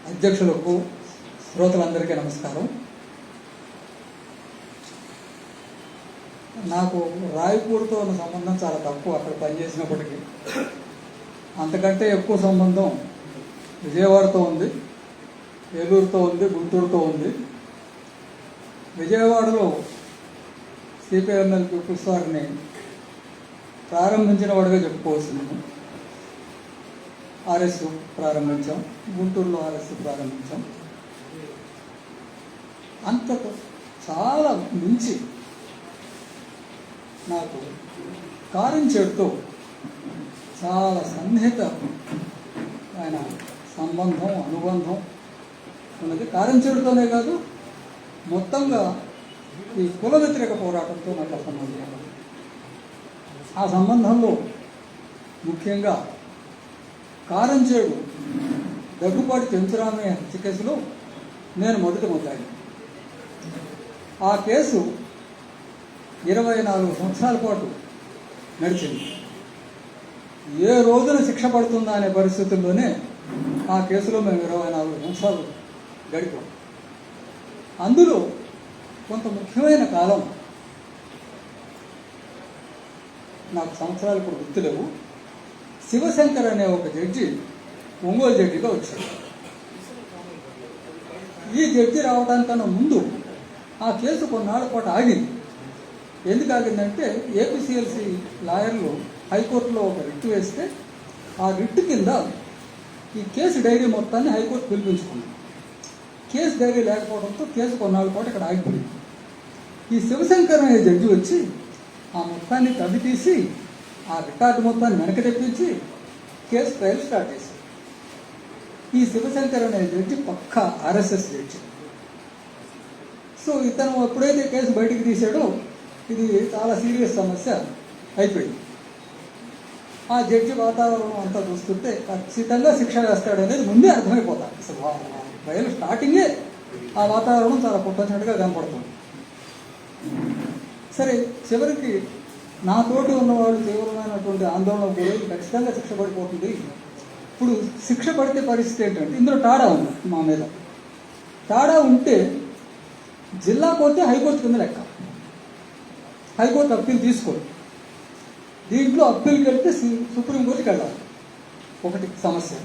అధ్యక్షులకు శ్రోతలందరికీ నమస్కారం. నాకు రాయపూర్తో ఉన్న సంబంధం చాలా తక్కువ. అక్కడ పనిచేసినప్పటికీ అంతకంటే ఎక్కువ సంబంధం విజయవాడతో ఉంది, ఏలూరుతో ఉంది, గుంటూరుతో ఉంది. విజయవాడలో సిపిఎంఎల్ పీపుల్స్ వారిని ప్రారంభించిన వాడిగా చెప్పుకోవాల్సింది. ఆర్ఎస్ ప్రారంభించాం, గుంటూరులో ఆర్ఎస్ ప్రారంభించాం. అంతకు చాలా మించి నాకు కారంచేడుతో చాలా సన్నిహిత ఆయన సంబంధం, అనుబంధం ఉన్నది. కారంచేడుతోనే కాదు, మొత్తంగా ఈ కుల వ్యతిరేక పోరాటంతో నాకు సంబంధం. ఆ సంబంధంలో ముఖ్యంగా కారంచేడు దగ్గుపాటి చెంచురామయ్య హత్య కేసులో నేను మొదటి ముద్దాయి. ఆ కేసు 24 సంవత్సరాల పాటు నడిచింది. ఏ రోజున శిక్ష పడుతుందా అనే పరిస్థితుల్లోనే ఆ కేసులో మేము 24 సంవత్సరాలు గడిపాం. అందులో కొంత ముఖ్యమైన కాలం నాకు సంవత్సరాలు ఇప్పుడు గుర్తులేవు. శివశంకర్ అనే ఒక జడ్జి ఒంగోలు జడ్జిగా వచ్చాడు. ఈ జడ్జి రావడానికన్నా ముందు ఆ కేసు కొన్నాళ్ళ పాటు ఆగింది. ఎందుకు ఆగిందంటే ఏపీసీఎల్సీ లాయర్లు హైకోర్టులో ఒక రిట్ వేస్తే ఆ రిట్ కింద ఈ కేసు డైరీ మొత్తాన్ని హైకోర్టు పిలిపించుకుంది. కేసు డైరీ లేకపోవడంతో కేసు కొన్నాళ్ళ పాటు ఇక్కడ ఆగిపోయింది. ఈ శివశంకర్ అనే జడ్జి వచ్చి ఆ మొత్తాన్ని తవ్వి తీసి ఆ రికార్డు మొత్తాన్ని వెనక్కి తెప్పించి కేసు ట్రయల్ స్టార్ట్ చేశారు. ఈ శివశంకర్ అనే జడ్జి పక్కా ఆర్ఎస్ఎస్ జడ్జి. సో ఇతను ఎప్పుడైతే కేసు బయటికి తీశాడో ఇది చాలా సీరియస్ సమస్య అయిపోయింది. ఆ జడ్జి వాతావరణం అంతా చూస్తుంటే ఖచ్చితంగా శిక్ష వేస్తాడనేది ముందే అర్థమైపోతాడు. అసలు ట్రయల్ స్టార్టింగే ఆ వాతావరణం చాలా పుట్టినట్టుగా కనపడుతుంది. సరే, చివరికి నాతోటి ఉన్నవాళ్ళు తీవ్రమైనటువంటి ఆందోళన గురించి ఖచ్చితంగా శిక్ష పడిపోతుంది. ఇప్పుడు శిక్ష పడితే పరిస్థితి ఏంటంటే ఇందులో టాడా ఉంది మా మీద. టాడా ఉంటే జిల్లా కోర్టే హైకోర్టు కింద లెక్క. హైకోర్టు అప్పీల్ తీసుకోదు. దీంట్లో అప్పీల్కి వెళ్తే సుప్రీంకోర్టుకి వెళ్ళాలి. ఒకటి సమస్య.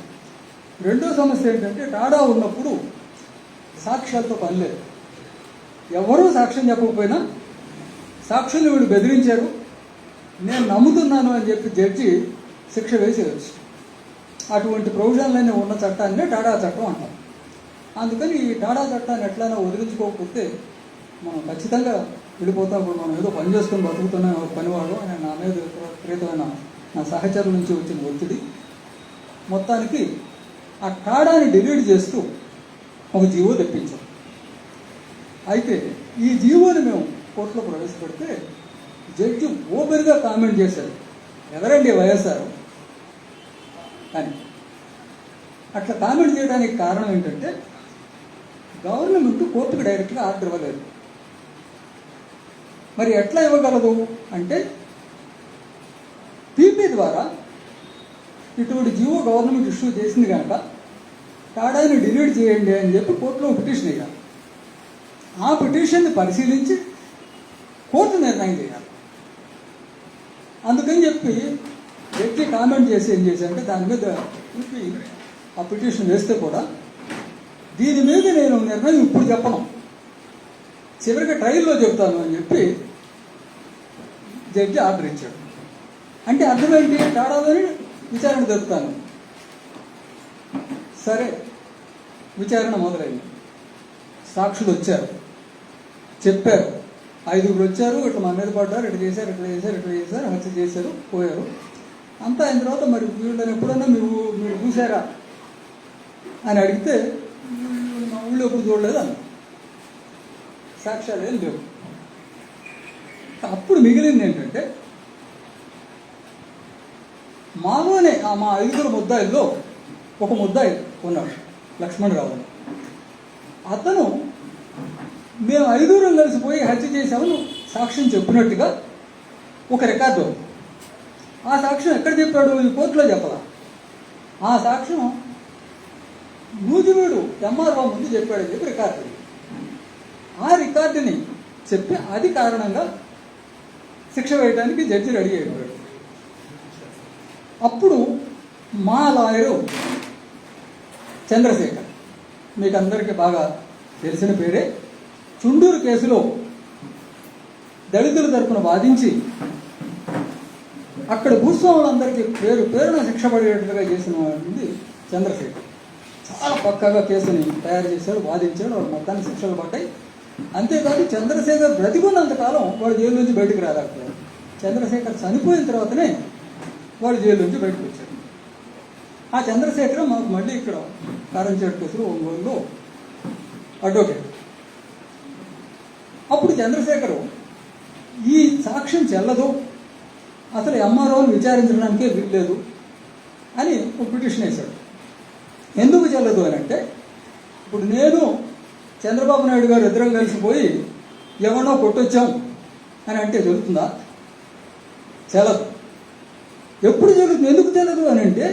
రెండో సమస్య ఏంటంటే టాడా ఉన్నప్పుడు సాక్ష్యాలతో పని లేదు. ఎవరూ సాక్ష్యం చెప్పకపోయినా సాక్షులు వీళ్ళు బెదిరించారు, నేను నమ్ముతున్నాను అని చెప్పి జడ్జి శిక్ష వేసేయచ్చు. అటువంటి ప్రొవిజన్లన్నీ ఉన్న చట్టాన్నే టాడా చట్టం అంటారు. అందుకని ఈ టాడా చట్టాన్ని ఎట్లయినా వదిలించుకోకపోతే మనం ఖచ్చితంగా వెళ్ళిపోతాం. ఇప్పుడు మనం ఏదో పని చేసుకొని బతుకుతున్నాం పనివాడు అని నా మీద విపరీతమైన నా సహచరుల నుంచి వచ్చిన ఒత్తిడి. మొత్తానికి ఆ టాడాని డిలీట్ చేస్తూ ఒక జీవో తెప్పించాం. అయితే ఈ జీవోని మేము కోర్టులో ప్రవేశపెడితే జడ్జి ఓపెన్గా కామెంట్ చేశారు, ఎవరండి వైఎస్ఆర్ అని. అట్లా కామెంట్ చేయడానికి కారణం ఏంటంటే గవర్నమెంట్ కోర్టుకు డైరెక్ట్గా ఆర్డర్ ఇవ్వలేదు. మరి ఎట్లా ఇవ్వగలదు అంటే పీపీ ద్వారా ఇటువంటి జీవో గవర్నమెంట్ ఇష్యూ చేసింది కనుక టాడాని డిలీట్ చేయండి అని చెప్పి కోర్టులో పిటిషన్ వేయాలి. ఆ పిటిషన్ని పరిశీలించి కోర్టు నిర్ణయం చేయాలి. అందుకని చెప్పి జడ్జి కామెంట్ చేసి ఏం చేశారంటే దాని మీద పీపీ ఆ పిటిషన్ వేస్తే కూడా దీని మీద నేను నిర్ణయం ఇప్పుడు చెప్పను, చివరికి ట్రయల్లో చెప్తాను అని చెప్పి జడ్జి ఆర్డర్ ఇచ్చాడు. అంటే అర్థమేంటి? టాడాలని విచారణ జరుపుతాను. సరే, విచారణ మొదలైంది. సాక్షులు వచ్చారు, చెప్పారు. 5గురు వచ్చారు, ఇట్లా మా మీద పడ్డారు, ఇట్లా చేశారు, ఇట్లా చేశారు, ఇట్లా చేశారు, హత్య చేశారు, పోయారు. అంతా అయిన తర్వాత మరి వీళ్ళని ఎప్పుడన్నా మీరు చూసారా అని అడిగితే మా ఊళ్ళో ఎప్పుడు చూడలేదు అన్న. సాక్ష్యాలు ఏం లేవు. అప్పుడు మిగిలింది ఏంటంటే మాలోనే మా 5గురు ముద్దాయిల్లో ఒక ముద్దాయి ఉన్నాడు, లక్ష్మణరావు అని. అతను మేము 5గురం కలిసిపోయి హత్య చేశామని సాక్ష్యం చెప్పినట్టుగా ఒక రికార్డు. ఆ సాక్ష్యం ఎక్కడ చెప్పాడు? ఈ కోర్టులో చెప్పాల. ఆ సాక్ష్యం నూజివీడు ఎంఆర్ఓ ముందు చెప్పాడని చెప్పి రికార్డు. ఆ రికార్డుని చెప్పి అది కారణంగా శిక్ష వేయడానికి జడ్జి రెడీ అయిపోయాడు. అప్పుడు మా లాయరు చంద్రశేఖర్, మీకు అందరికీ బాగా తెలిసిన పేరే, చుండూరు కేసులో దళితుల తరపున వాదించి అక్కడ భూస్వాములందరికీ పేరున శిక్ష పడేటట్టుగా చేసిన వాడిని చంద్రశేఖర్. చాలా పక్కాగా కేసుని తయారు చేశాడు, వాదించాడు, వాడు మొత్తాన్ని శిక్షలు పడ్డాయి. అంతేకాదు చంద్రశేఖర్ బ్రతికున్నంతకాలం వాడు జైలు నుంచి బయటకు రాలేకపోయాడు. చంద్రశేఖర్ చనిపోయిన తర్వాతనే వాడు జైలు నుంచి బయటకు వచ్చాడు. ఆ చంద్రశేఖర్ మాకు మళ్ళీ ఇక్కడ కారంచేడు కేసులో ఒంగోలులో అడ్వకేట్. అప్పుడు చంద్రశేఖరు ఈ సాక్ష్యం చెల్లదు, అసలు ఎంఆర్ఓని విచారించడానికే వీల్లేదు అని ఒక పిటిషన్ వేశాడు. ఎందుకు చెల్లదు అని అంటే, ఇప్పుడు నేను చంద్రబాబు నాయుడు గారు ఇద్దరం కలిసిపోయి ఎవరినో కొట్టొచ్చాం అని అంటే జరుగుతుందా? చెల్లదు. ఎప్పుడు జరుగుతుంది? ఎందుకు చెల్లదు అని అంటే,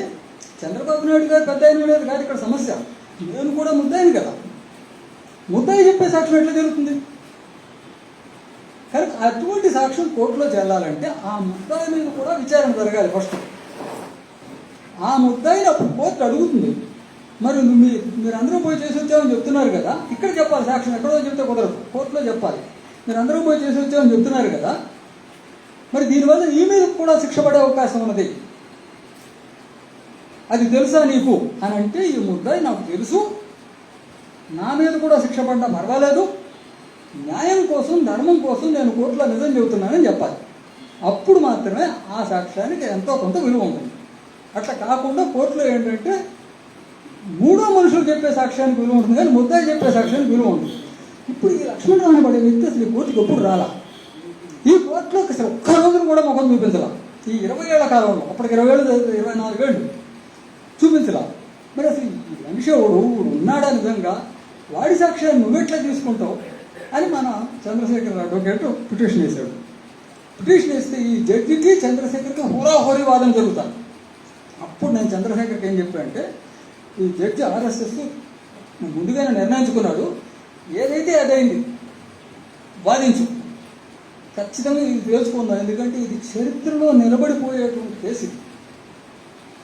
చంద్రబాబు నాయుడు గారు పెద్ద అయిన లేదు కాదు ఇక్కడ సమస్య, నేను కూడా ముద్దాయిని కదా. ముద్దాయి చెప్పే సాక్ష్యం ఎట్లా జరుగుతుంది? కానీ అటువంటి సాక్ష్యం కోర్టులో చెల్లాలంటే ఆ ముద్దాయి మీద కూడా విచారణ జరగాలి ఫస్ట్. ఆ ముద్దాయిని అప్పుడు కోర్టు అడుగుతుంది, మరి మీరందరూ పోయి చేసి వచ్చామని చెప్తున్నారు కదా, ఇక్కడ చెప్పాలి సాక్ష్యం, ఎక్కడో చెప్తే కుదరదు, కోర్టులో చెప్పాలి. మీరందరూ పోయి చేసి వచ్చామని చెప్తున్నారు కదా, మరి దీనివల్ల ఈ మీద కూడా శిక్ష పడే అవకాశం ఉన్నది, అది తెలుసా నీకు అని అంటే, ఈ ముద్దాయి నాకు తెలుసు, నా మీద కూడా శిక్ష పడ్డా పర్వాలేదు, న్యాయం కోసం ధర్మం కోసం నేను కోర్టులో నిజం చెబుతున్నానని చెప్పాలి. అప్పుడు మాత్రమే ఆ సాక్ష్యానికి ఎంతో కొంత విలువ ఉంటుంది. అట్లా కాకుండా కోర్టులో ఏంటంటే మూడో మనుషులు చెప్పే సాక్ష్యానికి విలువ ఉంటుంది, కానీ ముద్దాయి చెప్పే సాక్ష్యానికి విలువ ఉంటుంది. ఇప్పుడు ఈ లక్ష్మణరావు అనబడే వ్యక్తి అసలు ఈ కోర్టుకి ఎప్పుడు రాలా. ఈ కోర్టులో అసలు ఒక్క రోజును కూడా ముఖం చూపించలా. ఈ 20 ఏళ్ల కాలంలో, అప్పటికి 20 ఏళ్ళు 24 ఏళ్ళు చూపించలా. మరి అసలు ఈ మనిషివాడు ఉన్నాడా నిజంగా, వాడి సాక్ష్యాన్ని నువ్వెట్లా తీసుకుంటావు అని మన చంద్రశేఖర్ అడ్వకేట్ పిటిషన్ వేశాడు. పిటిషన్ వేస్తే ఈ జడ్జికి చంద్రశేఖర్కి హోరాహోరీ వాదన జరుగుతాను. అప్పుడు నేను చంద్రశేఖర్కి ఏం చెప్పానంటే, ఈ జడ్జి ఆర్ఎస్ఎస్ ముందుగానే నిర్ణయించుకున్నాడు, ఏదైతే అదైంది వాదించు, ఖచ్చితంగా ఇది తెలుసుకుందాం, ఎందుకంటే ఇది చరిత్రలో నిలబడిపోయేటువంటి కేసు ఇది,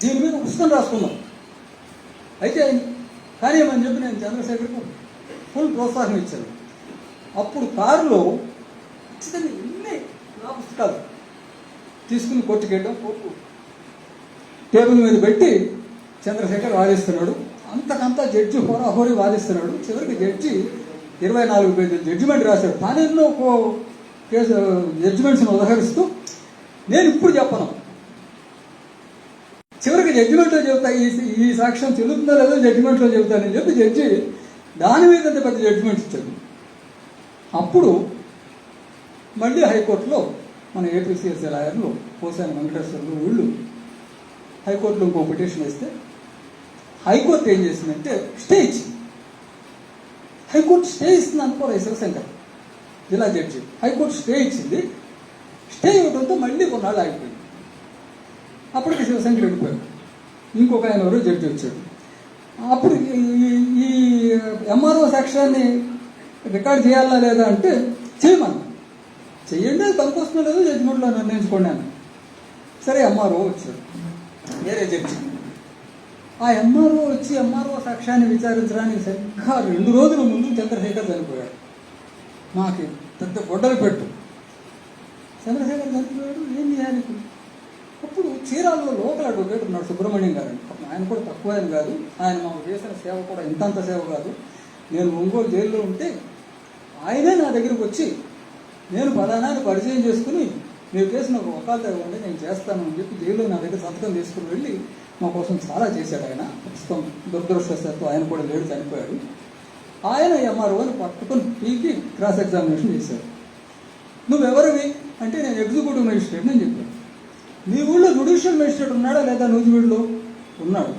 దీని మీద పుస్తకం రాసుకుందాం అయితే కానీ ఏమని చెప్పి నేను చంద్రశేఖర్కు ఫుల్ ప్రోత్సాహం ఇచ్చాను. అప్పుడు కారులో ఖచ్చితంగా ఎన్ని నా పుస్తకాలు తీసుకుని కోర్టుకెళ్ళాం. కోర్టు టేబుల్ మీద పెట్టి చంద్రశేఖర్ వాదిస్తున్నాడు, అంతకంతా జడ్జి హోరాహోరీ వాదిస్తున్నాడు. చివరికి జడ్జి 24 పేజీల జడ్జిమెంట్ రాశాడు. తానెన్నో కేసు జడ్జిమెంట్స్ని ఉదహరిస్తూ నేను ఇప్పుడు చెప్పను, చివరికి జడ్జిమెంట్లో చెబుతా, ఈ సాక్ష్యం చెల్లుతుందో లేదో జడ్జిమెంట్లో చెబుతానని చెప్పి జడ్జి దాని మీద పెద్ద జడ్జిమెంట్స్ ఇచ్చాడు. అప్పుడు మళ్ళీ హైకోర్టులో మన ఏపీసీఎస్సీ లాయర్లు పోసాని వెంకటేశ్వర్లు వీళ్ళు హైకోర్టులో ఇంకో పిటిషన్ వేస్తే హైకోర్టు ఏం చేసిందంటే స్టే ఇచ్చింది. హైకోర్టు స్టే ఇస్తుంది అనుకోలే శివశంకర్ జిల్లా జడ్జి. హైకోర్టు స్టే ఇచ్చింది. స్టే ఇవ్వడంతో మళ్ళీ కొన్నాళ్ళు ఆగిపోయింది. అప్పటికి శివశంకర్ వెళ్ళిపోయాడు. ఇంకొక ఆయన ఎవరో జడ్జి వచ్చాడు. అప్పుడు ఈ ఎంఆర్ఓ సాక్ష్యాన్ని రికార్డ్ చేయాలా లేదా అంటే చేయమని, చెయ్యండి, అది పనికొస్తుందో లేదో జడ్జిమెంట్లో నిర్ణయించుకోండి అని. సరే ఎంఆర్ఓ వచ్చాడు, వేరే జడ్జి. ఆ ఎంఆర్ఓ వచ్చి ఎంఆర్ఓ సాక్ష్యాన్ని విచారించడానికి సరిగ్గా 2 రోజుల ముందు చంద్రశేఖర్ చనిపోయాడు. మాకు పెద్ద గొడ్డలు పెట్టు, చంద్రశేఖర్ చనిపోయాడు, ఏం చేయాలి? అప్పుడు చీరాలలో లోకల్ అడ్వకేట్ ఉన్నాడు సుబ్రహ్మణ్యం గారు. ఆయన కూడా తక్కువ ఆయన కాదు, ఆయన మాకు చేసిన సేవ కూడా ఇంతంత సేవ కాదు. నేను ఒంగోలు జైల్లో ఉంటే ఆయనే నా దగ్గరికి వచ్చి నేను ఫలానాన్ని పరిచయం చేసుకుని మీరు చేసిన ఒక వకాలత ఇవ్వండి నేను చేస్తాను అని చెప్పి జైల్లో నా దగ్గర సంతకం తీసుకుని వెళ్ళి మా కోసం చాలా చేశాడు. ఆయన ప్రస్తుతం దురదృష్టవశాత్తు ఆయన కూడా లేడు, చనిపోయాడు. ఆయన ఎంఆర్ఓని పట్టుకుని పీకి క్రాస్ ఎగ్జామినేషన్ చేశాడు. నువ్వెవరివి అంటే నేను ఎగ్జిక్యూటివ్ మేజిస్ట్రేట్ అని చెప్పాను. మీ ఊళ్ళో జ్యుడిషియల్ మేజిస్ట్రేట్ ఉన్నాడా లేదా? నూజివీడులో ఉన్నాడు.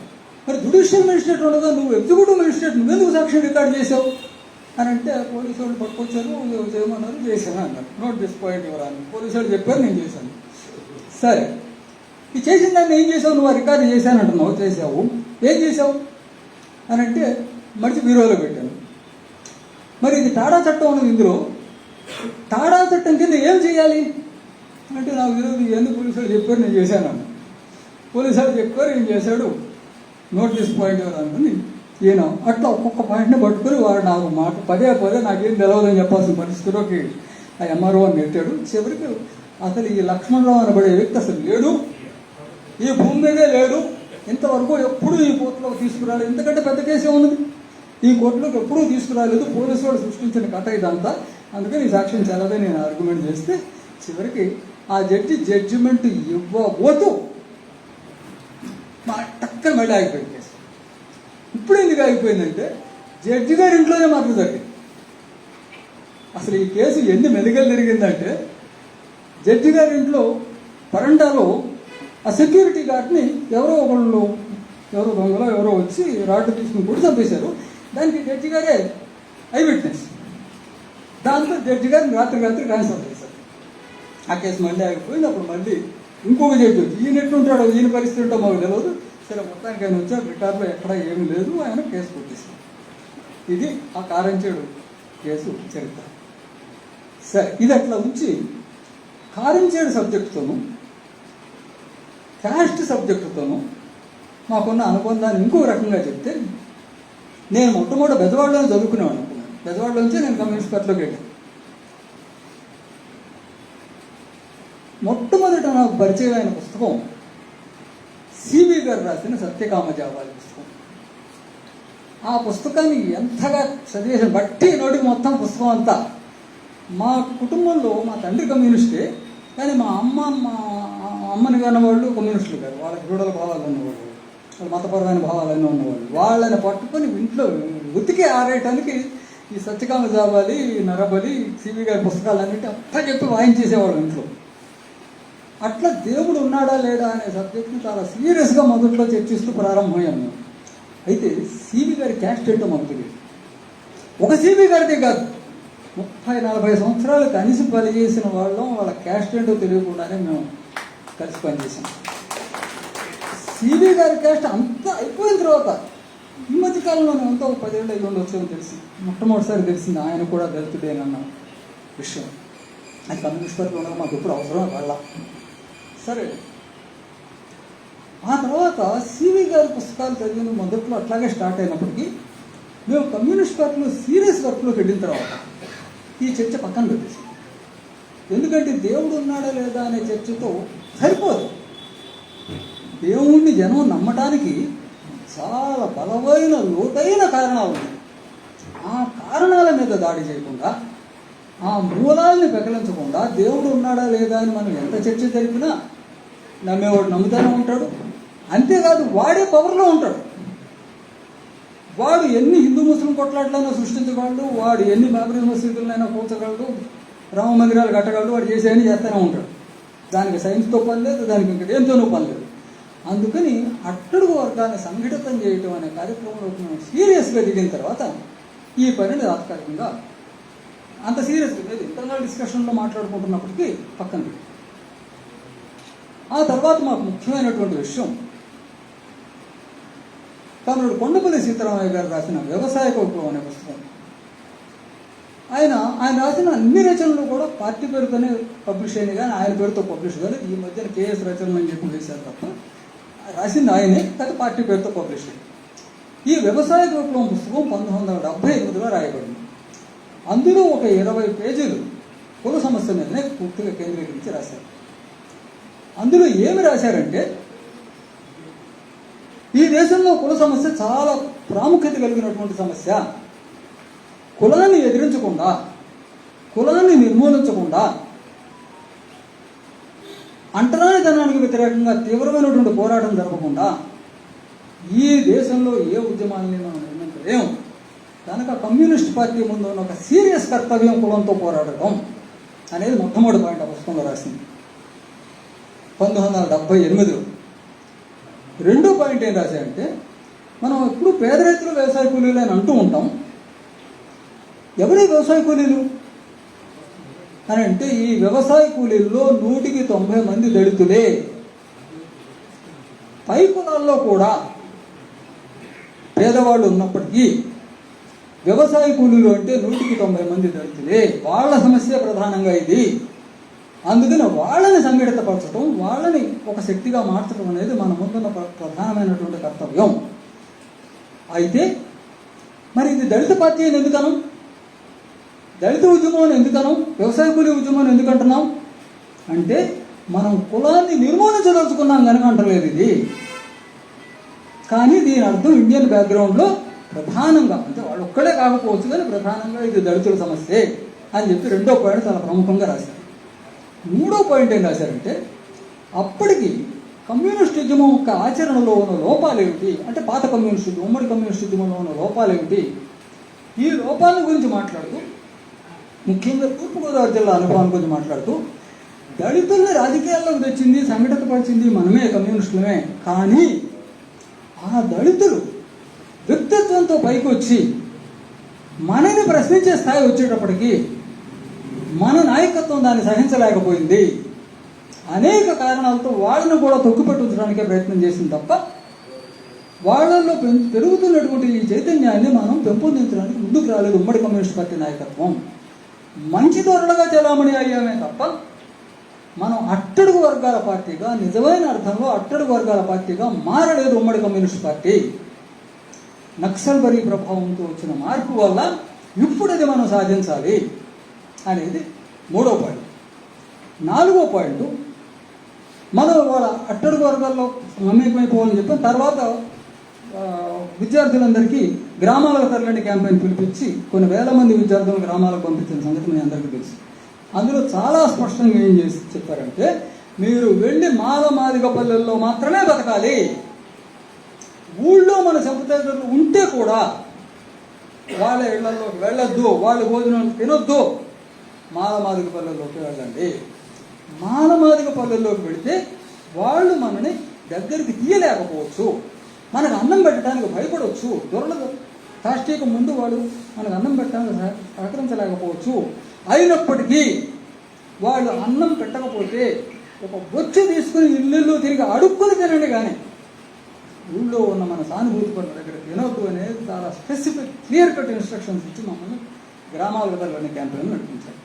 మరి జ్యుడిషియల్ మేజిస్ట్రేట్ ఉండగా నువ్వు ఎగ్జిక్యూటివ్ మేజిస్ట్రేట్ నువ్వెందుకు సాక్ష్యం రికార్డ్ చేసావు అని అంటే పోలీసు వాళ్ళు పట్టుకొచ్చారు, చేయమన్నారు, చేశాను అన్నారు. నోట్ దిస్ పాయింట్ ఇవ్వరాను. పోలీసు వాళ్ళు చెప్పారు, నేను చేశాను. సరే, ఈ చేసిన దాన్ని ఏం చేసావు? నువ్వు ఆ రికార్డు చేశానంటున్నావు, చేసావు, ఏం చేసావు? అని అంటే మడిచి బీరోలో పెట్టాను. మరి ఇది టాడా చట్టం ఉన్నది. ఇందులో టాడా చట్టం కింద ఏం చేయాలి అంటే నాకు ఈరోజు ఎందుకు పోలీసు వాళ్ళు చెప్పారు, నేను చేశాను అన్న. పోలీసు వాళ్ళు చెప్పారు, ఏం చేశాడు, నోట్ దిస్ పాయింట్ అనుకుని ఈయన అట్లా ఒక్కొక్క పాయింట్ని పట్టుకుని వాడు నాకు మాట పదే నాకేం తెలియదని చెప్పాల్సిన పరిస్థితిలోకి ఆ ఎంఆర్ఓ అని నెట్టాడు. చివరికి అసలు ఈ లక్ష్మణరావు అనబడే వ్యక్తి అసలు లేడు, ఈ భూమి మీదే లేడు, ఇంతవరకు ఎప్పుడూ ఈ కోర్టులోకి తీసుకురాలేదు. ఎందుకంటే పెద్ద కేసే ఉన్నది, ఈ కోర్టులోకి ఎప్పుడూ తీసుకురాలేదు, పోలీసు వాళ్ళు సృష్టించిన కథ ఇదంతా, అందుకని ఈ సాక్ష్యం చెల్లదని నేను ఆర్గ్యుమెంట్ చేస్తే చివరికి ఆ జడ్జిమెంట్ ఇవ్వబోతూ మా టక్కన మళ్ళీ ఆగిపోయింది కేసు. ఇప్పుడు ఎందుకు ఆగిపోయిందంటే జడ్జి గారి ఇంట్లోనే మాత్రం జరిగింది. అసలు ఈ కేసు ఎన్ని మెలికలు జరిగిందంటే జడ్జి గారి ఇంట్లో వరండాలో ఆ సెక్యూరిటీ గార్డ్ని ఎవరో దొంగలో ఎవరో వచ్చి రాడ్డు తీసుకుని కూడా చంపేశారు. దానికి జడ్జి గారే ఐ విట్నెస్. దాంతో జడ్జి గారిని రాత్రి ట్రాన్స్ఫర్ చేశారు. ఆ కేసు మళ్ళీ ఆగిపోయింది. అప్పుడు మళ్ళీ ఇంకొక జడ్జి వచ్చి ఈయన ఎట్లుంటాడో, ఈయన పరిస్థితి ఉంటాడో మాకు తెలియదు. సరే, మొత్తానికి ఆయన వచ్చారు, రికార్డులో ఎక్కడా ఏమీ లేదు, ఆయన కేసు కొట్టేశారు. ఇది ఆ కారంచేడు కేసు చరిత్ర. సరే, ఇది అట్లా ఉంచి కారంచేడు సబ్జెక్టుతోనూ క్యాస్ట్ సబ్జెక్టుతోనూ మాకున్న అనుబంధాన్ని ఇంకొక రకంగా చెప్తే, నేను మొట్టమొదటి బెజవాడలోనే చదువుకునేవాడు అనుకున్నాను. బెజవాడలోంచి నేను కమ్యూనిస్ట్ పార్టీలోకి వెళ్ళాను. మొట్టమొదట నాకు పరిచయం అయిన పుస్తకం సివి గారు రాసిన సత్యకామ జావాలి పుస్తకం. ఆ పుస్తకాన్ని ఎంతగా చదివేసిన బట్టి నోటికి మొత్తం పుస్తకం అంతా. మా కుటుంబంలో మా తండ్రి కమ్యూనిస్టే, కానీ మా అమ్మని కన్నవాళ్ళు కమ్యూనిస్టులు గారు. వాళ్ళకి రూఢల భావాలు ఉన్నవాళ్ళు, వాళ్ళ మతపరమైన భావాలన్నీ ఉన్నవాళ్ళు. వాళ్ళని పట్టుకొని ఇంట్లో ఉతికి ఆరేయటానికి ఈ సత్యకామ జావాలి, నరబలి, సివి గారి పుస్తకాలన్నిటి అట్లా చెప్పి వాయించేసేవాళ్ళు ఇంట్లో. అట్లా దేవుడు ఉన్నాడా లేడా అనే సబ్జెక్ట్ని చాలా సీరియస్గా మొదట్లో చర్చిస్తూ ప్రారంభమయ్యాను. అయితే సివి గారి క్యాస్ట్ ఏంటో మాకు తెలియదు. ఒక సివి గారిదే కాదు, 30-40 సంవత్సరాలు కలిసి పనిచేసిన వాళ్ళం, వాళ్ళ క్యాస్ట్ ఏంటో తెలియకుండానే మేము కలిసి పనిచేసాం. సివి గారి క్యాస్ట్ అంతా అయిపోయిన తర్వాత ఈ మధ్య కాలంలో అంతా 10 ఏళ్ళు అయ్యి ఉండొచ్చేమో తెలిసి మొట్టమొదటిసారి తెలిసింది ఆయన కూడా దళితుడేనన్న విషయం. అది కమ్యూనిస్ట్ పార్టీలో ఉండగా మాకు ఎప్పుడు అవసరం వాళ్ళ. సరే, ఆ తర్వాత సివి గారి పుస్తకాలు చదివిన మొదట్లో అట్లాగే స్టార్ట్ అయినప్పటికీ మేము కమ్యూనిస్ట్ పార్టీలో సీరియస్ వర్క్లోకి వెళ్ళిన తర్వాత ఈ చర్చ పక్కన పెట్టేసాం. ఎందుకంటే దేవుడు ఉన్నాడా లేదా అనే చర్చతో సరిపోదు. దేవుణ్ణి జనం నమ్మటానికి చాలా బలమైన లోతైన కారణాలు ఉన్నాయి. ఆ కారణాల మీద దాడి చేయకుండా, ఆ మూలాల్ని పెకలించకుండా దేవుడు ఉన్నాడా లేదా అని మనం ఎంత చర్చ జరిపినా నమ్మేవాడు నమ్ముతానే ఉంటాడు. అంతేకాదు, వాడే పవర్లో ఉంటాడు. వాడు ఎన్ని హిందూ ముస్లిం కొట్లాట్లైనా సృష్టించగలడు, వాడు ఎన్ని బాబరీ మసీదులైనా కూల్చగలడు, రామ మందిరాలు కట్టగలడు, వాడు చేసేయని చేస్తూనే ఉంటాడు. దానికి సైన్స్తో పని లేదు, దానికి ఇంకేంతోనూ పని లేదు. అందుకని అట్టడుగు వర్గాన్ని సంఘటితం చేయటం అనే కార్యక్రమంలో మేము సీరియస్గా దిగిన తర్వాత ఈ పనిని తాత్కాలికంగా అంత సీరియస్గా లేదు, ఇంటర్నల్ డిస్కషన్లో మాట్లాడుకుంటున్నప్పటికీ పక్కన పెట్టి. ఆ తర్వాత మాకు ముఖ్యమైనటువంటి విషయం కామ్రేడ్ కొండపల్లి సీతారామయ్య గారు రాసిన వ్యవసాయ విప్లవం అనే పుస్తకం. ఆయన రాసిన అన్ని రచనలు కూడా పార్టీ పేరుతోనే పబ్లిష్ అయినాయి, కానీ ఆయన పేరుతో పబ్లిష్ కాదు. ఈ మధ్యన కేఎస్ రచనలు అని చెప్పి వేశారు తప్ప రాసింది ఆయనే, కానీ పార్టీ పేరుతో పబ్లిష్ అయింది. ఈ వ్యవసాయ విప్లవం పుస్తకం 1978లో రాయబడింది. అందులో ఒక 20 పేజీలు కుల సమస్య మీదనే పూర్తిగా కేంద్రీకరించి రాశారు. అందులో ఏమి రాశారంటే, ఈ దేశంలో కుల సమస్య చాలా ప్రాముఖ్యత కలిగినటువంటి సమస్య. కులాన్ని ఎదిరించకుండా, కులాన్ని నిర్మూలించకుండా, అంటరానితనానికి వ్యతిరేకంగా తీవ్రమైనటువంటి పోరాటం జరగకుండా ఈ దేశంలో ఏ ఉద్యమాన్ని మనం నిర్మించలేము. కనుక కమ్యూనిస్ట్ పార్టీ ముందు ఉన్న ఒక సీరియస్ కర్తవ్యం కులంతో పోరాడటం అనేది మొట్టమొదటి పాయింట్ ఆ పుస్తకంలో రాసింది 1978లో. రెండో పాయింట్ ఏం రాశాయంటే, మనం ఎప్పుడు పేద రైతులు వ్యవసాయ కూలీలు అని అంటూ ఉంటాం. ఎవరి వ్యవసాయ కూలీలు అని అంటే, ఈ వ్యవసాయ కూలీల్లో 100కి 90 మంది దళితులే. పై కులాల్లో కూడా పేదవాళ్ళు ఉన్నప్పటికీ వ్యవసాయ కూలీలు అంటే 190 మంది దళితులే. వాళ్ళ సమస్య ప్రధానంగా ఇది. అందుకని వాళ్ళని సంఘటితపరచడం, వాళ్ళని ఒక శక్తిగా మార్చడం అనేది మన ముందున్న ప్రధానమైనటువంటి కర్తవ్యం. అయితే మరి ఇది దళిత పార్టీ అని ఎందుకనం, దళిత ఉద్యమం అని ఎందుకనం, వ్యవసాయ కూలీ ఉద్యమం అని ఎందుకంటున్నాం అంటే మనం కులాన్ని నిర్మూలించదలుచుకున్నాం కనుక అంటలేదు ఇది. కానీ దీని అర్థం ఇండియన్ బ్యాక్గ్రౌండ్లో ప్రధానంగా, అంటే వాళ్ళు ఒక్కడే కాకపోవచ్చు కానీ ప్రధానంగా ఇది దళితుల సమస్యే అని చెప్పి 2వ పాయింట్ చాలా ప్రముఖంగా రాశారు. 3వ పాయింట్ ఏం రాశారంటే అప్పటికి కమ్యూనిస్ట్ ఉద్యమం యొక్క ఆచరణలో ఉన్న లోపాలు ఏమిటి, అంటే పాత కమ్యూనిస్ట్ ఉద్యమం, ఉమ్మడి కమ్యూనిస్ట్ ఉద్యమంలో ఉన్న లోపాలు ఏమిటి, ఈ లోపాల గురించి మాట్లాడుతూ, ముఖ్యంగా తూర్పుగోదావరి జిల్లా అనుభవాల గురించి మాట్లాడుతూ, దళితుల్ని రాజకీయాల్లోకి తెచ్చింది, సంఘటితపరిచింది మనమే, కమ్యూనిస్టులమే. కానీ ఆ దళితులు వ్యక్తిత్వంతో పైకి వచ్చి మనని ప్రశ్నించే స్థాయి వచ్చేటప్పటికి మన నాయకత్వం దాన్ని సహించలేకపోయింది. అనేక కారణాలతో వాళ్ళను కూడా తొక్కుపెట్టించడానికే ప్రయత్నం చేసింది తప్ప వాళ్ళల్లో పెరుగుతున్నటువంటి ఈ చైతన్యాన్ని మనం పెంపొందించడానికి ముందుకు రాలేదు ఉమ్మడి కమ్యూనిస్ట్ పార్టీ నాయకత్వం. మంచి ధోరణిగా చెలామణి అయ్యామే తప్ప మనం అట్టడుగు వర్గాల పార్టీగా, నిజమైన అర్థంలో అట్టడుగు వర్గాల పార్టీగా మారలేదు ఉమ్మడి కమ్యూనిస్ట్ పార్టీ. నక్సల్బరీ ప్రభావంతో వచ్చిన మార్పు వల్ల ఇప్పుడు అది మనం సాధించాలి అనేది 3వ పాయింట్. 4వ పాయింట్, మనం వాళ్ళ అట్టడుగు వర్గాల్లో మమేకమైపోవాలని చెప్పాం. తర్వాత విద్యార్థులందరికీ గ్రామాలకు తరలిండి క్యాంపెయిన్ పిలిపించి కొన్ని వేల మంది విద్యార్థులను గ్రామాలకు పంపించిన సంగతి మీ అందరికీ తెలుసు. అందులో చాలా స్పష్టంగా ఏం చేసి చెప్పారంటే, మీరు వెళ్ళి మాదిగ పల్లెల్లో మాత్రమే బతకాలి, ఊళ్ళో మన సంప్రదాయాలు ఉంటే కూడా వాళ్ళ ఇళ్లలోకి వెళ్ళొద్దు, వాళ్ళ భోజనం తినొద్దు, మాదిగ పల్లెల్లోకి వెళ్ళండి. మాదిగ పల్లెల్లోకి వెళితే వాళ్ళు మనని దగ్గరికి తీయలేకపోవచ్చు, మనకు అన్నం పెట్టడానికి భయపడవచ్చు, దొరల కాష్టీకి ముందు వాళ్ళు మనకు అన్నం పెట్టడానికి సహకరించలేకపోవచ్చు. అయినప్పటికీ వాళ్ళు అన్నం పెట్టకపోతే ఒక బొచ్చు తీసుకుని ఇల్లు తిరిగి అడుక్కుని తినండి, కానీ ఊళ్ళో ఉన్న మన సానుభూతి పనుల దగ్గర తినొద్దు అనేది చాలా స్పెసిఫిక్ క్లియర్ కట్ ఇన్స్ట్రక్షన్స్ ఇచ్చి మమ్మల్ని గ్రామాల గదర్లోని క్యాంపెయిన్ నడిపించారు.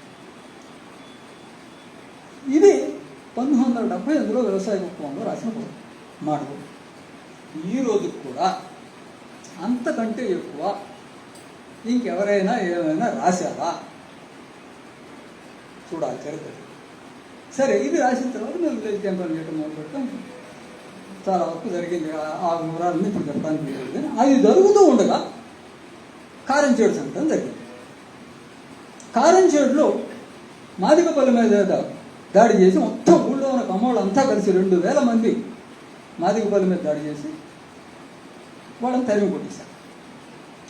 ఇది 1978లో వ్యవసాయ విప్లవంలో రాసిన మాట. ఈ రోజుకి కూడా అంతకంటే ఎక్కువ ఇంకెవరైనా ఏమైనా రాశారా చూడాలి చరిత్ర. సరే, ఇది రాసిన తర్వాత మేము విలేజ్ క్యాంపెయిన్ చేయడం మొదలు పెడతాం. చాలా వరకు జరిగింది, ఆ వివరాలను ఇప్పుడు చెప్పడానికి లేదు. అది జరుగుతూ ఉండగా కారంచేడు సంఘటన జరిగింది. కారంచేడులో మాదిగపల్లి మీద దాడి చేసి మొత్తం ఊళ్ళో ఉన్న కమ్మోళ్ళు అంతా కలిసి 2000 మంది మాదిగపల్లి మీద దాడి చేసి వాళ్ళని తరిమి కొట్టేశారు.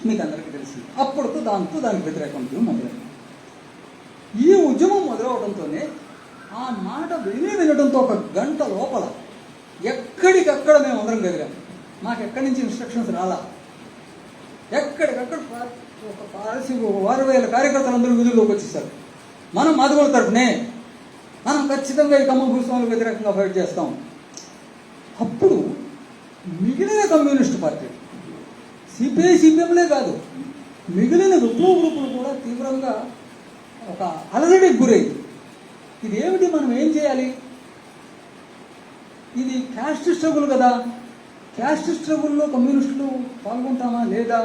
మీకు అందరికీ తెలిసింది. అప్పటితో దానికి వ్యతిరేకం మొదలైంది. ఈ ఉద్యమం మొదలవడంతోనే ఆ మాట వినడంతో 1 గంట లోపల ఎక్కడికక్కడ మేము అందరం కదిలాం. మాకు ఎక్కడి నుంచి ఇన్స్ట్రక్షన్స్ రాలా. ఎక్కడికక్కడ ఒక 6000 కార్యకర్తలందరూ విధుల్లోకి వచ్చేసారు. మనం మాదిగోళ్ళ తరఫునే, మనం ఖచ్చితంగా ఈ ఖమ్మం భూస్వాములకు వ్యతిరేకంగా ఫైట్ చేస్తాం. అప్పుడు మిగిలిన కమ్యూనిస్ట్ పార్టీ, సిపిఐ సిపిఎంలే కాదు, మిగిలిన విప్లవ గ్రూపులు కూడా తీవ్రంగా ఒక అలజడికి గురైంది. ఇది ఏమిటి, మనం ఏం చేయాలి, ఇది క్యాస్ట్ స్ట్రగుల్ కదా, క్యాస్ట్ స్ట్రగుల్లో కమ్యూనిస్టులు పాల్గొంటామా లేదా,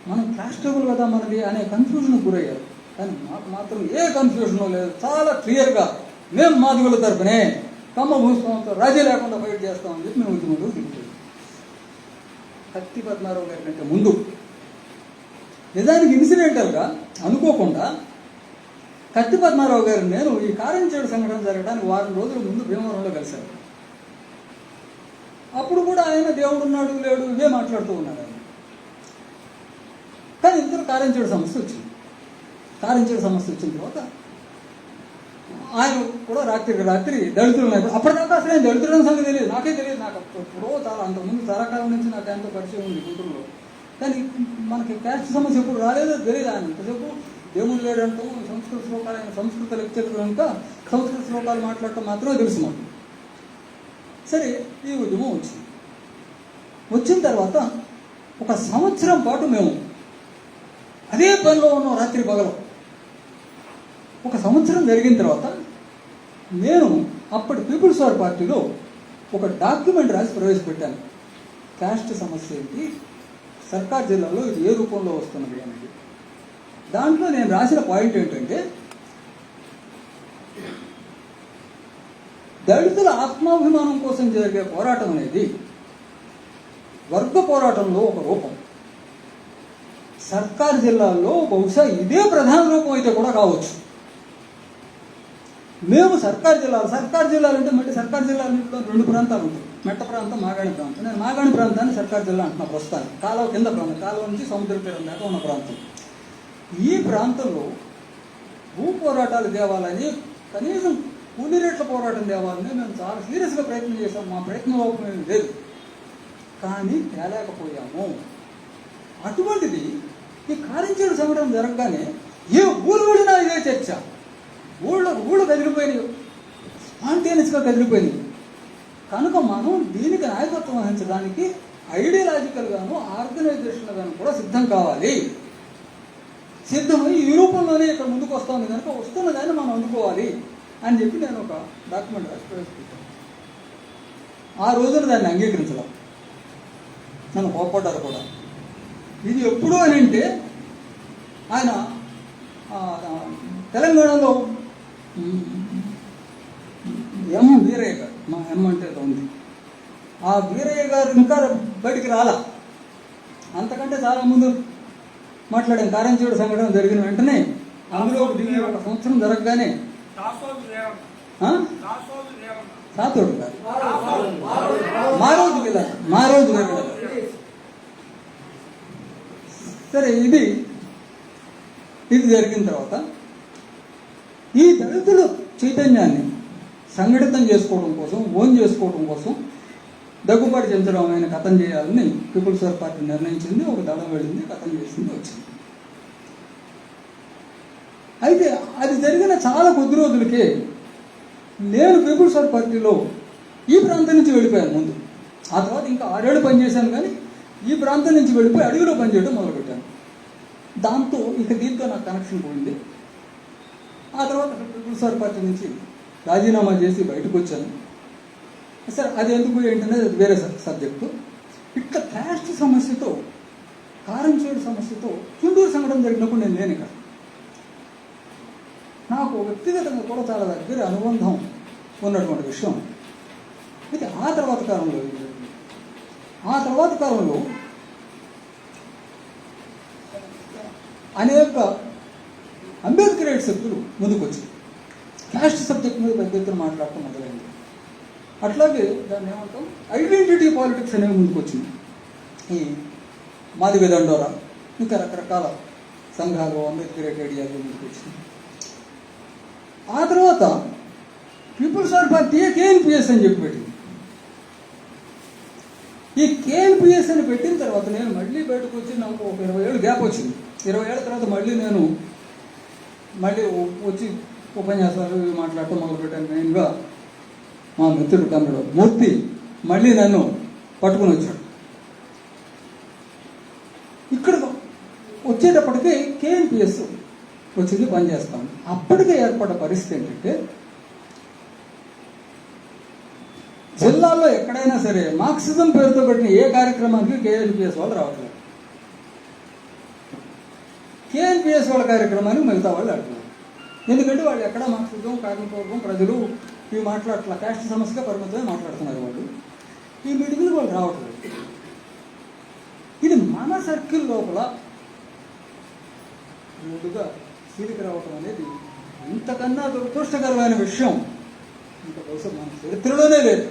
మనం క్యాస్ట్ స్ట్రగుల్ కదా మనది అనే కన్ఫ్యూజన్కి గురయ్యారు. కానీ మాకు మాత్రం ఏ కన్ఫ్యూజన్ లేదు. చాలా క్లియర్గా మేము మాదిగోళ్ళ తరపునే ఖమ్మ భూస్వామితో రాజీ లేకుండా ఫైట్ చేస్తామని చెప్పి మేము ఉద్యమంలో దిగుతాం. కత్తి పద్మారావు గారి కంటే ముందు నిజానికి ఇన్సిడెంటల్గా అనుకోకుండా కత్తి పద్మారావు గారు నేను ఈ కారంచేడు సంఘటన జరగడానికి 1 రోజుల ముందు భీమవరంలో కలిశాను. అప్పుడు కూడా ఆయన దేవుడు ఉన్నాడు లేడు ఇవే మాట్లాడుతూ ఉన్నాడు ఆయన. కానీ ఇంతలో కారంచేడు సమస్య వచ్చింది. కారంచేడు సమస్య వచ్చిన తర్వాత ఆయన కూడా రాత్రి దళితులు ఉన్నాయి. అప్పటిదాకా అసలు ఆయన దళితుల సంగతి తెలియదు, నాకే తెలియదు. నాకు ఎప్పుడో అంతకుముందు చాలా కాలం నుంచి నాకు ఆయనతో పరిచయం ఉంది గుంటూరులో. కానీ మనకి క్యాస్ట్ సమస్య ఎప్పుడు రాలేదో తెలియదు. ఆయన ఇంతసేపు దేవుడు లేడంటాం, సంస్కృత శ్లోకాలు, ఆయన సంస్కృత లెక్చర్ కనుక సంస్కృత శ్లోకాలు మాట్లాడటం మాత్రమే తెలుసు మాకు. సరే, ఈ ఉద్యమం వచ్చింది. వచ్చిన తర్వాత ఒక సంవత్సరం పాటు మేము అదే పనిలో ఉన్నాం, రాత్రి పగలం. ఒక సంవత్సరం జరిగిన తర్వాత నేను అప్పటి పీపుల్స్ వార్ పార్టీలో ఒక డాక్యుమెంట్ రాసి ప్రవేశపెట్టాను. క్యాస్ట్ సమస్య ఏంటి, సర్కార్ జిల్లాలో ఇది ఏ రూపంలో వస్తున్నది అనేది. దాంట్లో నేను రాసిన పాయింట్ ఏంటంటే, దళితుల ఆత్మాభిమానం కోసం జరిగే పోరాటం అనేది వర్గ పోరాటంలో ఒక రూపం. సర్కార్ జిల్లాల్లో బహుశా ఇదే ప్రధాన రూపం అయితే కూడా కావచ్చు. మేము సర్కార్ జిల్లాలు అంటే మళ్ళీ సర్కార్ జిల్లాలో రెండు ప్రాంతాలు ఉంటాయి, మెట్ట ప్రాంతం, మాగాణి ప్రాంతం. నేను మాగాణి ప్రాంతాన్ని సర్కార్ జిల్లా అంటున్నా ప్రస్తుతానికి. కాలువ కింద ప్రాంతం, కాలువ నుంచి సముద్ర తీరం దాకా ఉన్న ప్రాంతం. ఈ ప్రాంతంలో భూ పోరాటాలు తేవాలని, కనీసం కూలీ రేట్ల పోరాటం తేవాలని మేము చాలా సీరియస్గా ప్రయత్నం చేశాం. మా ప్రయత్నం లోపం ఏమి లేదు, కానీ తేలేకపోయాము. అటువంటిది ఈ కారించేడు సంఘటన జరగగానే ఏ ఊరు వెళ్ళినా ఇదే చర్చ. ఊళ్ళు కదిలిపోయినాయి, స్పాంటేనియస్గా కదిలిపోయినాయి. కనుక మనం దీనికి నాయకత్వం వహించడానికి ఐడియాలజికల్గాను ఆర్గనైజేషన్గాను కూడా సిద్ధం కావాలి. సిద్ధమై ఈ రూపంలోనే ఇక్కడ ముందుకు వస్తుంది కనుక వస్తున్న దాన్ని మనం అందుకోవాలి అని చెప్పి నేను ఒక డాక్యుమెంట్ రాసి ప్రవేశపెట్టాను. ఆ రోజున దాన్ని అంగీకరించడం, నన్ను కోప్పడ్డారు కూడా. ఇది ఎప్పుడు అని అంటే, ఆయన తెలంగాణలో ఎం వీరయ్య గారు, మా ఎం అంటే ఉంది, ఆ వీరయ్య గారు ఇంకా బయటికి రాలా. అంతకంటే చాలా ముందు మాట్లాడాం. కారంచేడు సంఘటన జరిగిన వెంటనే అందులో దిగి ఒక సంవత్సరం జరగగానే సాతోడు గారు మారోజు గారు. సరే, ఇది జరిగిన తర్వాత ఈ దళితుల చైతన్యాన్ని సంఘటితం చేసుకోవడం కోసం, ఓన్ చేసుకోవడం కోసం దగ్గుబాటి చంద్రరామయ్యని కథం చేయాలని పీపుల్స్ వార్ పార్టీ నిర్ణయించింది. ఒక దళం వెళ్ళింది, కథం చేసింది, వచ్చింది. అయితే అది జరిగిన చాలా కొద్ది రోజులకే నేను పీపుల్స్ వార్ పార్టీలో ఈ ప్రాంతం నుంచి వెళ్ళిపోయాను ముందు. ఆ తర్వాత ఇంకా 6 ఏళ్ళు పనిచేశాను, కానీ ఈ ప్రాంతం నుంచి వెళ్ళిపోయి అడవిలో పనిచేయడం మొదలుపెట్టాను. దాంతో దీంతో నాకు కనెక్షన్ పోయింది. ఆ తర్వాత పీపుల్స్ వార్ పార్టీ నుంచి రాజీనామా చేసి బయటకు వచ్చాను. సరే, అది ఎందుకు ఏంటనేది అది వేరే సబ్జెక్టు. ఇట్లా క్యాస్ట్ సమస్యతో, కారంచేడు సమస్యతో చుండూరు సంఘటన జరిగినప్పుడు నేను లేను ఇక్కడ. నాకు వ్యక్తిగతంగా కూడా చాలా దగ్గర అనుబంధం ఉన్నటువంటి విషయం. అయితే ఆ తర్వాత కాలంలో అనేక అంబేద్కర్ శక్తులు ముందుకొచ్చి క్యాస్ట్ సబ్జెక్ట్ మీద పెద్ద ఎత్తున మాట్లాడటం మొదలైంది. అట్లాగే దాన్ని ఏమంటాం, ఐడెంటిటీ పాలిటిక్స్ అనేవి ముందుకు వచ్చింది. ఈ మాదిగ దండోరా, ఇంకా రకరకాల సంఘాలు, అంబేద్కర్ ఐడియాలు ముందుకు వచ్చింది. ఆ తర్వాత పీపుల్స్ వార్ పార్టీ కేఎన్పిఎస్ అని చెప్పి పెట్టింది. ఈ కేఎన్పిఎస్ అని పెట్టిన తర్వాత నేను మళ్ళీ బయటకు వచ్చి నాకు ఒక 20 ఏళ్ళు గ్యాప్ వచ్చింది. 20 ఏళ్ళ తర్వాత నేను వచ్చి ఉపన్యాసాలు మాట్లాడటం మొదలుపెట్టాను. మెయిన్గా మా మిత్రుడు కన్నడ మూర్తి మళ్ళీ నన్ను పట్టుకుని వచ్చాడు. ఇక్కడ వచ్చేటప్పటికే కేఎన్పిఎస్ వచ్చింది, పనిచేస్తాను. అప్పటికే ఏర్పడ్డ పరిస్థితి ఏంటంటే, జిల్లాల్లో ఎక్కడైనా సరే మార్క్సిజం పేరుతో పెట్టిన ఏ కార్యక్రమానికి కేఎన్పిఎస్ వాళ్ళు రావట్లేదు. కేఎన్పిఎస్ వాళ్ళ కార్యక్రమానికి మిగతా వాళ్ళు ఆడుతున్నారు. ఎందుకంటే వాళ్ళు ఎక్కడ మార్క్సిజం, కార్మికవర్గం, ప్రజలు ఇవి మాట్లాడట్లా, క్యాస్ట్ సమస్యగా పరిమితమై మాట్లాడుతున్నారు వాళ్ళు. ఈ మీటింగ్లు వాళ్ళు రావట్లేదు. ఇది మన సర్కిల్ లోపల ముందుగా సీలికి రావటం అనేది ఇంతకన్నా దురదృష్టకరమైన విషయం ఇంకా బహుశా మన చరిత్రలోనే లేదు.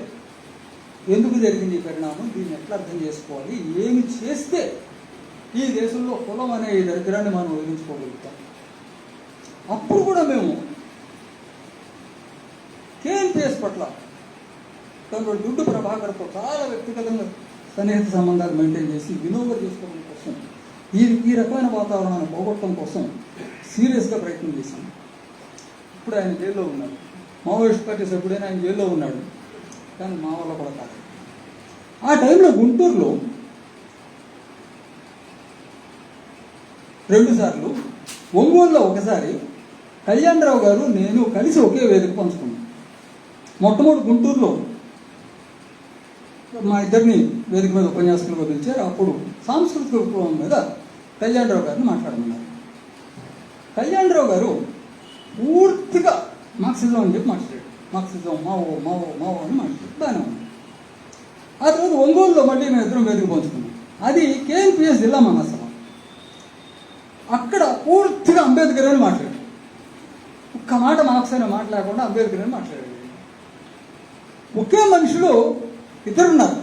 ఎందుకు జరిగింది ఈ పరిణామం, దీన్ని ఎట్లా అర్థం చేసుకోవాలి, ఏమి చేస్తే ఈ దేశంలో కులం అనే ఈ దరిద్రాన్ని మనం వదిలించుకోగలుగుతాం. అప్పుడు కూడా మేము కేఎన్పిఎస్ పట్ల కొందరు దుడ్డు ప్రభాకర్తో చాలా వ్యక్తిగతంగా సన్నిహిత సంబంధాలు మెయింటైన్ చేసి వినోదం చేసుకోవడం కోసం, ఈ రకమైన వాతావరణాన్ని పోగొట్టడం కోసం సీరియస్గా ప్రయత్నం చేశాను. ఇప్పుడు ఆయన జైల్లో ఉన్నాడు. మావోయిస్ట్ పార్టీ సభ్యుడైనా ఆయన జైల్లో ఉన్నాడు, కానీ మా వల్ల కూడా కాదు. ఆ టైంలో గుంటూరులో 2 సార్లు, ఒంగోలులో ఒకసారి కళ్యాణరావు గారు నేను కలిసి ఒకే వేదిక పంచుకున్నాం. మొట్టమొదటి గుంటూరులో మా ఇద్దరిని వేదిక మీద ఉపన్యాసకులుగా పిలిచారు. అప్పుడు సాంస్కృతిక విప్లవం మీద కళ్యాణరావు గారిని మాట్లాడమన్నారు. కళ్యాణరావు గారు పూర్తిగా మార్క్సిజం అని చెప్పి మాట్లాడాడు. మార్క్సిజం మావో మావో మావో అని మాట్లాడాడు. బాగానే ఉంది. ఆ తర్వాత ఒంగోలులో మళ్ళీ మేము ఇద్దరం వేదిక పంచుకున్నాం. అది కేఎన్పిఎస్ జిల్లా మహాసభ. అక్కడ పూర్తిగా అంబేద్కర్ అని మాట్లాడాడు. ఒక్క మాట మార్క్స్ అనే మాట్లాడకుండా అంబేద్కర్ అని మాట్లాడాడు. ఒకే మనుషులు ఇద్దరున్నారు.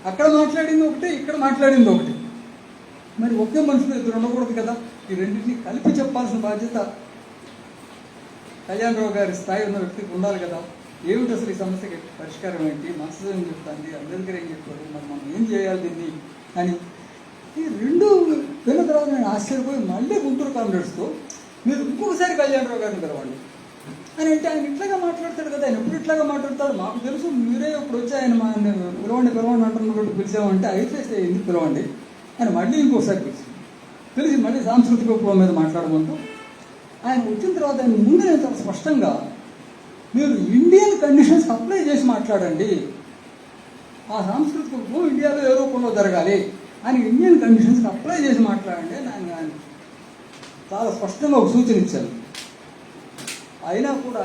అక్కడ మాట్లాడింది ఒకటి, ఇక్కడ మాట్లాడింది ఒకటి. మరి ఒకే మనుషులు ఇద్దరు ఉండకూడదు కదా. ఈ రెండింటినీ కలిపి చెప్పాల్సిన బాధ్యత కళ్యాణరావు గారి స్థాయి ఉన్న వ్యక్తికి ఉండాలి కదా. ఏమిటి అసలు ఈ సమస్యకి పరిష్కారం ఏంటి, మార్క్సిజం ఏం చెప్తాంది, అంబేద్కర్ ఏం చెప్పాడు, మరి మనం ఏం చేయాలి దీన్ని అని ఈ రెండు విన్న తర్వాత నేను ఆశ్చర్యపోయి మళ్ళీ గుంటూరు కామ్రేడ్స్తో మీరు ఇంకొకసారి కళ్యాణరావు గారిని పిలవండి అని అంటే, ఆయన ఇట్లాగా మాట్లాడతాడు కదా, ఆయన ఎప్పుడు ఇట్లాగా మాట్లాడతాడు, మాకు తెలుసు, మీరే ఇప్పుడు వచ్చి ఆయన పిలవండి అంటున్నట్టు పిలిచామంటే అయితే ఎందుకు పిలవండి అని మళ్ళీ ఇంకొకసారి పిలిచి మళ్ళీ సాంస్కృతిక విప్లవం మీద మాట్లాడమంటూ ఆయన వచ్చిన తర్వాత ఆయన ముందు నేను చాలా స్పష్టంగా మీరు ఇండియన్ కండిషన్స్ అప్లై చేసి మాట్లాడండి, ఆ సాంస్కృతిక విప్లవం ఇండియాలో ఏ రూపంలో జరగాలి అని ఇండియన్ కండిషన్స్కి అప్లై చేసి మాట్లాడండి అని ఆయన చాలా స్పష్టంగా ఒక సూచన ఇచ్చారు. అయినా కూడా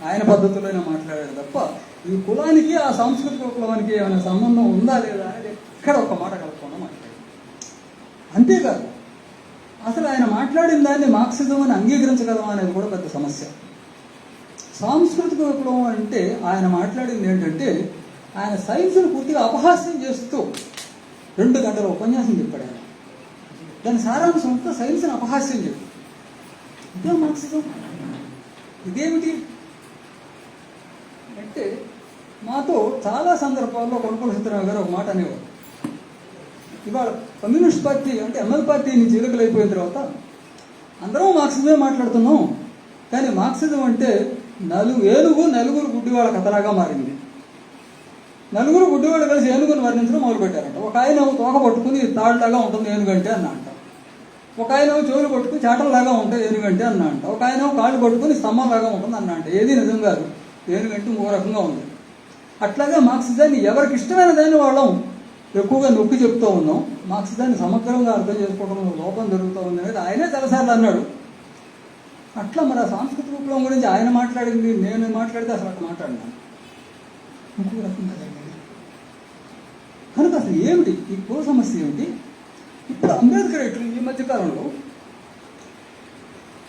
ఆయన పద్ధతిలోనే మాట్లాడాడు తప్ప ఈ కులానికి ఆ సాంస్కృతిక విప్లవానికి ఏమైనా సంబంధం ఉందా లేదా అనేది ఎక్కడ ఒక మాట కలపకుండా మాట్లాడాడు. అంతేకాదు అసలు ఆయన మాట్లాడిన దాన్ని మార్క్సిజం అని అంగీకరించగలమా అనేది కూడా పెద్ద సమస్య. సాంస్కృతిక విప్లవం అంటే ఆయన మాట్లాడింది ఏంటంటే, ఆయన సైన్స్ను పూర్తిగా అపహాస్యం చేస్తూ 2 గంటల ఉపన్యాసం చెప్పాడు. ఆయన దాని సారాంశం అంతా సైన్స్ని అపహాస్యం చెప్పాడు. ఇదే మార్క్సిజం. ఇదేమిటి అంటే, మాతో చాలా సందర్భాల్లో కొనుగోలు సత్యనారాయణ గారు ఒక మాట అనేవారు. ఇవాళ కమ్యూనిస్ట్ పార్టీ అంటే ఎంఎల్ పార్టీని చీలికలైపోయిన తర్వాత అందరం మార్క్సిజమే మాట్లాడుతున్నాం, కానీ మార్క్సిజం అంటే నలుగురు గుడ్డివాళ్ళ కథలాగా మారింది. నలుగురు గుడ్డివాళ్ళు కలిసి ఏనుగుని వర్ణించడం మొదలుపెట్టారంట. ఒక ఆయన తోక పట్టుకుని తాడులాగా ఉంటుంది ఏనుగంటే అన్న అంట, ఒక ఆయన చెవులు పట్టుకుని చాటల్లాగా ఉంటాయి ఏనుగంటే అన్న అంట, ఒక ఆయన కాళ్ళు పట్టుకుని స్తంభంలాగా ఉంటుంది అన్న అంట. ఏది నిజం కాదు, ఏనుగంటే ఇంకో రకంగా ఉంది. అట్లాగే మార్క్సిజాన్ని ఎవరికి ఇష్టమైన దాన్ని వాళ్ళం ఎక్కువగా నొక్కి చెప్తూ ఉన్నాం. మార్క్సిజాన్ని సమగ్రంగా అర్థం చేసుకోవడం లోపం జరుగుతూ ఉంది అనేది ఆయనే చాలాసార్లు అన్నాడు. అట్లా మరి ఆ సాంస్కృతిక విప్లవం గురించి ఆయన మాట్లాడింది నేను మాట్లాడితే అసలు అట్లా మాట్లాడినాను ఇంకో రకంగా జరిగింది. కనుక అసలు ఏమిటి ఈ కుల సమస్య ఏమిటి? ఇప్పుడు అంబేద్కర్ ఈ మధ్యకాలంలో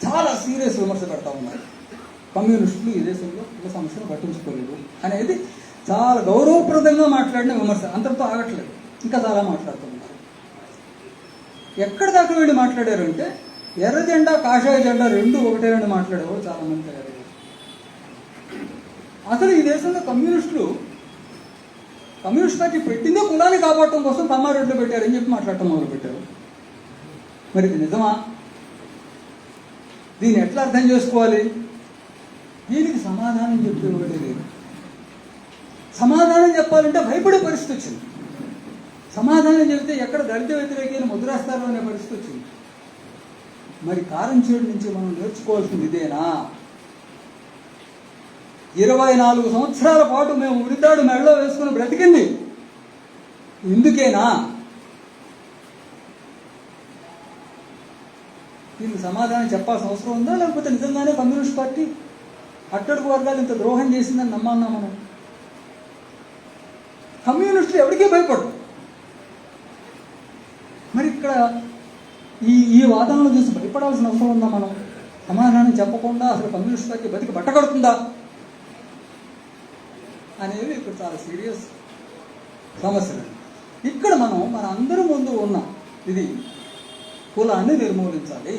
చాలా సీరియస్ విమర్శ పెడతా ఉన్నారు. కమ్యూనిస్టులు ఈ దేశంలో కుల సమస్యను పట్టించుకోలేదు అనేది చాలా గౌరవప్రదంగా మాట్లాడిన విమర్శ. అంతటితో ఆగట్లేదు, ఇంకా చాలా మాట్లాడుతున్నారు. ఎక్కడి దాకా వీళ్ళు మాట్లాడారంటే ఎర్ర జెండా కాషాయ జెండా 2 ఒకటేనని మాట్లాడేవారు చాలా మంది తయారయ్యారు. అసలు ఈ దేశంలో కమ్యూనిస్ట్ పార్టీ పెట్టిందే కులాన్ని కాపాడటం కోసం తమ్మారెడ్డిలో పెట్టారని చెప్పి మాట్లాడటం మొదలు పెట్టారు. మరి ఇది నిజమా? దీన్ని ఎట్లా అర్థం చేసుకోవాలి? దీనికి సమాధానం చెప్పేవాడే లేదు. సమాధానం చెప్పాలంటే భయపడే పరిస్థితి వచ్చింది. సమాధానం చెబితే ఎక్కడ దళిత వ్యతిరేకమైన ముద్రాస్తారు అనే పరిస్థితి వచ్చింది. మరి కారంచేడు నుంచి మనం నేర్చుకోవాల్సింది ఇదేనా? 24 సంవత్సరాల పాటు మేము ఉరితాడు మెడలో వేసుకుని బ్రతికింది ఇందుకేనా? దీనికి సమాధానం చెప్పాల్సిన అవసరం ఉందా? లేకపోతే నిజంగానే కమ్యూనిస్ట్ పార్టీ అట్టడుగు వర్గాలు ఇంత ద్రోహం చేసిందని నమ్మన్నా మనం? కమ్యూనిస్టులు ఎవరికీ భయపడరు. మరి ఇక్కడ ఈ వాదనలు చూసి భయపడాల్సిన అవసరం ఉందా మనం? సమాధానం చెప్పకుండా అసలు కమ్యూనిస్ట్ పార్టీ బతికి బట్టకడుతుందా అనేది ఇప్పుడు చాలా సీరియస్ సమస్యలు. ఇక్కడ మన అందరి ముందు ఉన్న ఇది కులాన్ని నిర్మూలించాలి.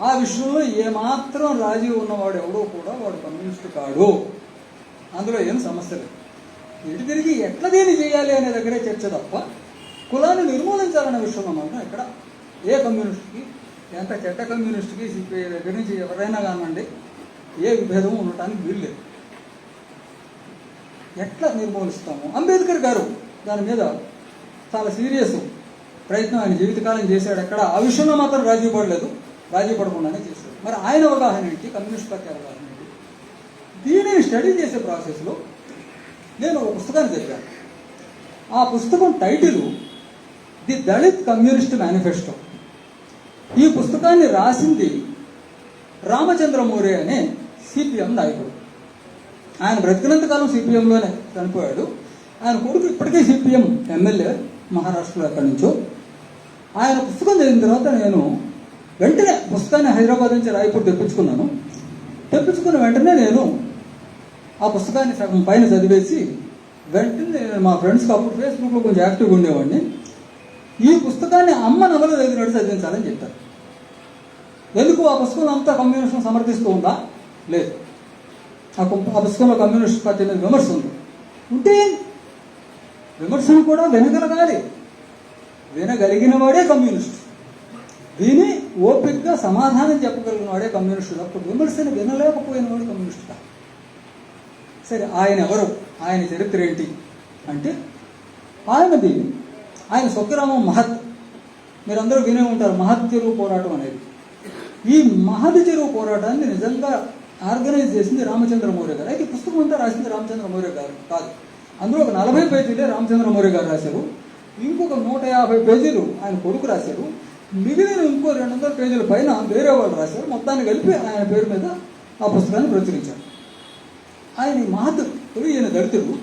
ఆ విషయంలో ఏమాత్రం రాజీ ఉన్నవాడు ఎవడో కూడా వాడు కమ్యూనిస్ట్ కాడు, అందులో ఏం సమస్య లేదు. ఎటు తిరిగి ఎట్లా దీన్ని చేయాలి అనే దగ్గరే చర్చ తప్ప కులాన్ని నిర్మూలించాలనే విషయంలో మాత్రం ఇక్కడ ఏ కమ్యూనిస్ట్కి, ఎంత చెడ్డ కమ్యూనిస్ట్కి సిపిఐ దగ్గర నుంచి ఎవరైనా కానివ్వండి ఏ విభేదం ఉండటానికి వీల్లేదు. ఎట్లా నిర్మూలిస్తాము? అంబేద్కర్ గారు దాని మీద చాలా సీరియస్ ప్రయత్నం ఆయన జీవితకాలం చేశాడు. ఎక్కడ ఆ విషయంలో మాత్రం రాజీ పడలేదు, రాజీ పడకుండానే చేశాడు. మరి ఆయన అవగాహన ఏంటి, కమ్యూనిస్ట్ పార్టీ అవగాహన ఏంటి? దీనిని స్టడీ చేసే ప్రాసెస్లో నేను ఒక పుస్తకాన్ని చదివాను. ఆ పుస్తకం title the Dalit communist manifesto. ఈ పుస్తకాన్ని రాసింది రామచంద్ర మోరే అనే సిపిఎం నాయకుడు. ఆయన బ్రతికినంతకాలం సిపిఎంలోనే చనిపోయాడు. ఆయన కొడుకు ఇప్పటికే సిపిఎం ఎమ్మెల్యే మహారాష్ట్రలో ఎక్కడి నుంచో. ఆయన పుస్తకం చదివిన తర్వాత నేను వెంటనే పుస్తకాన్ని హైదరాబాద్ నుంచి రాయపూర్ తెప్పించుకున్నాను. తెప్పించుకున్న వెంటనే నేను ఆ పుస్తకాన్ని సగం పైన చదివేసి వెంటనే మా ఫ్రెండ్స్కి అప్పుడు ఫేస్బుక్లో కొంచెం యాక్టివ్గా ఉండేవాడిని. ఈ పుస్తకాన్ని అమ్మ నవల చదివినట్టు చదివించాలని చెప్పారు. ఎందుకు? ఆ పుస్తకంలో అంతా కమ్యూనిస్ట్ను సమర్థిస్తూ ఉందా? లేదు. ఆ పుస్తకంలో కమ్యూనిస్ట్ పార్టీ మీద విమర్శ ఉంది. ఉంటే విమర్శను కూడా వినగలగాలి. వినగలిగిన వాడే కమ్యూనిస్ట్. విని ఓపికగా సమాధానం చెప్పగలిగిన వాడే కమ్యూనిస్టు. అప్పుడు విమర్శను వినలేకపోయిన వాడు కమ్యూనిస్ట్ కాదు. సరే, ఆయన ఎవరు, ఆయన చరిత్ర ఏంటి అంటే, ఆయన స్వగ్రామం మహత్. మీరందరూ వినే ఉంటారు మహత్ చెరువు పోరాటం అనేది. ఈ మహత్ చెరువు పోరాటాన్ని నిజంగా ఆర్గనైజ్ చేసింది రామచంద్ర మోరే గారు. అయితే పుస్తకం అంతా రాసింది రామచంద్ర మోరే గారు కాదు. అందులో ఒక 40 పేజీలే రామచంద్ర మోరే గారు రాశారు. ఇంకొక 150 పేజీలు ఆయన కొడుకు రాశారు. మిగిలిన ఇంకో 200 పేజీల పైన వేరే వాళ్ళు రాశారు. మొత్తాన్ని కలిపి ఆయన పేరు మీద ఆ పుస్తకాన్ని ప్రచురించారు. ఆయన మహతుడు, ఈయన దళితుడు.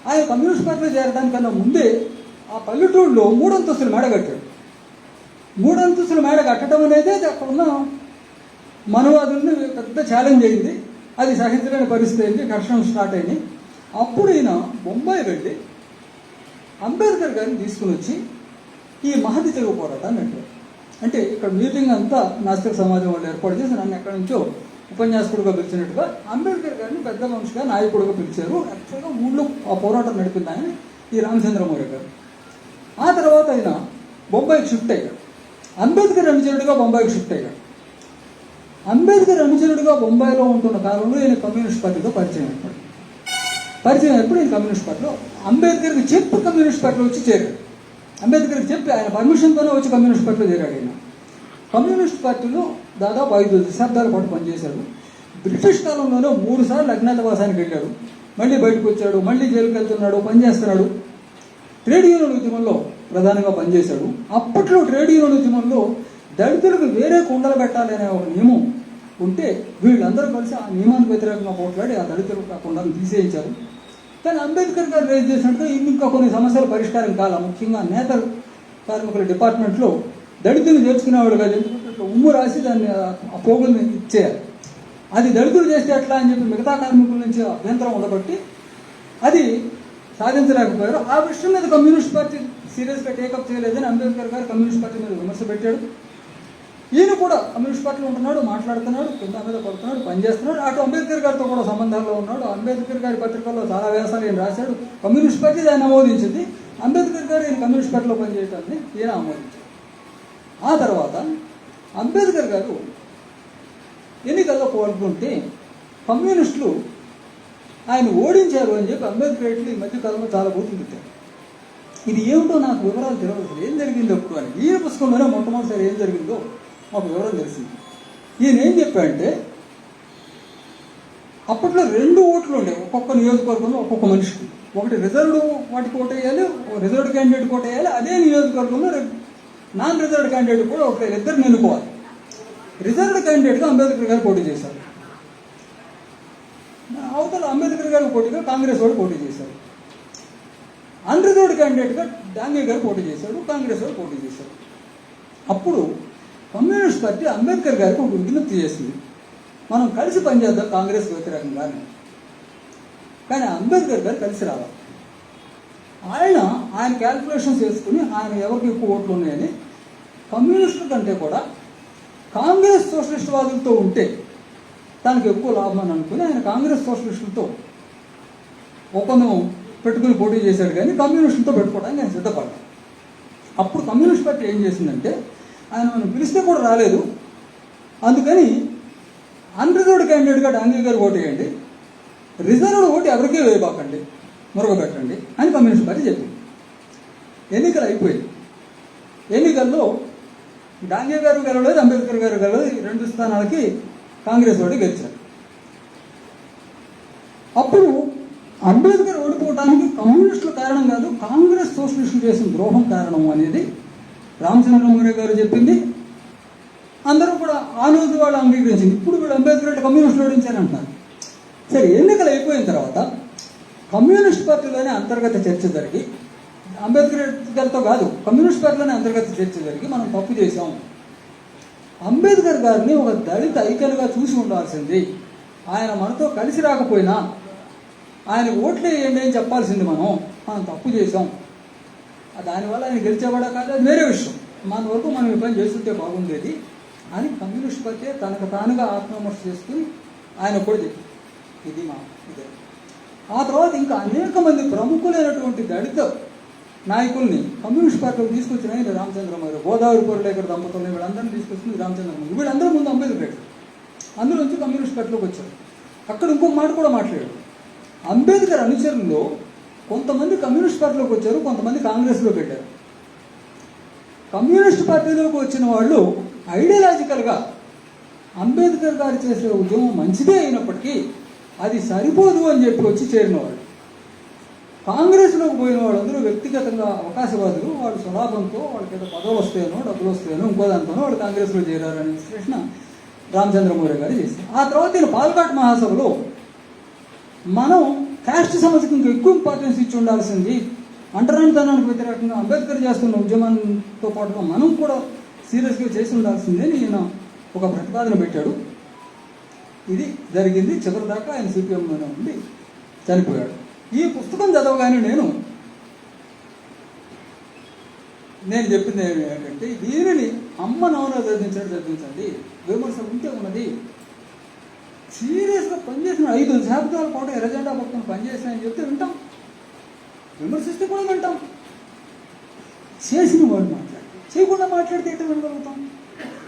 ఆయన కమ్యూనిస్ట్ పార్టీలో చేరడానికన్నా ముందే ఆ పల్లెటూరులో 3 అంతస్తుల మేడ కట్టాడు. 3 అంతస్తుల మేడ కట్టడం అనేది అక్కడ ఉన్న మనవాదుల్ని పెద్ద ఛాలెంజ్ అయింది. అది సహించలేని పరిస్థితి అయింది. ఘర్షణ స్టార్ట్ అయింది. అప్పుడు ఈయన బొంబాయి వెళ్ళి అంబేద్కర్ గారిని తీసుకుని వచ్చి ఈ మహతి చెరువు పోరాటాన్ని పెట్టారు. అంటే ఇక్కడ మీటింగ్ అంతా నాస్తిక సమాజం వాళ్ళు ఏర్పాటు చేసి నన్ను ఎక్కడి నుంచో ఉపన్యాసకుడుగా పిలిచినట్టుగా అంబేద్కర్ గారిని పెద్ద మనిషిగా నాయకుడుగా పిలిచారు. యాక్చువల్గా ఊళ్ళో ఆ పోరాటం నడిపింది ఆయన ఈ రామచంద్ర మోరే గారు. ఆ తర్వాత ఆయన బొంబాయికి షిఫ్ట్ అయ్యాడు. అంబేద్కర్ అనుచరుడిగా బొంబాయికి షిఫ్ట్ అయ్యాడు. అంబేద్కర్ అనుచరుడిగా బొంబాయిలో ఉంటున్న కాలంలో ఈయన కమ్యూనిస్ట్ పార్టీతో పరిచయం ఏర్పడింది. పరిచయం ఎప్పుడు ఈయన కమ్యూనిస్ట్ పార్టీలో అంబేద్కర్కి చెప్పి కమ్యూనిస్ట్ పార్టీలో వచ్చి చేరాడు. అంబేద్కర్కి చెప్పి ఆయన పర్మిషన్తోనే వచ్చి కమ్యూనిస్ట్ పార్టీలో చేరాడు. ఆయన కమ్యూనిస్ట్ పార్టీలో దాదాపు 5 దశాబ్దాల పాటు పనిచేశాడు. బ్రిటిష్ కాలంలోనే 3 సార్లు అజ్ఞాతవాసానికి వెళ్ళాడు. మళ్ళీ బయటకు వచ్చాడు, మళ్ళీ జైలుకి వెళ్తున్నాడు, పనిచేస్తున్నాడు. ట్రేడ్ యూనియన్ ఉద్యమంలో ప్రధానంగా పనిచేశాడు. అప్పట్లో ట్రేడ్ యూనియన్ ఉద్యమంలో దళితులకు వేరే కుండలు పెట్టాలనే ఒక నియమం ఉంటే వీళ్ళందరూ కలిసి ఆ నియమానికి వ్యతిరేకంగా పోట్లాడి ఆ దళితులకు ఆ కుండలను తీసేయించారు. కానీ అంబేద్కర్ గారు రైజ్ చేసినట్టుగా ఇంకా కొన్ని సమస్యలు పరిష్కారం కాల. ముఖ్యంగా నేత కార్మికుల డిపార్ట్మెంట్లో దళితులు చేర్చుకునేవాడు కాదు. ఎందుకంటే ఉమ్ము రాసి దాన్ని ఆ పోగుల్ని ఇచ్చేయాలి. అది దళితులు చేస్తే ఎట్లా అని చెప్పి మిగతా కార్మికుల నుంచి అభ్యంతరం ఉండబట్టి అది సాధించలేకపోయారు. ఆ విషయం మీద కమ్యూనిస్ట్ పార్టీ సీరియస్గా టేకప్ చేయలేదని అంబేద్కర్ గారు కమ్యూనిస్ట్ పార్టీ మీద విమర్శ పెట్టాడు. ఈయన కూడా కమ్యూనిస్ట్ పార్టీలో ఉంటున్నాడు, మాట్లాడుతున్నాడు, కింద మీద పడుతున్నాడు, పనిచేస్తున్నాడు. అటు అంబేద్కర్ గారితో కూడా సంబంధాల్లో ఉన్నాడు. అంబేద్కర్ గారి పత్రికల్లో చాలా వ్యాసాలు ఈయన రాశాడు. కమ్యూనిస్ట్ పార్టీ దాన్ని ఆమోదించింది. అంబేద్కర్ గారు ఈయన కమ్యూనిస్ట్ పార్టీలో పనిచేయటాన్ని ఈయన ఆమోదించాడు. ఆ తర్వాత అంబేద్కర్ గారు ఎన్నికల్లో పాల్గొంటే కమ్యూనిస్టులు ఆయన ఓడించారు అని చెప్పి అంబేద్కర్ ఈ మధ్యకాలంలో చాలా బూతులు పెట్టారు. ఇది ఏమిటో నాకు వివరాలు తెలియదు, ఏం జరిగిందో అప్పుడు అని. ఈయన పుస్తకంలోనే మొట్టమొదటిసారి ఏం జరిగిందో మాకు వివరం తెలిసింది. ఈయన ఏం చెప్పాడంటే అప్పట్లో 2 ఓట్లు ఉండేవి ఒక్కొక్క నియోజకవర్గంలో ఒక్కొక్క మనిషికి. ఒకటి రిజర్వ్డ్ వాటికి ఓటు వేయాలి, రిజర్వ్డ్ క్యాండిడేట్కి ఓటు వేయాలి. అదే నియోజకవర్గంలో నాన్ రిజర్వ్డ్ క్యాండిడేట్ కూడా ఒక 2 ఎన్నుకోవాలి. రిజర్వ్డ్ క్యాండిడేట్గా అంబేద్కర్ గారు పోటీ చేశారు. అవతల అంబేద్కర్ గారికి పోటీగా కాంగ్రెస్ వాడు పోటీ చేశారు. అన్రిజర్వ్డ్ క్యాండిడేట్గా డాంగే గారు పోటీ చేశాడు, కాంగ్రెస్ వాడు పోటీ చేశారు. అప్పుడు కమ్యూనిస్ట్ పార్టీ అంబేద్కర్ గారికి ఒక విజ్ఞప్తి చేసింది, మనం కలిసి పనిచేద్దాం కాంగ్రెస్ వ్యతిరేకంగానే. కానీ అంబేద్కర్ గారు కలిసి రావాలి. ఆయన క్యాల్కులేషన్స్ వేసుకుని ఆయన ఎవరికి ఎక్కువ ఓట్లు ఉన్నాయని కమ్యూనిస్టుల కంటే కూడా కాంగ్రెస్ సోషలిస్ట్ వాదులతో ఉంటే తనకు ఎక్కువ లాభం అని అనుకుని ఆయన కాంగ్రెస్ సోషలిస్టులతో ఒప్పందం పెట్టుకుని పోటీ చేశాడు. కానీ కమ్యూనిస్టులతో పెట్టుకోవడానికి ఆయన సిద్ధపడ్డాడు. అప్పుడు కమ్యూనిస్ట్ పార్టీ ఏం చేసిందంటే ఆయన మనం పిలిస్తే కూడా రాలేదు, అందుకని అన్రిజర్వ్డ్ క్యాండిడేట్గా డాంగే గారు ఓటు వేయండి, రిజర్వ్డ్ ఓటు ఎవరికీ వేయబాకండి, మురగబెట్టండి అని కమ్యూనిస్ట్ పార్టీ చెప్పింది. ఎన్నికలు అయిపోయింది. ఎన్నికల్లో డాంగే గారు గెలవలేదు, అంబేద్కర్ గారు గెలవలేదు. 2 స్థానాలకి కాంగ్రెస్ వాడు గెలిచారు. అప్పుడు అంబేద్కర్ ఓడిపోవడానికి కమ్యూనిస్టుల కారణం కాదు, కాంగ్రెస్ సోషలిస్టులు చేసిన ద్రోహం కారణం అనేది రామచంద్రమూరి గారు చెప్పింది. అందరూ కూడా ఆ రోజు వాళ్ళు అంగీకరించింది. ఇప్పుడు వీళ్ళు అంబేద్కర్ అంటే కమ్యూనిస్టులు ఓడించారంటున్నారు. సరే, ఎన్నికలు అయిపోయిన తర్వాత కమ్యూనిస్ట్ పార్టీలోనే అంతర్గత చర్చ జరిగి, అంబేద్కర్ గారితో కాదు, కమ్యూనిస్ట్ పార్టీలోనే అంతర్గత చర్చ జరిగి మనం తప్పు చేశాం, అంబేద్కర్ గారిని ఒక దళిత ఐక్యలుగా చూసి ఉండాల్సింది, ఆయన మనతో కలిసి రాకపోయినా ఆయన ఓట్లు వేయండి అని చెప్పాల్సింది, మనం తప్పు చేసాం, దానివల్ల ఆయన గెలిచేవాడా కాదు, అది వేరే విషయం, మన వరకు మనం ఈ పని చేస్తుంటే బాగుండేది అని కమ్యూనిస్ట్ పార్టీ తనకు తానుగా ఆత్మవిమర్శ చేసుకుని ఆయన కూడా చెప్పి ఇది మా ఇదే. ఆ తర్వాత ఇంకా అనేక మంది ప్రముఖులైనటువంటి దళిత నాయకుల్ని కమ్యూనిస్ట్ పార్టీలోకి తీసుకొచ్చిన ఆయన రామచంద్రమూరి, గోదావరి పొరలేకర్ దంపతుల్ని వీళ్ళందరినీ తీసుకొచ్చింది రామచంద్రమూరి. వీళ్ళందరూ ముందు అంబేద్కర్, అందులోంచి కమ్యూనిస్ట్ పార్టీలోకి వచ్చారు. అక్కడ ఇంకొక మాట కూడా మాట్లాడాడు. అంబేద్కర్ అనుచరుల్లో కొంతమంది కమ్యూనిస్ట్ పార్టీలోకి వచ్చారు, కొంతమంది కాంగ్రెస్లోకి వెళ్ళారు. కమ్యూనిస్ట్ పార్టీలోకి వచ్చిన వాళ్ళు ఐడియాలజికల్గా అంబేద్కర్ గారు చేసే ఉద్యమం మంచిదే అయినప్పటికీ అది సరిపోదు అని చెప్పి వచ్చి చేరిన వాళ్ళు. కాంగ్రెస్లోకి పోయిన వాళ్ళందరూ వ్యక్తిగతంగా అవకాశవాదులు, వాళ్ళు స్వలాభంతో వాళ్ళకి ఏదో పదవులు వస్తాయనో డబ్బులు వస్తాయనో ఇంకో దాంతోనో వాళ్ళు కాంగ్రెస్లో చేరారనే విశ్లేషణ రామచంద్రమూరి గారు చేశారు. ఆ తర్వాత ఈయన పాల్ఘాట్ మహాసభలో మనం క్యాస్ట్ సమస్యకి ఇంకా ఎక్కువ ఇంపార్టెన్స్ ఇచ్చి ఉండాల్సింది, అంటరానితనానికి వ్యతిరేకంగా అంబేద్కర్ చేస్తున్న ఉద్యమంతో పాటుగా మనం కూడా సీరియస్గా చేసి ఉండాల్సిందే అని ఈయన ఒక ప్రతిపాదన పెట్టాడు. ఇది జరిగింది. చివరిదాకా ఆయన సిపిఎంలోనే ఉండి చనిపోయాడు. ఈ పుస్తకం చదవగానే నేను చెప్పింది ఏంటంటే, దీనిని అమ్మ నవన చదివించండి, విమర్శ ఉంటే ఉన్నది, సీరియస్గా పనిచేసిన 5 దశాబ్దాల పాటు ఎర్రజెండా పక్కన పనిచేసినాయని చెప్తే వింటాం, విమర్శిస్తే కూడా వింటాం. చేసిన వాడు చేయకుండా మాట్లాడితే ఎట్లా వినగలుగుతాం?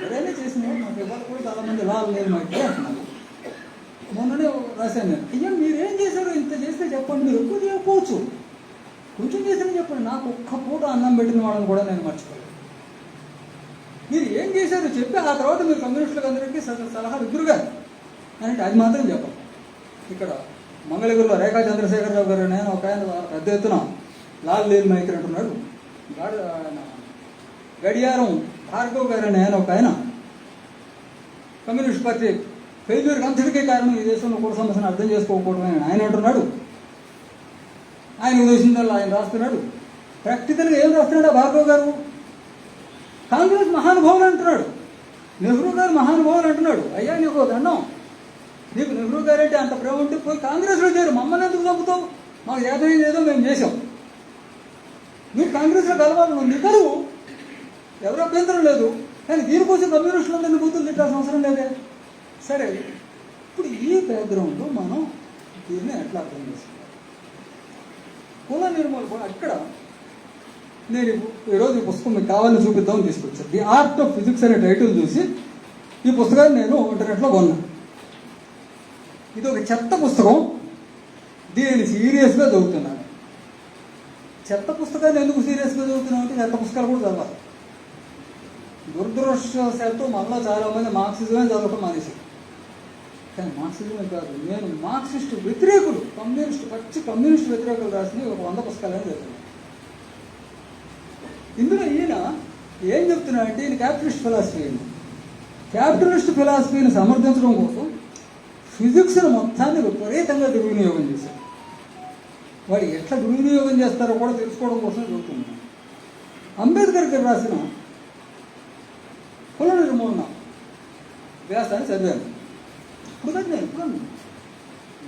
ఎవరైనా చేసిన వాడు మాకు ఎవరు కూడా చాలామంది లాలు నేను మాట్లాడే అంటున్నారు. మొన్ననే రాశాను నేను, అయ్యా మీరేం చేశారో ఇంత చేస్తే చెప్పండి, మీరు ఎక్కువ చేయకపోవచ్చు, కొంచెం చేశారని చెప్పండి. నాకు ఒక్క పూట అన్నం పెట్టిన వాళ్ళని కూడా నేను మర్చిపోలేదు. మీరు ఏం చేశారో చెప్పి ఆ తర్వాత మీరు కమ్యూనిస్టులకు అందరికీ సలహాలు ఇద్దరుగా అంటే అది మాత్రం చెప్పాలి. ఇక్కడ మంగళగిరిలో రేఖా చంద్రశేఖరరావు గారు నేను ఒక ఆయన పెద్ద ఎత్తున లాల్ లేని మైకర్ అంటున్నాడు. గడియారం భార్గవ్ గారు అని ఆయన ఒక ఆయన కమ్యూనిస్ట్ పార్టీ ఫెయిల్యూర్కి అంతటికే కారణం ఈ దేశంలో కూడా సమస్యను అర్థం చేసుకోకపోవడం అని ఆయన అంటున్నాడు. ఆయన ఉద్దేశించాలి ఆయన రాస్తున్నాడు. ప్రాక్టికల్గా ఏం రాస్తున్నాడు ఆ భార్గవ్ గారు? కాంగ్రెస్ మహానుభావులు అంటున్నాడు, నెహ్రూ గారు మహానుభావులు అంటున్నాడు. అయ్యా నీకు దండం, నీకు నెహ్రూ గారంటే అంత ప్రేమ ఉంటే పోయి కాంగ్రెస్లో చేరు, మమ్మల్ని ఎందుకు చంపుతావు? మాకు ఏదో మేము చేసాం, నువ్వు కాంగ్రెస్లో కలవాలి, నువ్వు నికరు, ఎవరు అభ్యంతరం లేదు. కానీ దీనికోసం కమ్యూనిస్టులందరినీ బూతులు తిట్టాల్సిన అవసరం లేదే. సరే, ఇప్పుడు ఈ బ్యాక్గ్రౌండ్లో మనం దీన్ని ఎట్లా అర్థం చేసుకోవాలి? కుల నిర్మూలన కూడా అక్కడ నేను ఈరోజు ఈ పుస్తకం మీకు కావాలని చూపిద్దామని తీసుకొచ్చాను. ది ఆర్ట్ ఆఫ్ ఫిజిక్స్ అనే టైటిల్ చూసి ఈ పుస్తకాన్ని నేను ఇంటర్నెట్లో కొన్నాను. ఇది ఒక చెత్త పుస్తకం, దీనిని సీరియస్గా చదువుతున్నాను. చెత్త పుస్తకాన్ని ఎందుకు సీరియస్గా చదువుతున్నాను అంటే చెత్త పుస్తకాలు కూడా చదవాలి. దురదృష్టవశాత్తు మనలో చాలామంది మార్క్సిజమే చదవటం మానేశారు. కానీ మార్క్సిజమే కాదు, నేను మార్క్సిస్టు వ్యతిరేకులు, పచ్చి కమ్యూనిస్ట్ వ్యతిరేకులు రాసిన ఒక 100 పుస్తకాలని చదివాను. ఇందులో ఈయన ఏం చెప్తున్నాడంటే, ఈయన క్యాపిటలిస్ట్ ఫిలాసఫీని సమర్థించడం కోసం ఫిజిక్స్ను మొత్తాన్ని విపరీతంగా దుర్వినియోగం చేశారు. వాడు ఎట్లా దుర్వినియోగం చేస్తారో కూడా తెలుసుకోవడం కోసం చదువుతున్నాను. అంబేద్కర్ గారు రాసిన కుల నిర్మూలన వ్యాసాన్ని చదివాను. ఇప్పుడు కాదు, నేను ఇప్పుడు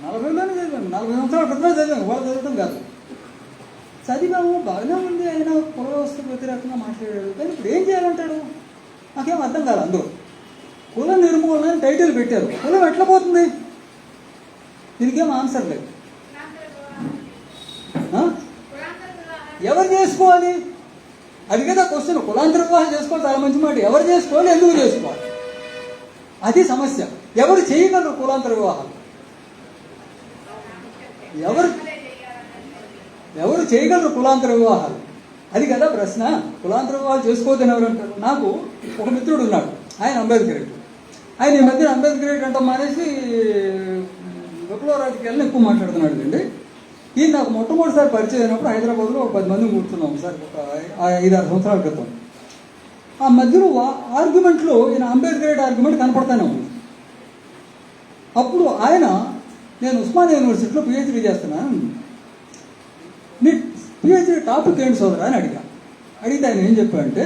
40లోనే చదివాను, 40 సంవత్సరాల క్రితమే చదివాను, వాళ్ళు చదవడం కాదు. చదివాము, బాగానే ఉంది, అయినా కుల వ్యవస్థకు వ్యతిరేకంగా మాట్లాడాడు. కానీ ఇప్పుడు ఏం చేయాలంటాడు? నాకేం అర్థం కాదు. అందరూ కుల నిర్మూలన అని టైటిల్ పెట్టారు, కులం ఎట్లా పోతుంది? దీనికేం ఆన్సర్ లేదు. ఎవరు చేసుకోవాలి? అది కదా క్వశ్చన్. కులాంతర వివాహం చేసుకోవాలి, చాలా మంచి మాట. ఎవరు చేసుకోవాలి, ఎందుకు చేసుకోవాలి, అది సమస్య. ఎవరు చేయగలరు కులాంతర వివాహాలు? ఎవరు చేయగలరు కులాంతర వివాహాలు? అది కదా ప్రశ్న. కులాంతర వివాహాలు చేసుకోవద్దని ఎవరు అంటారు? నాకు ఒక మిత్రుడు ఉన్నాడు, ఆయన అంబేద్కర్. ఆయన ఈ మధ్యన అంబేద్కర్ అంటే మానేసి విప్లవ రాజకీయాలను ఎక్కువ మాట్లాడుతున్నాడు అండి. ఈయన నాకు మొట్టమొదటిసారి పరిచయం అయినప్పుడు హైదరాబాద్లో ఒక 10 మంది కూర్చున్నాం సార్, ఒక 5-6 సంవత్సరాల క్రితం. ఆ మధ్యలో ఆర్గ్యుమెంట్లో ఈయన అంబేద్కర్ ఆర్గ్యుమెంట్ కనపడతానే ఉంది. అప్పుడు ఆయన, నేను ఉస్మానియా యూనివర్సిటీలో పిహెచ్డీ చేస్తున్నాను, నీ పిహెచ్డీ టాపిక్ ఏంటి సోదరా అని అడిగితే ఆయన ఏం చెప్పాడంటే,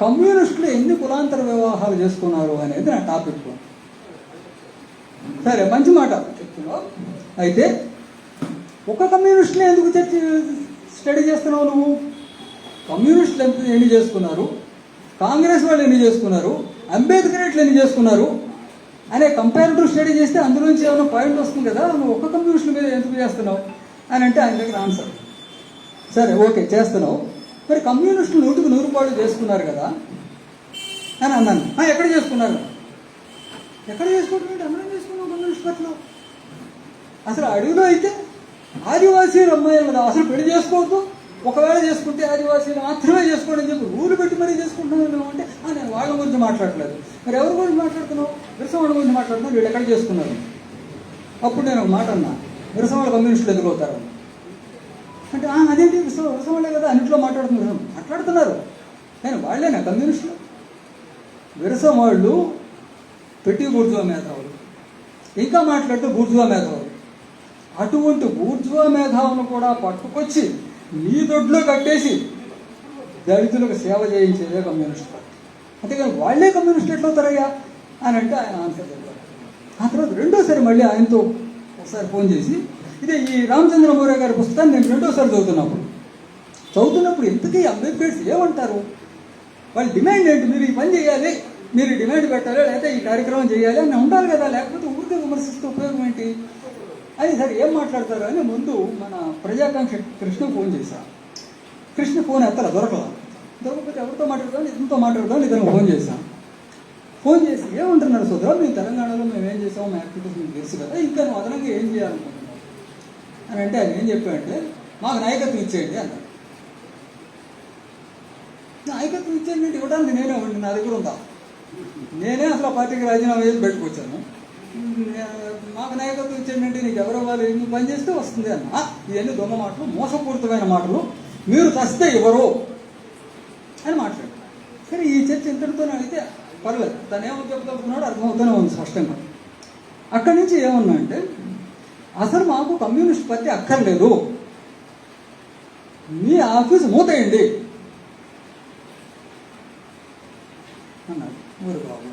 కమ్యూనిస్టులు ఎన్ని కులాంతర వివాహాలు చేసుకున్నారు అనేది నా టాపిక్. సరే, మంచి మాట చెప్తున్నావు. అయితే ఒక కమ్యూనిస్టులే ఎందుకు స్టడీ చేస్తున్నావు నువ్వు? కమ్యూనిస్టులు ఎన్ని చేసుకున్నారు, కాంగ్రెస్ వాళ్ళు ఎన్ని చేసుకున్నారు, అంబేద్కరేట్లు ఎన్ని చేసుకున్నారు అనే కంపారిటివ్ స్టడీ చేస్తే అందులోంచి ఏమైనా పాయింట్ వస్తుంది కదా, నువ్వు ఒక్క కమ్యూనిస్టుల మీద ఎందుకు చేస్తున్నావు అని అంటే ఆయన దగ్గర ఆన్సర్. సరే, ఓకే చేస్తున్నావు, మరి కమ్యూనిస్టులు 100కి 100 రూపాయలు చేసుకున్నారు కదా అని అన్నాను. ఎక్కడ చేసుకున్నారు? ఎక్కడ చేసుకోవడం? అందరం చేసుకున్నాం కమ్యూనిస్ట్ పార్టీలో. అసలు అడవిలో అయితే ఆదివాసీలు అమ్మాయిలు అసలు పెళ్లి చేసుకోవద్దు, ఒకవేళ చేసుకుంటే ఆదివాసీలు మాత్రమే చేసుకోండి అని చెప్పి రూలు పెట్టి మరీ చేసుకుంటున్నాను అంటే నేను వాళ్ళ గురించి మాట్లాడలేదు. మరి ఎవరి గురించి మాట్లాడుతున్నావు? విరసవాళ్ళ గురించి మాట్లాడుతున్నావు. వీళ్ళు ఎక్కడ చేసుకున్నారు? అప్పుడు నేను ఒక మాట అన్నా, విరసవాళ్ళ కమ్యూనిస్టులు ఎదురవుతారు అంటే అదేంటి విరసవాళ్ళే కదా అన్నింటిలో మాట్లాడుతున్నారు. నేను వాళ్ళేనా కమ్యూనిస్టులు? విరసవాళ్ళు పెట్టి బూర్జువా మేధావులు, ఇంకా మాట్లాడితే బూర్జువా మేధావులు. అటువంటి బూర్జువా మేధావులను కూడా పట్టుకొచ్చి నీ దొడ్లో కట్టేసి దళితులకు సేవ చేయించేదే కమ్యూనిస్ట్ పార్టీ. అంతేకాని వాళ్ళే కమ్యూనిస్ట్ ఎట్లా అవుతారయ్యా అని అంటే ఆయన ఆన్సర్ చెప్పారు. ఆ తర్వాత రెండోసారి మళ్ళీ ఆయనతో ఒకసారి ఫోన్ చేసి, ఇదే ఈ రామచంద్ర మౌర్య గారి పుస్తకాన్ని నేను రెండోసారి చదువుతున్నప్పుడు ఇంతకీ అంబేద్కర్స్ ఏమంటారు, వాళ్ళ డిమాండ్ ఏంటి, మీరు ఈ పని చేయాలి, మీరు డిమాండ్ పెట్టాలి, లేకపోతే ఈ కార్యక్రమం చేయాలి అని ఉండాలి కదా, లేకపోతే ఊరికే విమర్శిస్తూ ఉపయోగం ఏంటి అని. సరే ఏం మాట్లాడతారు అని ముందు మన ప్రజాకాంక్ష కృష్ణ ఫోన్ చేశా. కృష్ణ ఫోన్ దొరకకపోతే ఎవరితో మాట్లాడదాం, ఇతనితో మాట్లాడదాం, ఇతను ఫోన్ చేసి ఏమంటున్నారు సోదరా, మేము తెలంగాణలో మేము ఏం చేసాము, మా యాక్టివిటీస్ మీకు తెలుసు కదా, ఇంకా నువ్వు అదనంగా ఏం చేయాలనుకుంటున్నావు అని అంటే ఆయన ఏం చెప్పాడంటే, మాకు నాయకత్వం ఇచ్చేయండి అన్నాడు. నాయకత్వం ఇచ్చేయండి అంటే ఇవ్వడానికి నేనే ఉండి నా దగ్గర ఉందా, నేనే అసలు పార్టీకి రాజీనామా చేసి బయటకు వచ్చాను, మాకు నాయకత్వం ఇచ్చేయండి అంటే నీకు ఎవరో వాళ్ళు ఎందుకు పని చేస్తే వస్తుంది అన్న. ఇవన్నీ దొంగ మాటలు, మోసపూరితమైన మాటలు, మీరు చస్తే ఎవరు అని మాట్లాడు. సరే ఈ చర్చ ఇంతటితోనే అడిగితే పర్లేదు, తను ఏమో చెప్తున్నాడు అర్థమవుతూనే ఉంది స్పష్టంగా. అక్కడి నుంచి ఏమన్నా అంటే, అసలు మాకు కమ్యూనిస్ట్ పార్టీ అక్కర్లేదు, మీ ఆఫీస్ మూతేయండి అన్నాడు. ఊరు బాబు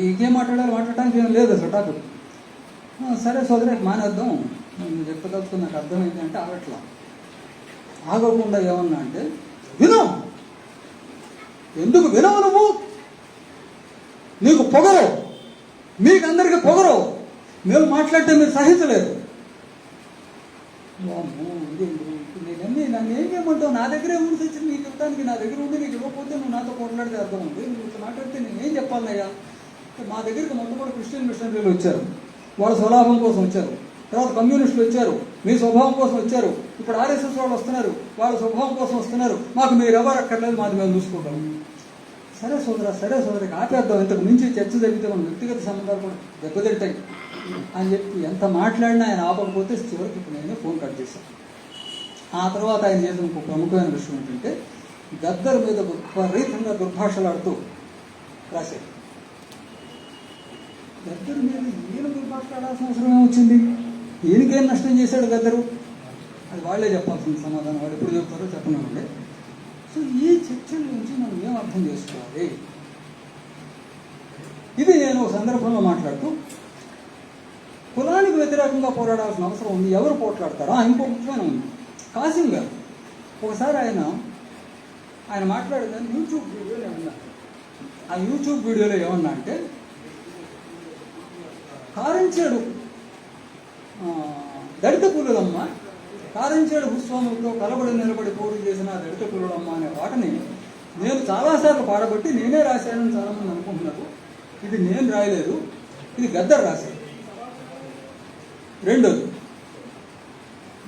ఇంకేం మాట్లాడడానికి ఏం లేదు అసలు టాపిక్. సరే సోదరి మానేద్దాం, నేను చెప్పదలుచుకున్న నాకు అర్థమైంది అంటే ఆగకుండా ఏమన్నా అంటే, విను, ఎందుకు వినవు నువ్వు, నీకు పొగరు, మీకు అందరికీ పొగరు, మేము మాట్లాడితే మీరు సహించలేదు. నేనన్నీ నన్ను ఏం చేయమంటావు, నా దగ్గరే ఉండి తెచ్చి నీకు ఇవ్వడానికి, నా దగ్గర ఉండి నీకు ఇవ్వకపోతే నువ్వు నాతో కొట్లాడితే అర్థం ఉంది, నువ్వు మాట్లాడితే నేను ఏం చెప్పాలయ్యా. మా దగ్గరికి మొట్టమొదటి క్రిస్టియన్ మిషనరీలు వచ్చారు, వాళ్ళ స్వలాభం కోసం వచ్చారు, తర్వాత కమ్యూనిస్టులు వచ్చారు, మీ స్వభావం కోసం వచ్చారు, ఇప్పుడు ఆర్ఎస్ఎస్ వాళ్ళు వస్తున్నారు, వాళ్ళ స్వభావం కోసం వస్తున్నారు, మాకు మీరు ఎవరు అక్కర్లేదు, మాది మేము చూసుకుంటాం. సరే సోదరికి ఆపేద్దాం, ఇంతకు మించి చర్చ జరిగితే మన వ్యక్తిగత సంబంధాలు కూడా దెబ్బతింటాయి అని చెప్పి ఎంత మాట్లాడినా ఆయన ఆపకపోతే చివరికి ఇప్పుడు నేనే ఫోన్ కట్ చేశాను. ఆ తర్వాత ఆయన చేసిన ఒక ప్రముఖమైన విషయం ఏంటంటే, గద్దర్ మీద విపరీతంగా దుర్భాషలాడుతూ రాశారు. గద్దరు మీద ఈయన దుర్భాషలాడాల్సిన అవసరం ఏమొచ్చింది, ఈయనకేం నష్టం చేశాడు గద్దరు, అది వాళ్ళే చెప్పాల్సిన సమాధానం, వాళ్ళు ఎప్పుడు చెప్తారో చెప్పనండి. సో ఈ చర్చల నుంచి మనం ఏం అర్థం చేసుకోవాలి, ఇది నేను ఒక సందర్భంలో మాట్లాడుతూ, కులానికి వ్యతిరేకంగా పోరాడాల్సిన అవసరం ఉంది, ఎవరు పోట్లాడతారో ఇంకో ముఖ్యమైన ఉంది. కాసిం గారు ఒకసారి ఆయన మాట్లాడేదాన్ని యూట్యూబ్ వీడియోలో ఏమన్నా, ఆ యూట్యూబ్ వీడియోలో ఏమన్నా అంటే, కారంచేడు దళిత పులులమ్మ, కారంచేడు భూస్వాములతో కలబడి నిలబడి పోరు చేసిన దళిత పులులమ్మ అనే పాటని నేను చాలాసార్లు పాడబట్టి నేనే రాశానని చాలామంది అనుకుంటున్నారు. ఇది నేను రాయలేదు, ఇది గద్దర్ రాశాడు. రెండోది,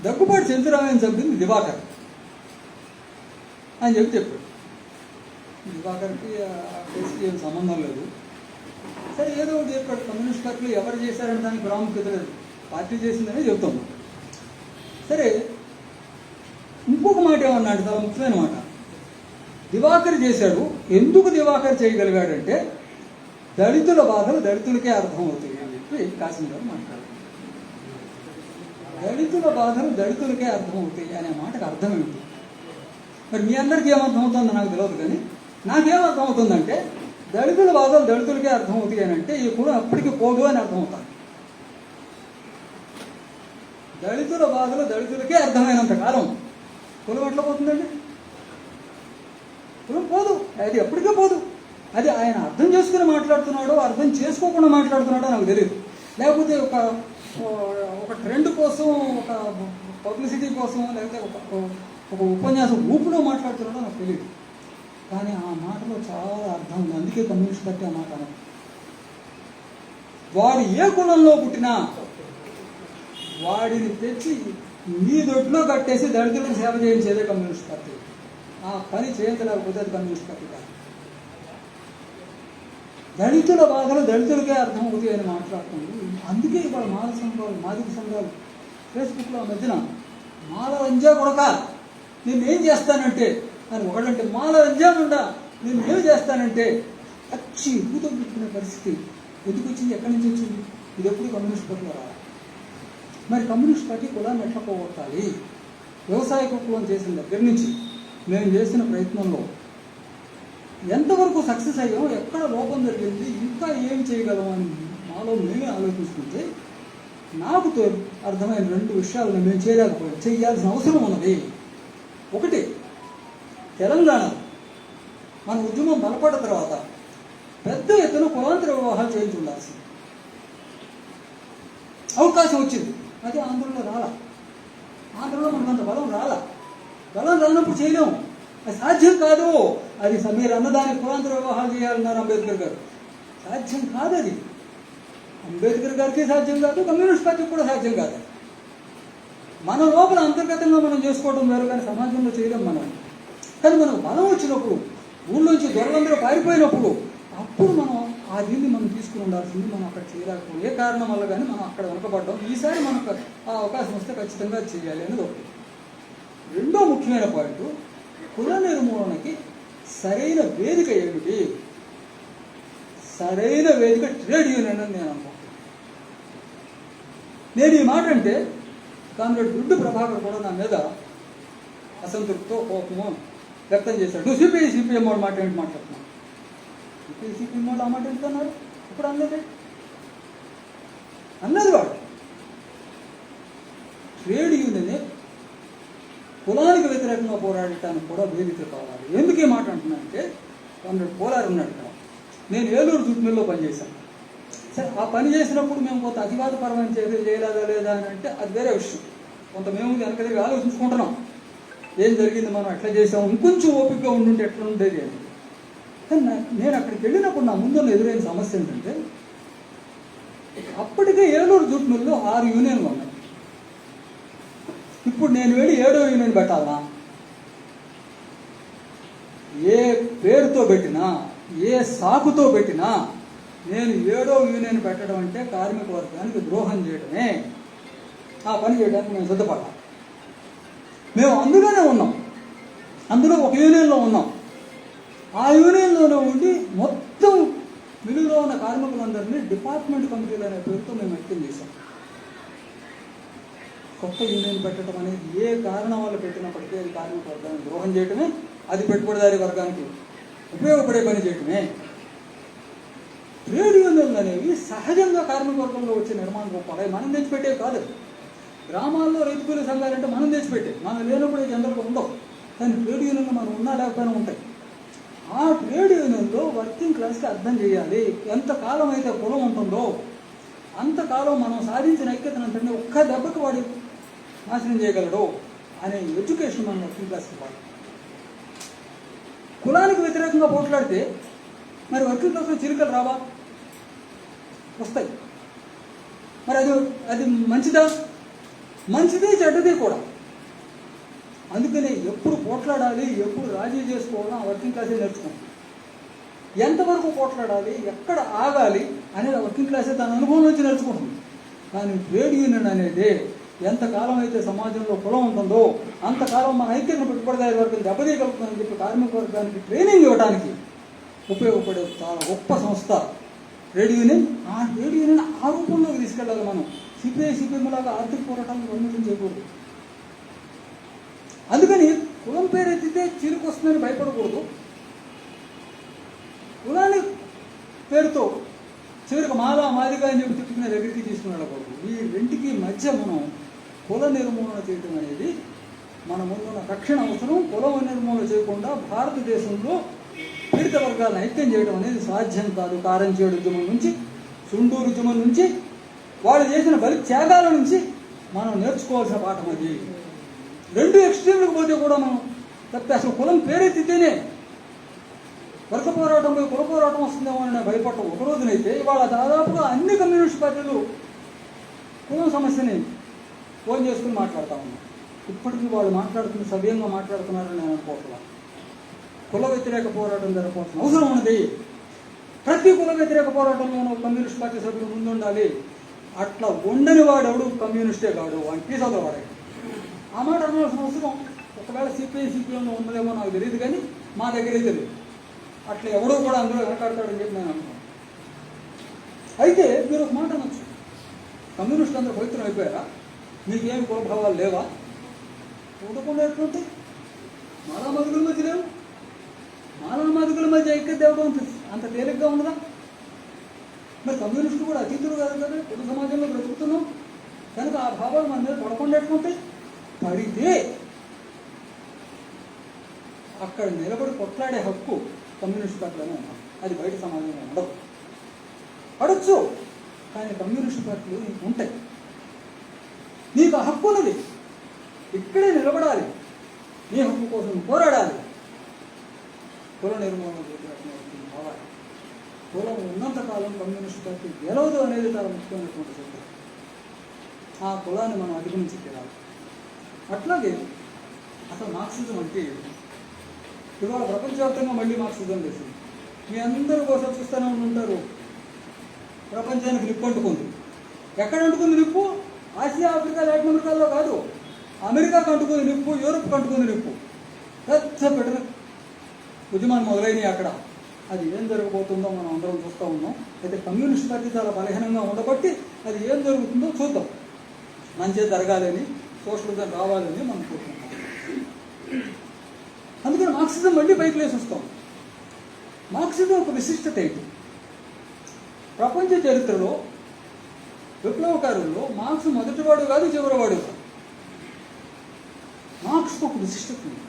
దగ్గుబాటి చెంచురామయ్యని చంపింది దివాకర్. అని చెప్పాడు. దివాకర్కి ఆ కేసుకి ఏం సంబంధం లేదు. సరే ఏదో ఒకటి చెప్పాడు. కమ్యూనిస్ట్ పార్టీలు ఎవరు చేశారని దానికి ప్రాముఖ్యత లేదు, పార్టీ చేసిందనే చెబుతాం. సరే ఇంకొక మాట ఏమన్నాడు, చాలా ముఖ్యమైన మాట. దివాకర్ చేశాడు. ఎందుకు దివాకర్ చేయగలిగాడంటే దళితుల బాధలు దళితులకే అర్థమవుతాయి అని చెప్పి కాసిం గారు మాట్లాడారు. దళితుల బాధలు దళితులకే అర్థమవుతాయి అనే మాటకు అర్థం ఏమిటి? మరి మీ అందరికీ ఏమర్థమవుతుందో నాకు తెలియదు, కానీ నాకేమర్థమవుతుందంటే దళితుల బాధలు దళితులకే అర్థమవుతాయి అని అంటే ఈ కులం అప్పటికి పోదు అని అర్థమవుతాను. దళితుల బాధలు దళితులకే అర్థమైనంత కాలం కులం ఎట్లా పోతుందండి? కులం పోదు, అది ఎప్పటికే పోదు. అది ఆయన అర్థం చేసుకుని మాట్లాడుతున్నాడో అర్థం చేసుకోకుండా మాట్లాడుతున్నాడో నాకు తెలియదు. లేకపోతే ఒక ట్రెండ్ కోసం, ఒక పబ్లిసిటీ కోసం, లేకపోతే ఒక ఉపన్యాసం ఊపులో మాట్లాడుతున్నాడో నాకు తెలియదు. కానీ ఆ మాటలో చాలా అర్థం ఉంది. అందుకే కమ్యూనిస్ట్ పార్టీ ఆ మాట అన్నారు. వాడు ఏ కులంలో పుట్టినా వాడిని తెచ్చి మీ దొడ్లో కట్టేసి దళితులకు సేవ చేయించేదే కమ్యూనిస్ట్ పార్టీ. ఆ పని చేయించలేకపోతే అది కమ్యూనిస్ట్ పార్టీ కాదు. దళితుల బాధలు దళితులకే అర్థమవుతాయి అని మాట్లాడుతుంది. అందుకే ఇవాళ మాల సంఘాలు, మాదిక సంఘాలు ఫేస్బుక్లో మధ్యన మాల రంజా కొడక నేనేం చేస్తానంటే అని ఒకడంటే, మాల రంజా ఉండా నేనేం చేస్తానంటే అచ్చి భూతం పెట్టుకునే పరిస్థితి ఎందుకు వచ్చింది? ఎక్కడి నుంచి వచ్చింది? ఇది ఎప్పుడు కమ్యూనిస్ట్ పార్టీలో రావాలి. మరి కమ్యూనిస్ట్ పార్టీ కులాన్ని ఎట్లా పోగొట్టాలి? వ్యవసాయ కులం చేసిన దగ్గర నుంచి మేము చేసిన ప్రయత్నంలో ఎంతవరకు సక్సెస్ అయ్యాం, ఎక్కడ లోపం జరిగింది, ఇంకా ఏం చేయగలం అని మాలో మేమే ఆలోచిస్తుంటే నాకు అర్థమైన 2 విషయాలను మేము చేయలేకపోయాం. చేయాల్సిన అవసరం ఉన్నది. ఒకటి, తెలంగాణలో మన ఉద్యమం బలపడ్డ తర్వాత పెద్ద ఎత్తున కులాంతర వివాహాలు చేయించి ఉండాల్సింది. అవకాశం వచ్చింది, అది ఆంధ్రలో రాలా. ఆంధ్రలో మనకు అంత బలం రాలా. బలం రానప్పుడు చేయలేము, అది సాధ్యం కాదు. అది మీరు అన్నదానికి కులాంతర వివాహాలు చేయాలన్నారు అంబేద్కర్ గారు. సాధ్యం కాదు. అది అంబేద్కర్ గారికి సాధ్యం కాదు, కమ్యూనిస్ట్ పార్టీకి కూడా సాధ్యం కాదు. మన లోపల అంతర్గతంగా మనం చేసుకోవడం వేరు, కానీ సమాజంలో చేయలేం మనం. కానీ మనకు బలం వచ్చినప్పుడు, ఊళ్ళోంచి దొరలందరూ పారిపోయినప్పుడు, అప్పుడు మనం ఆ దీన్ని మనం తీసుకుని ఉండాల్సింది. మనం అక్కడ చేయలేకపోతే ఏ కారణం వల్ల కానీ మనం అక్కడ వెనకబడ్డాం. ఈసారి మనకు ఆ అవకాశం వస్తే ఖచ్చితంగా చేయాలి అనేది ఒకటి. రెండో ముఖ్యమైన పాయింట్, కుల నిర్మూలనకి సరైన వేదిక ఏమిటి? సరైన వేదిక ట్రేడ్ యూనియన్ అని నేను అనుకుంటున్నాను. నేను ఈ మాట అంటే కామ్రేడ్ గుడ్డు ప్రభాకర్ కూడా నా మీద అసంతృప్తితో కోపము వ్యక్తం చేశాడు. నువ్వు సిపిఎం వాడు మాట ఏంటి మాట్లాడుతున్నావు? సిపిఎం వాడు ఆ మాట ఎందుకన్నారు? ఇప్పుడు అన్నది వాడు. ట్రేడ్ యూనియన్ కులానికి వ్యతిరేకంగా పోరాడటానికి కూడా వేదిక కావాలి. ఎందుకు ఈ మాట అంటున్నానంటే, కామ్రేడ్ పోలార్ ఉన్నాడు ఇక్కడ. నేను ఏలూరు జూట్ మిల్లో పనిచేశాను. సరే, ఆ పని చేసినప్పుడు మేము కొంత అతివాదపరమైన చర్యలు చేయలేదా లేదా అని అంటే అది వేరే విషయం. కొంత మేము వెనక దగ్గర ఆలోచించుకుంటున్నాం, ఏం జరిగింది, మనం ఎట్లా చేసాము, ఇంకొంచెం ఓపికగా ఉండుంటే ఎట్లా ఉండేది అని. కానీ నేను అక్కడికి వెళ్ళినప్పుడు నా ముందు ఎదురైన సమస్య ఏంటంటే, అప్పటికే ఏలూరు జూట్ మిల్లో 6 యూనియన్లు ఉన్నాయి. ఇప్పుడు నేను వెళ్ళి 7వ యూనియన్ పెట్టాలా? ఏ పేరుతో పెట్టినా, ఏ సాకుతో పెట్టినా నేను 7వ యూనియన్ పెట్టడం అంటే కార్మిక వర్గానికి ద్రోహం చేయడమే. ఆ పని చేయడానికి మేము సిద్ధపడ్డాం. మేము అందులోనే ఉన్నాం, అందులో ఒక యూనియన్లో ఉన్నాం. ఆ యూనియన్లోనే ఉండి మొత్తం మిలుగులో ఉన్న కార్మికులందరినీ డిపార్ట్మెంట్ కమిటీలు అనే పేరుతో మేము యాక్టింగ్ చేశాం. కొత్త యూనియన్ పెట్టడం అనేది ఏ కారణం వల్ల పెట్టినప్పటికీ అది కార్మిక వర్గానికి ద్రోహం చేయడమే, అది పెట్టుబడిదారీ వర్గానికి ఉపయోగపడే పని చేయడమే. ట్రేడ్ యూనియన్లు అనేవి సహజంగా కార్మిక వర్గంలో వచ్చే నిర్మాణ రూపాలు, మనం తెచ్చిపెట్టేవి కాదు. గ్రామాల్లో రైతు కూలీ సంఘాలంటే మనం తెచ్చిపెట్టే, మనం లేనప్పుడు జనరల్గా ఉండవు. కానీ ట్రేడ్ యూనియన్లు మనం ఉన్నా లేకపోయినా ఉంటాయి. ఆ ట్రేడ్ యూనియన్లో వర్కింగ్ క్లాస్కి అర్థం చేయాలి. ఎంతకాలం అయితే కులం ఉంటుందో అంతకాలం మనం సాధించిన ఐక్యతనంటే ఒక్క దెబ్బకి వాడి నాశనం చేయగలడు అనే ఎడ్యుకేషన్ మనం వర్కింగ్ క్లాస్కి ఇవ్వాలి. కులానికి వ్యతిరేకంగా పోట్లాడితే మరి వర్కింగ్ క్లాస్లో చిలుకలు రావా? వస్తాయి. మరి అది మంచిదా? మంచిదే, చెడ్డదే కూడా. అందుకని ఎప్పుడు పోట్లాడాలి, ఎప్పుడు రాజీ చేసుకోవాలో ఆ వర్కింగ్ క్లాసే నేర్చుకుంటాం. ఎంతవరకు పోట్లాడాలి, ఎక్కడ ఆగాలి అనేది ఆ వర్కింగ్ క్లాసే తన అనుభవం నుంచి నేర్చుకుంటుంది. కానీ ట్రేడ్ యూనియన్ అనేది ఎంతకాలం అయితే సమాజంలో కులం ఉంటుందో అంతకాలం మన ఐక్యతను పెట్టుబడిదారి వర్గం దెబ్బతీయగలుగుతుందని చెప్పి కార్మిక వర్గానికి ట్రైనింగ్ ఇవ్వడానికి ఉపయోగపడే చాలా గొప్ప సంస్థ ట్రేడ్ యూనియన్. ఆ ట్రేడ్ యూనియన్ ఆ రూపంలోకి తీసుకెళ్ళాలి. మనం సిపిఎం లాగా ఆర్థిక పోరాటాలను అన్నింటిని చేయకూడదు. అందుకని కులం పేరెత్తితే చీరుకు వస్తుందని భయపడకూడదు. కులాన్ని పేరుతో చివరికి మాదిగా అని చెప్పి తిట్టుకునే దగ్గరికి తీసుకుని వెళ్ళకూడదు. ఈ రెంటికి మధ్య మనం కుల నిర్మూలన చేయడం అనేది మన ముందున్న రక్షణ అవసరం. కుల నిర్మూలన చేయకుండా భారతదేశంలో పీడిత వర్గాలను ఐక్యం చేయడం అనేది సాధ్యం కాదు. కారంచేడు ఉద్యమం నుంచి, సుండూరు ఉద్యమం నుంచి, వాళ్ళు చేసిన బలి త్యాగాల నుంచి మనం నేర్చుకోవాల్సిన పాఠం అది. రెండు ఎక్స్ట్రీమ్లకు పోతే కూడా మనం తప్పి అసలు కులం పేరెత్తితేనే వర్గ పోరాటం పోయి కుల పోరాటం వస్తుందేమో అని భయపడటం ఒక రోజునైతే ఇవాళ దాదాపుగా అన్ని కమ్యూనిస్ట్ పార్టీలు కులం సమస్యని ఫోన్ చేసుకుని మాట్లాడుతూ ఉన్నారు. ఇప్పటికీ వాళ్ళు మాట్లాడుతున్న సవ్యంగా మాట్లాడుతున్నారని నేను అనుకోవట్లా. కుల వ్యతిరేక పోరాటం జరగవలసిన అవసరం ఉన్నది. ప్రతి కుల వ్యతిరేక పోరాటంలోనూ కమ్యూనిస్ట్ పార్టీ సభ్యులు ముందుండాలి. అట్లా ఉండని వాడెవడు కమ్యూనిస్టే కాడు, వాడిని పీసలో వాడే. ఆ మాట అనవలసిన అవసరం ఒకవేళ సిపిఎంలో ఉన్నదేమో నాకు తెలియదు, కానీ మా దగ్గరే తెలియదు. అట్లా ఎవడో కూడా అందులో వెనకాడతాడని చెప్పి నేను అనుకున్నాను. అయితే మీరు ఒక మాట అనొచ్చు, కమ్యూనిస్టులు అందరూ పవిత్రం అయిపోయారా, మీకేమి కులభావాలు లేవా? ఉండకుండా ఎట్లుంటాయి? మాలామాదిగుల మధ్య లేవు. మాలామాదిగుల మధ్య ఐక్యత దేవడం అంత తేలిగ్గా ఉండదా? మరి కమ్యూనిస్టులు కూడా అతీతులు కాదు కదా, కుల సమాజంలో బ్రతుకుతున్నాం కనుక ఆ భావాలు మన మీద పడకుండా ఎట్లుంటాయి? పడితే అక్కడ నిలబడి కొట్లాడే హక్కు కమ్యూనిస్ట్ పార్టీలోనే ఉన్నాం. అది బయట సమాజంలో ఉండదు. పడచ్చు, కానీ కమ్యూనిస్ట్ పార్టీలు నీకు ఉంటాయి. నీకు ఆ హక్కు ఉన్నది. ఇక్కడే నిలబడాలి, నీ హక్కు కోసం పోరాడాలి. కుల నిర్మూలన కావాలి. కులం ఉన్నంతకాలం కమ్యూనిస్ట్ పార్టీ గెలవదు అనేది చాలా ముఖ్యమైనటువంటి సత్యం. ఆ కులాన్ని మనం అధిగమించి తీరాలి. అట్లాగే అసలు మార్క్సిజం అంటే ఇవాళ ప్రపంచవ్యాప్తంగా మళ్ళీ మార్క్సిజం చేసింది. మీ అందరూ కోసం చూస్తూనే ఉంటారు. ప్రపంచానికి నిప్పు అంటుకుంది. ఎక్కడ అంటుకుంది నిప్పు? ఆసియా, ఆఫ్రికా, లాటిన్ అమెరికాలో కాదు, అమెరికాకు అంటుకుంది నిప్పు, యూరోప్కి అంటుకుంది నిప్పు. పెద్ద పెట్టిన ఉద్యమాన్ని మొదలైనవి అక్కడ. అది ఏం జరగబోతుందో మనం అందరం చూస్తూ ఉన్నాం. అయితే కమ్యూనిస్ట్ పార్టీ చాలా బలహీనంగా ఉండబట్టి అది ఏం జరుగుతుందో చూద్దాం. మంచిగా జరగాలని, సోషలిజం రావాలని మనం కోరుకుంటాం. అందుకని మార్క్సిజం మళ్ళీ పైకి లేసి వస్తాం. మార్క్సిజం ఒక విశిష్టత ఏంటి? ప్రపంచ చరిత్రలో విప్లవకారుల్లో మార్క్స్ మొదటివాడు కాదు, చివరివాడు కాదు. మార్క్స్కి ఒక విశిష్టత ఉంది.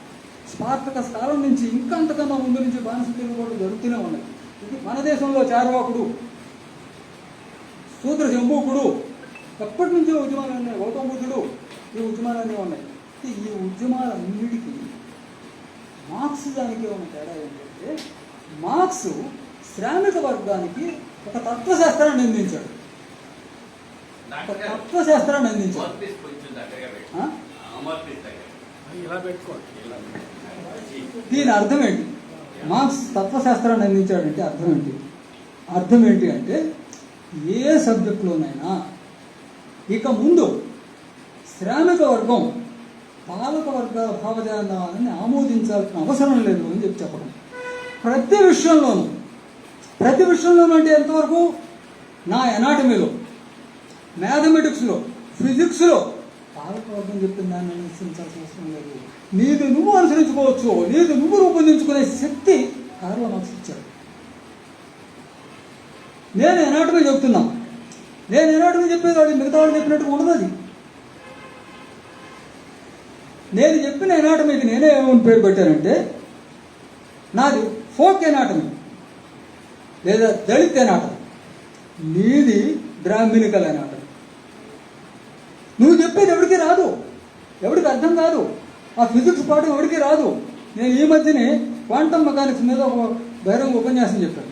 స్పార్టకస్ కాలం నుంచి ఇంకా అంతకన్నా ముందు నుంచి బానిస తిరుగుబాటు జరుగుతూనే ఉన్నాయి. ఇది మన దేశంలో చార్వాకుడు, శూద్ర శంభూకుడు, ఎప్పటి నుంచో ఉద్యమాలు ఉన్నాయి. గౌతమ బుద్ధుడు, ఈ ఉద్యమాలన్నీ ఉన్నాయి. ఈ ఉద్యమాలన్నిటికీ మార్క్సిజానికి ఉన్న తేడా ఏంటంటే, మార్క్స్ శ్రామిక వర్గానికి ఒక తత్వశాస్త్రాన్ని అందించాడు. తత్వశాస్త్రాన్ని అందించాడు. దీని అర్థం ఏంటి? మార్క్స్ తత్వశాస్త్రాన్ని అందించాడంటే అర్థం ఏంటి? అర్థం ఏంటి అంటే, ఏ సబ్జెక్టులోనైనా ఇక ముందు శ్రామిక వర్గం పాలక వర్గాల భావజాలాన్ని ఆమోదించాల్సిన అవసరం లేదు అని చెప్పడం. ప్రతి విషయంలోనూ అంటే ఎంతవరకు? నా ఎనాటమీలో, మ్యాథమెటిక్స్లో, ఫిజిక్స్లో పాలక వర్గం చెప్పిన దాన్ని అనుసరించాల్సిన అవసరం లేదు. నీది నువ్వు అనుసరించుకోవచ్చు. నీది నువ్వు రూపొందించుకునే శక్తి కార్ల్ మార్క్స్ ఇచ్చాడు. నేను ఎనాటమీ చెప్తున్నా, నేను ఎనాటమీ చెప్పేది వాడు మిగతా వాళ్ళు చెప్పినట్టుగా ఉండదు. అది నేను చెప్పిన ఎనాటమీకి నేనే ఏమని పేరు పెట్టానంటే, నాది ఫోక్ ఎనాటమీ లేదా దళిత్ ఎనాటమీ, నీది బ్రాహ్మణికల్ ఎనాటమీ. నువ్వు చెప్పేది ఎవరికి రాదు, ఎవరికి అర్థం కాదు. ఆ ఫిజిక్స్ పాఠం ఎవరికి రాదు. నేను ఈ మధ్యనే క్వాంటమ్ మెకానిక్స్ మీద ఒక బహిరంగ ఉపన్యాసం చెప్పాను.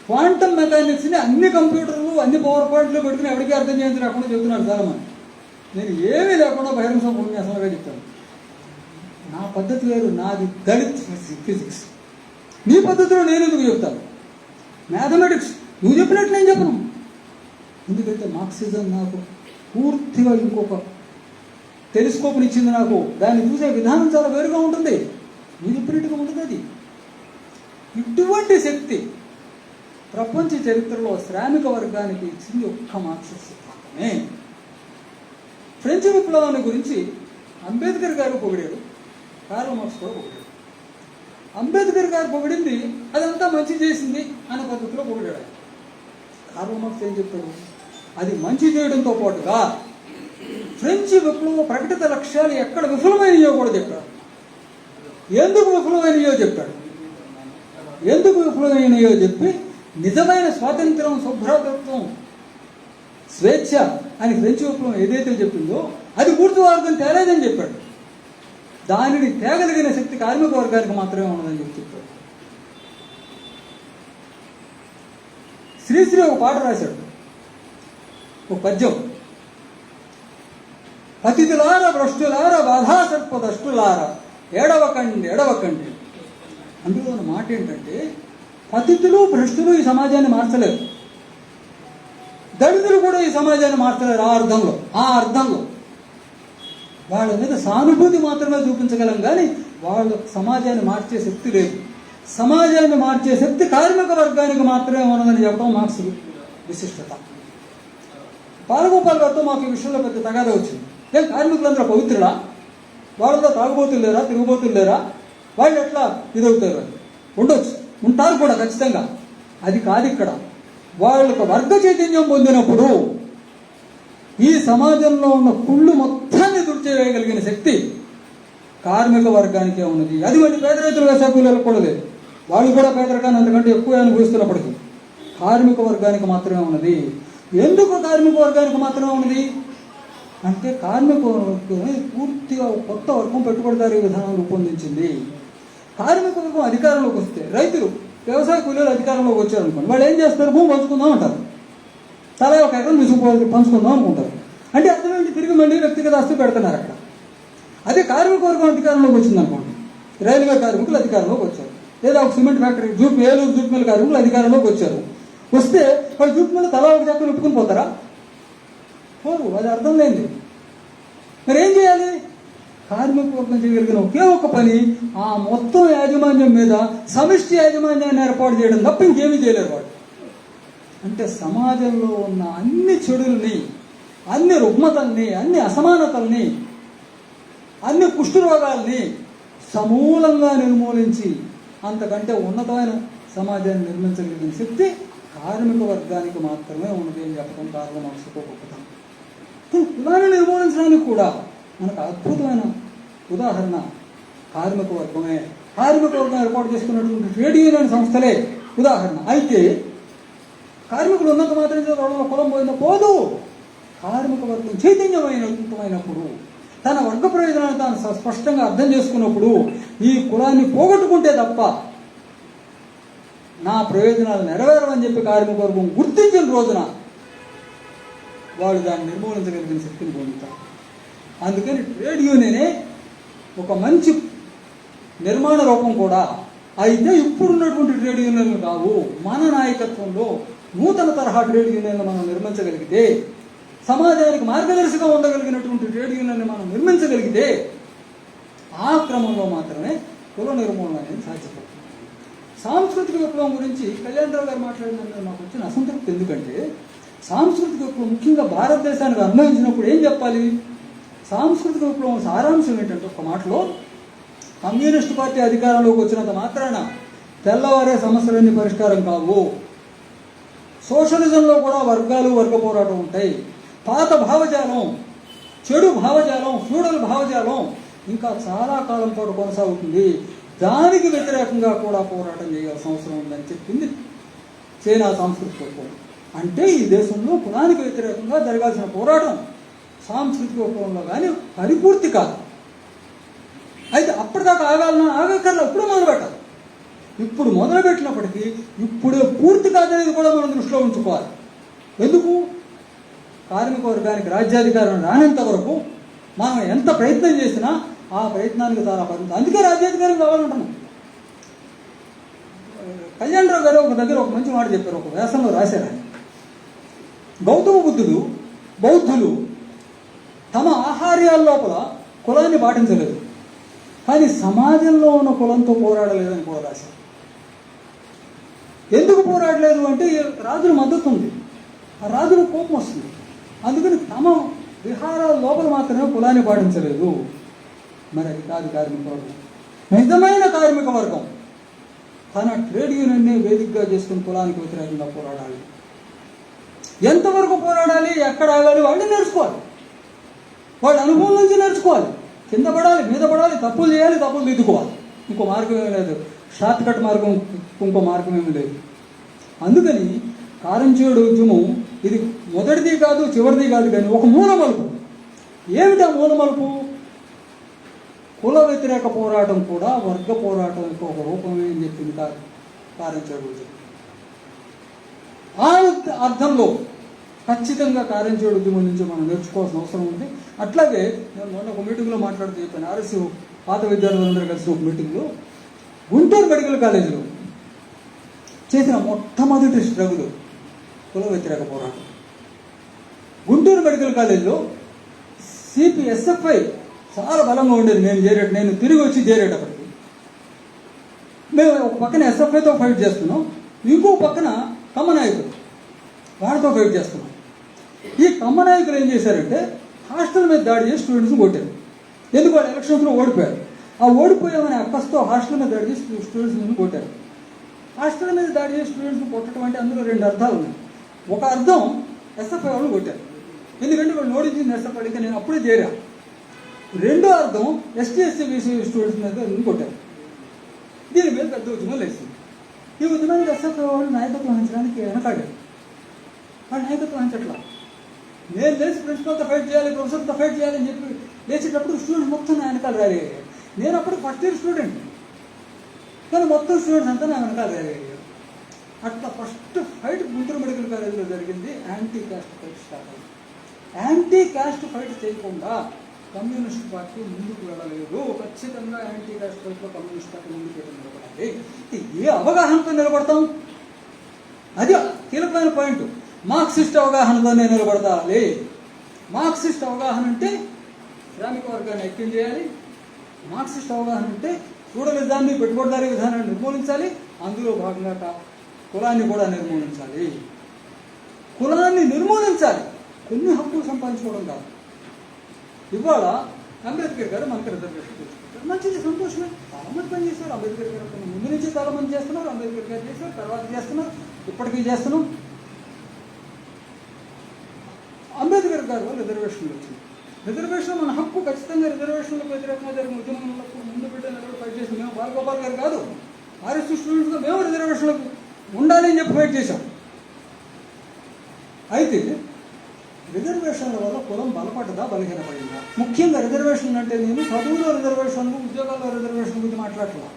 క్వాంటమ్ మెకానిక్స్ని అన్ని కంప్యూటర్లు, అన్ని పవర్ పాయింట్లు పెట్టుకుని ఎవరికి అర్థం చేయించి రాకుండా చెబుతున్నాడు చాలామంది. నేను ఏమీ లేకుండా బహిరంగ ఉపన్యాసంగా చెప్తాను. నా పద్ధతి వేరు, నాది దళిత్ ఫిజిక్స్. నీ పద్ధతిలో నేను ఎందుకు చెప్తాను? మ్యాథమెటిక్స్ నువ్వు చెప్పినట్టు నేను చెప్పను. ఎందుకంటే మార్క్సిజం నాకు పూర్తిగా ఇంకొక టెలిస్కోప్ని ఇచ్చింది. నాకు దాన్ని చూసే విధానం చాలా వేరుగా ఉంటుంది, నువ్వు చెప్పినట్టుగా ఉంటుంది. అది ఇటువంటి శక్తి ప్రపంచ చరిత్రలో శ్రామిక వర్గానికి ఇచ్చింది ఒక్క మార్క్సిస్ట్ సిద్ధాంతమే. ఫ్రెంచ్ విప్లవాన్ని గురించి అంబేద్కర్ గారు పొగిడారు, కార్ల్ మార్క్స్ కూడా పొగిడారు. అంబేద్కర్ గారు పొగిడింది అదంతా మంచి చేసింది అనే పద్ధతిలో పొగిడాడు. కార్ల్ మార్క్స్ ఏం చెప్పాడు? అది మంచి చేయడంతో పాటుగా ఫ్రెంచ్ విప్లవ ప్రకటిత లక్ష్యాలు ఎక్కడ విఫలమైనయో కూడా చెప్పాడు. ఎందుకు విఫలమైనయో చెప్పాడు. ఎందుకు విఫలమైనయో చెప్పి నిజమైన స్వాతంత్రం, శుభ్రతత్వం, స్వేచ్ఛ అని ఫ్రెంచ్ విప్లవం ఏదైతే చెప్పిందో అది పూర్తి వర్గం తేలేదని చెప్పాడు. దానిని తేగలిగిన శక్తి కార్మిక వర్గానికి మాత్రమే ఉన్నదని చెప్పాడు. శ్రీశ్రీ ఒక పాట రాశాడు, ఒక పద్యం. పతితులార భ్రష్టులార బాధాసర్పదష్టులార ఎడవకండి ఎడవకండి. అందులో ఉన్న మాట ఏంటంటే, పతితులు భ్రష్టులు ఈ సమాజాన్ని మార్చలేరు, దళితులు కూడా ఈ సమాజాన్ని మార్చలేరు. ఆ అర్థంలో వాళ్ళ మీద సానుభూతి మాత్రమే చూపించగలం, కానీ వాళ్ళ సమాజాన్ని మార్చే శక్తి లేదు. సమాజాన్ని మార్చే శక్తి కార్మిక వర్గానికి మాత్రమే ఉన్నదని చెప్పడం మార్క్స్ విశిష్టత. బాలగోపాల్ గారితో మాకు ఈ విషయంలో పెద్ద తగాదా వచ్చింది. ఏం కార్మికులందరూ పవిత్రులా? వాళ్ళతో తాగుబోతులు లేరా, తిరుగుబోతులు లేరా? వాళ్ళు ఎట్లా ఇదవుతారు? ఉండొచ్చు, ఉంటారు కూడా ఖచ్చితంగా. అది కాదు ఇక్కడ. వాళ్ళకు వర్గ చైతన్యం పొందినప్పుడు ఈ సమాజంలో ఉన్న కుళ్ళు మొత్తాన్ని తుడిచివేయగలిగిన శక్తి కార్మిక వర్గానికే ఉన్నది. అది మరి పేద రైతులు, వ్యవసాయ కూలీలకు కూడా లేదు. వాళ్ళు కూడా పేదరికాన్ని అంతకంటే ఎక్కువ అనుభవిస్తున్నప్పటికీ కార్మిక వర్గానికి మాత్రమే ఉన్నది. ఎందుకు కార్మిక వర్గానికి మాత్రమే ఉన్నది అంటే, కార్మిక వర్గం పూర్తిగా కొత్త వర్గం పెట్టుబడిదారీ విధానం రూపొందించింది. కార్మిక వర్గం అధికారంలోకి వస్తే, రైతులు, వ్యవసాయ కూలీలు అధికారంలోకి వచ్చారనుకోండి, వాళ్ళు ఏం చేస్తారు? భూమి పంచుకుందాం అంటారు. తలా ఒక ఎకరం తీసుకుపోయి పంచుకుందాం అనుకుంటారు. అంటే అర్థం ఏంటి? తిరిగి మళ్ళీ వ్యక్తిగత ఆస్తి పెడుతున్నారు అక్కడ. అదే కార్మిక వర్గం అధికారంలోకి వచ్చిందనుకోండి, రైల్వే కార్మికులు అధికారంలోకి వచ్చారు, లేదా ఒక cement factory Eluru jute mill కార్మికులు అధికారంలోకి వచ్చారు. వస్తే వాళ్ళు జూట్ మిల్ తలా ఒక చక్కలు ఒప్పుకుని పోతారా? పోరు. అది అర్థం లేనిది. మరి ఏం చేయాలి? కార్మిక వర్గం చేయగలిగిన ఒకే ఒక పని, ఆ మొత్తం యాజమాన్యం మీద సమిష్టి యాజమాన్యాన్ని ఏర్పాటు చేయడం తప్ప ఇంకేమీ చేయలేరు వాళ్ళు. అంటే సమాజంలో ఉన్న అన్ని చెడుల్ని, అన్ని రుగ్మతల్ని, అన్ని అసమానతల్ని, అన్ని కుష్ఠరోగాల్ని సమూలంగా నిర్మూలించి అంతకంటే ఉన్నతమైన సమాజాన్ని నిర్మించగలిగిన శక్తి కార్మిక వర్గానికి మాత్రమే ఉన్నది అని చెప్పడం కార్ల మార్క్స్తో గొప్పతనం. కులాన్ని నిర్మూలించడానికి కూడా మనకు అద్భుతమైన ఉదాహరణ కార్మిక వర్గమే. కార్మిక వర్గం ఏర్పాటు చేసుకున్నటువంటి ట్రేడ్ యూనియన్ సంస్థలే ఉదాహరణ. అయితే కార్మికులు ఉన్నంత మాత్రం వాళ్ళ కులం పోయిందో పోదు. కార్మిక వర్గం చైతన్యమైనప్పుడు, తన వర్గ ప్రయోజనాన్ని తాను స్పష్టంగా అర్థం చేసుకున్నప్పుడు, ఈ కులాన్ని పోగొట్టుకుంటే తప్ప నా ప్రయోజనాలు నెరవేరవని చెప్పి కార్మిక వర్గం గుర్తించిన రోజున వాళ్ళు దాన్ని నిర్మూలించగలిగిన శక్తిని పొందుతారు. అందుకని ట్రేడ్ యూనియనే ఒక మంచి నిర్మాణ రూపం కూడా. అయితే ఇప్పుడున్నటువంటి ట్రేడ్ యూనియన్లు కావు. మన నాయకత్వంలో నూతన తరహా ట్రేడ్ యూనియన్లు మనం నిర్మించగలిగితే, సమాజానికి మార్గదర్శిగా ఉండగలిగినటువంటి ట్రేడ్ యూనియన్ని మనం నిర్మించగలిగితే, ఆ క్రమంలో మాత్రమే కుల నిర్మూలన అనేది సాధ్యపడుతుంది. సాంస్కృతిక విప్లవం గురించి కళ్యాణరావు గారు మాట్లాడిన నాకు వచ్చిన అసంతృప్తి ఎందుకంటే, సాంస్కృతిక విప్లవం ముఖ్యంగా భారతదేశానికి అన్వయించినప్పుడు ఏం చెప్పాలి? సాంస్కృతిక విప్లవం సారాంశం ఏంటంటే, ఒక మాటలో, కమ్యూనిస్టు పార్టీ అధికారంలోకి వచ్చినంత మాత్రాన తెల్లవారే సమస్యలన్నీ పరిష్కారం కావు. సోషలిజంలో కూడా వర్గాలు, వర్గ పోరాటం ఉంటాయి. పాత భావజాలం, చెడు భావజాలం, ఫ్యూడల్ భావజాలం ఇంకా చాలా కాలం పాటు కొనసాగుతుంది. దానికి వ్యతిరేకంగా కూడా పోరాటం చేయాల్సిన అవసరం ఉందని చెప్పింది చైనా సాంస్కృతిక విప్లవం. అంటే ఈ దేశంలో కులానికి వ్యతిరేకంగా జరగాల్సిన పోరాటం సాంస్కృతిక విప్లవంలో కానీ పరిపూర్తి కాదు. అయితే అప్పటిదాకా ఆగక్కర్లా, ఇప్పుడు మొదలుపెట్టాలి. ఇప్పుడు మొదలుపెట్టినప్పటికీ ఇప్పుడే పూర్తి కాదనేది కూడా మనం దృష్టిలో ఉంచుకోవాలి. ఎందుకు? కార్మిక వర్గానికి రాజ్యాధికారం రానంత వరకు మనం ఎంత ప్రయత్నం చేసినా ఆ ప్రయత్నానికి చాలా పరిమితం. అందుకే రాజ్యాధికారం కావాలంటున్నాం. కళ్యాణరావు గారు ఒక దగ్గర ఒక మంచి మాట చెప్పారు, ఒక వ్యాసంలో రాశారు ఆయన. గౌతమ బౌద్ధులు తమ ఆహార్యాల లోపల కులాన్ని పాటించలేదు, కానీ సమాజంలో ఉన్న కులంతో పోరాడలేదని కూడా రాశారు. ఎందుకు పోరాడలేదు అంటే రాజుల మద్దతు ఉంది, ఆ రాజులకు కోపం వస్తుంది. అందుకని తమ విహారాల లోపల మాత్రమే కులాన్ని పాటించలేదు. మరి అది కాదు కార్మిక వర్గం. నిజమైన కార్మిక వర్గం తన ట్రేడ్ యూనియన్ని వేదికగా చేసుకుని కులానికి వ్యతిరేకంగా పోరాడాలి. ఎంతవరకు పోరాడాలి, ఎక్కడ ఆగాలి వాళ్ళే నేర్చుకోవాలి. వాళ్ళ అనుభవం నుంచి నేర్చుకోవాలి. కింద పడాలి, మీద పడాలి, తప్పులు చేయాలి, తప్పులు దిద్దుకోవాలి. ఇంకో మార్గం ఏమీ లేదు, షార్ట్ కట్ మార్గం, ఇంకో మార్గం ఏమీ లేదు. అందుకని కారంచేడు ఉద్యమం ఇది మొదటిది కాదు, చివరిది కాదు, కానీ ఒక మూల మలుపు. ఏమిటా మూల మలుపు? కుల వ్యతిరేక పోరాటం కూడా వర్గ పోరాటం ఒక రూపమే అని చెప్పింది కారంచేడు ఉద్యమం. ఆ అర్థంలో ఖచ్చితంగా కారంచేడు ఉద్యమం నుంచి మనం నేర్చుకోవాల్సిన అవసరం ఉంది. అట్లాగే నేను మొన్న ఒక మీటింగ్లో మాట్లాడుతూ చెప్పాను, ఆర్ఎస్యు పాత విద్యార్థులందరూ కలిసి ఒక మీటింగ్లో గుంటూరు మెడికల్ కాలేజీలో చేసిన మొట్టమొదటి స్ట్రగుల్ కుల వ్యతిరేక పోరాటం. గుంటూరు మెడికల్ కాలేజీలో సిపిఎస్ఎఫ్ఐ చాలా బలంగా ఉండేది. నేను తిరిగి వచ్చి చేరేటప్పటికి మేము ఒక పక్కన ఎస్ఎఫ్ఐతో ఫైట్ చేస్తున్నాం, ఇంకో పక్కన కమ్మ నాయకులు వాడితో ఫైట్ చేస్తున్నాం. ఈ కమ్మ నాయకులు ఏం చేశారంటే హాస్టల్ మీద దాడి చేసి స్టూడెంట్స్ని కొట్టారు. ఎందుకు? వాళ్ళు ఎలక్షన్స్లో ఓడిపోయారు. ఆ ఓడిపోయామనే అక్కస్తో హాస్టల్ మీద దాడి చేసి స్టూడెంట్స్ని కొట్టారు. హాస్టల్ మీద దాడి చేసి స్టూడెంట్స్ని కొట్టడం అంటే అందులో రెండు అర్థాలు ఉన్నాయి. ఒక అర్థం ఎస్ఎఫ్ఐ వాళ్ళు కొట్టారు, ఎందుకంటే వాళ్ళు ఓడించింది ఎస్ఎఫ్ఐ, ఇంకా నేను అప్పుడే చేరా. రెండో అర్థం ఎస్టీ ఎస్సీ బీసీ స్టూడెంట్స్ మీద కొట్టారు. దీని మీద పెద్ద ఉద్యమం లేచింది. ఈ ఉద్యమానికి ఎస్ఎఫ్ఐ వాళ్ళు నాయకత్వం వహించడానికి వెనకాడారు. వాళ్ళు నాయకత్వం వహించట్లా. నేను లేచి ప్రిన్సిపల్తో ఫైట్ చేయాలి, ప్రొఫెసర్తో ఫైట్ చేయాలని చెప్పి లేచేటప్పుడు స్టూడెంట్స్ మొత్తం నా వెనకాల ర్యాలీ అయ్యారు. నేను అప్పుడు ఫస్ట్ ఇయర్ స్టూడెంట్, కానీ మొత్తం స్టూడెంట్స్ అంతా నా వెనకాల ర్యాలీ అయ్యారు. అట్లా ఫస్ట్ ఫైట్ గుంటూరు మెడికల్ కాలేజీలో జరిగింది. యాంటీ క్యాస్ట్ ఫైట్ స్టార్ట్ అయింది. యాంటీ క్యాస్ట్ ఫైట్ చేయకుండా కమ్యూనిస్ట్ పార్టీ ముందుకు వెళ్ళలేదు. ఖచ్చితంగా యాంటీ క్యాస్ట్ ఫైట్లో కమ్యూనిస్ట్ పార్టీ ముందుకు నిలబడాలి. ఏ అవగాహనతో నిలబడతాం? అది కీలకమైన పాయింట్. మార్క్సిస్ట్ అవగాహనతోనే నిలబడాలి. మార్క్సిస్ట్ అవగాహన అంటే శ్రామిక వర్గాన్ని ఐక్యం చేయాలి. మార్క్సిస్ట్ అవగాహన అంటే ఫ్యూడలిజాన్ని, పెట్టుబడిదారీ విధానాన్ని నిర్మూలించాలి. అందులో భాగంగా కులాన్ని కూడా నిర్మూలించాలి. కులాన్ని నిర్మూలించాలి, కొన్ని హక్కులు సంపాదించుకోవడం కాదు. ఇవాళ అంబేద్కర్ గారు మనకు రిజర్వేషన్ తెచ్చుకుంటారు, మంచిది, సంతోషమే. చాలా మంది పని చేశారు. అంబేద్కర్ గారు ముందు నుంచి చాలా మంది చేస్తున్నారు. అంబేద్కర్ గారు చేశారు, తర్వాత చేస్తున్నారు, ఇప్పటికీ చేస్తున్నాం. అంబేద్కర్ గారు రిజర్వేషన్లు వచ్చింది. రిజర్వేషన్ మన హక్కు. ఖచ్చితంగా రిజర్వేషన్లకు వ్యతిరేకంగా జరిగిన ఉద్యమంలో ముందు బిడ్డ నిలబడి ఫైట్ చేసి మేము బాలగోపాల్ గారు కాదు, ఆర్ఎస్యు స్టూడెంట్స్గా మేము రిజర్వేషన్లకు ఉండాలి అని చెప్పి ఫైట్ చేశాం. అయితే రిజర్వేషన్ల వల్ల కులం బలపడ్డదా, బలహీనపడిందా? ముఖ్యంగా రిజర్వేషన్ అంటే నేను చదువులో రిజర్వేషన్లు, ఉద్యోగాల్లో రిజర్వేషన్ గురించి మాట్లాడట్లా.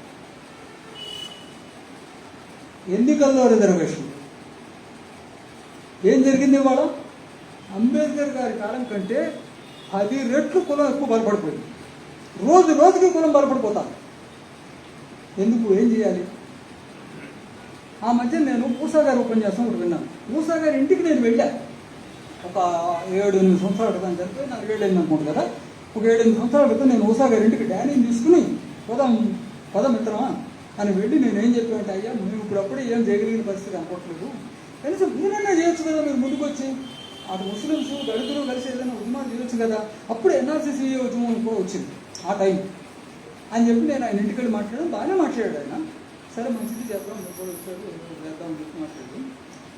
ఎన్నికల్లో రిజర్వేషన్ ఏం జరిగింది? ఇవాళ అంబేద్కర్ గారి కాలం కంటే 10 రెట్లు కులం ఎక్కువ బలపడిపోయింది. రోజు రోజుకి కులం బలపడిపోతాను. ఎందుకు? ఏం చేయాలి? ఆ మధ్య నేను పూసా గారి ఉపన్యాసం ఒకటి విన్నాను. పూసా గారి ఇంటికి నేను వెళ్ళాను. ఒక 7-8 సంవత్సరాల క్రితం జరిగితే నాకు 7-8 అనుకుంటు కదా. ఒక 7-8 సంవత్సరాల క్రితం నేను పూసా గారి ఇంటికి డాడీని తీసుకుని పదం మిత్రమా అని వెళ్ళి నేను ఏం చెప్పానంటే, అయ్యా మేము ఇప్పుడప్పుడే ఏం చేయగలిగిన పరిస్థితి అనుకోవట్లేదు, కనీసం మీరైనా చేయొచ్చు కదా, మీరు ముందుకు వచ్చి అటు ముస్లిమ్స్ దళితులు కలిసి ఏదైనా ఉద్యమాలు చేయొచ్చు కదా. అప్పుడు ఎన్ఆర్సీసీ ఉద్యమం కూడా వచ్చింది ఆ టైం అని చెప్పి నేను ఆయన ఇంటికి వెళ్ళి మాట్లాడాను. బాగానే మాట్లాడాడు ఆయన. సరే మంచిది చేద్దాం, చేద్దామని చెప్పి మాట్లాడి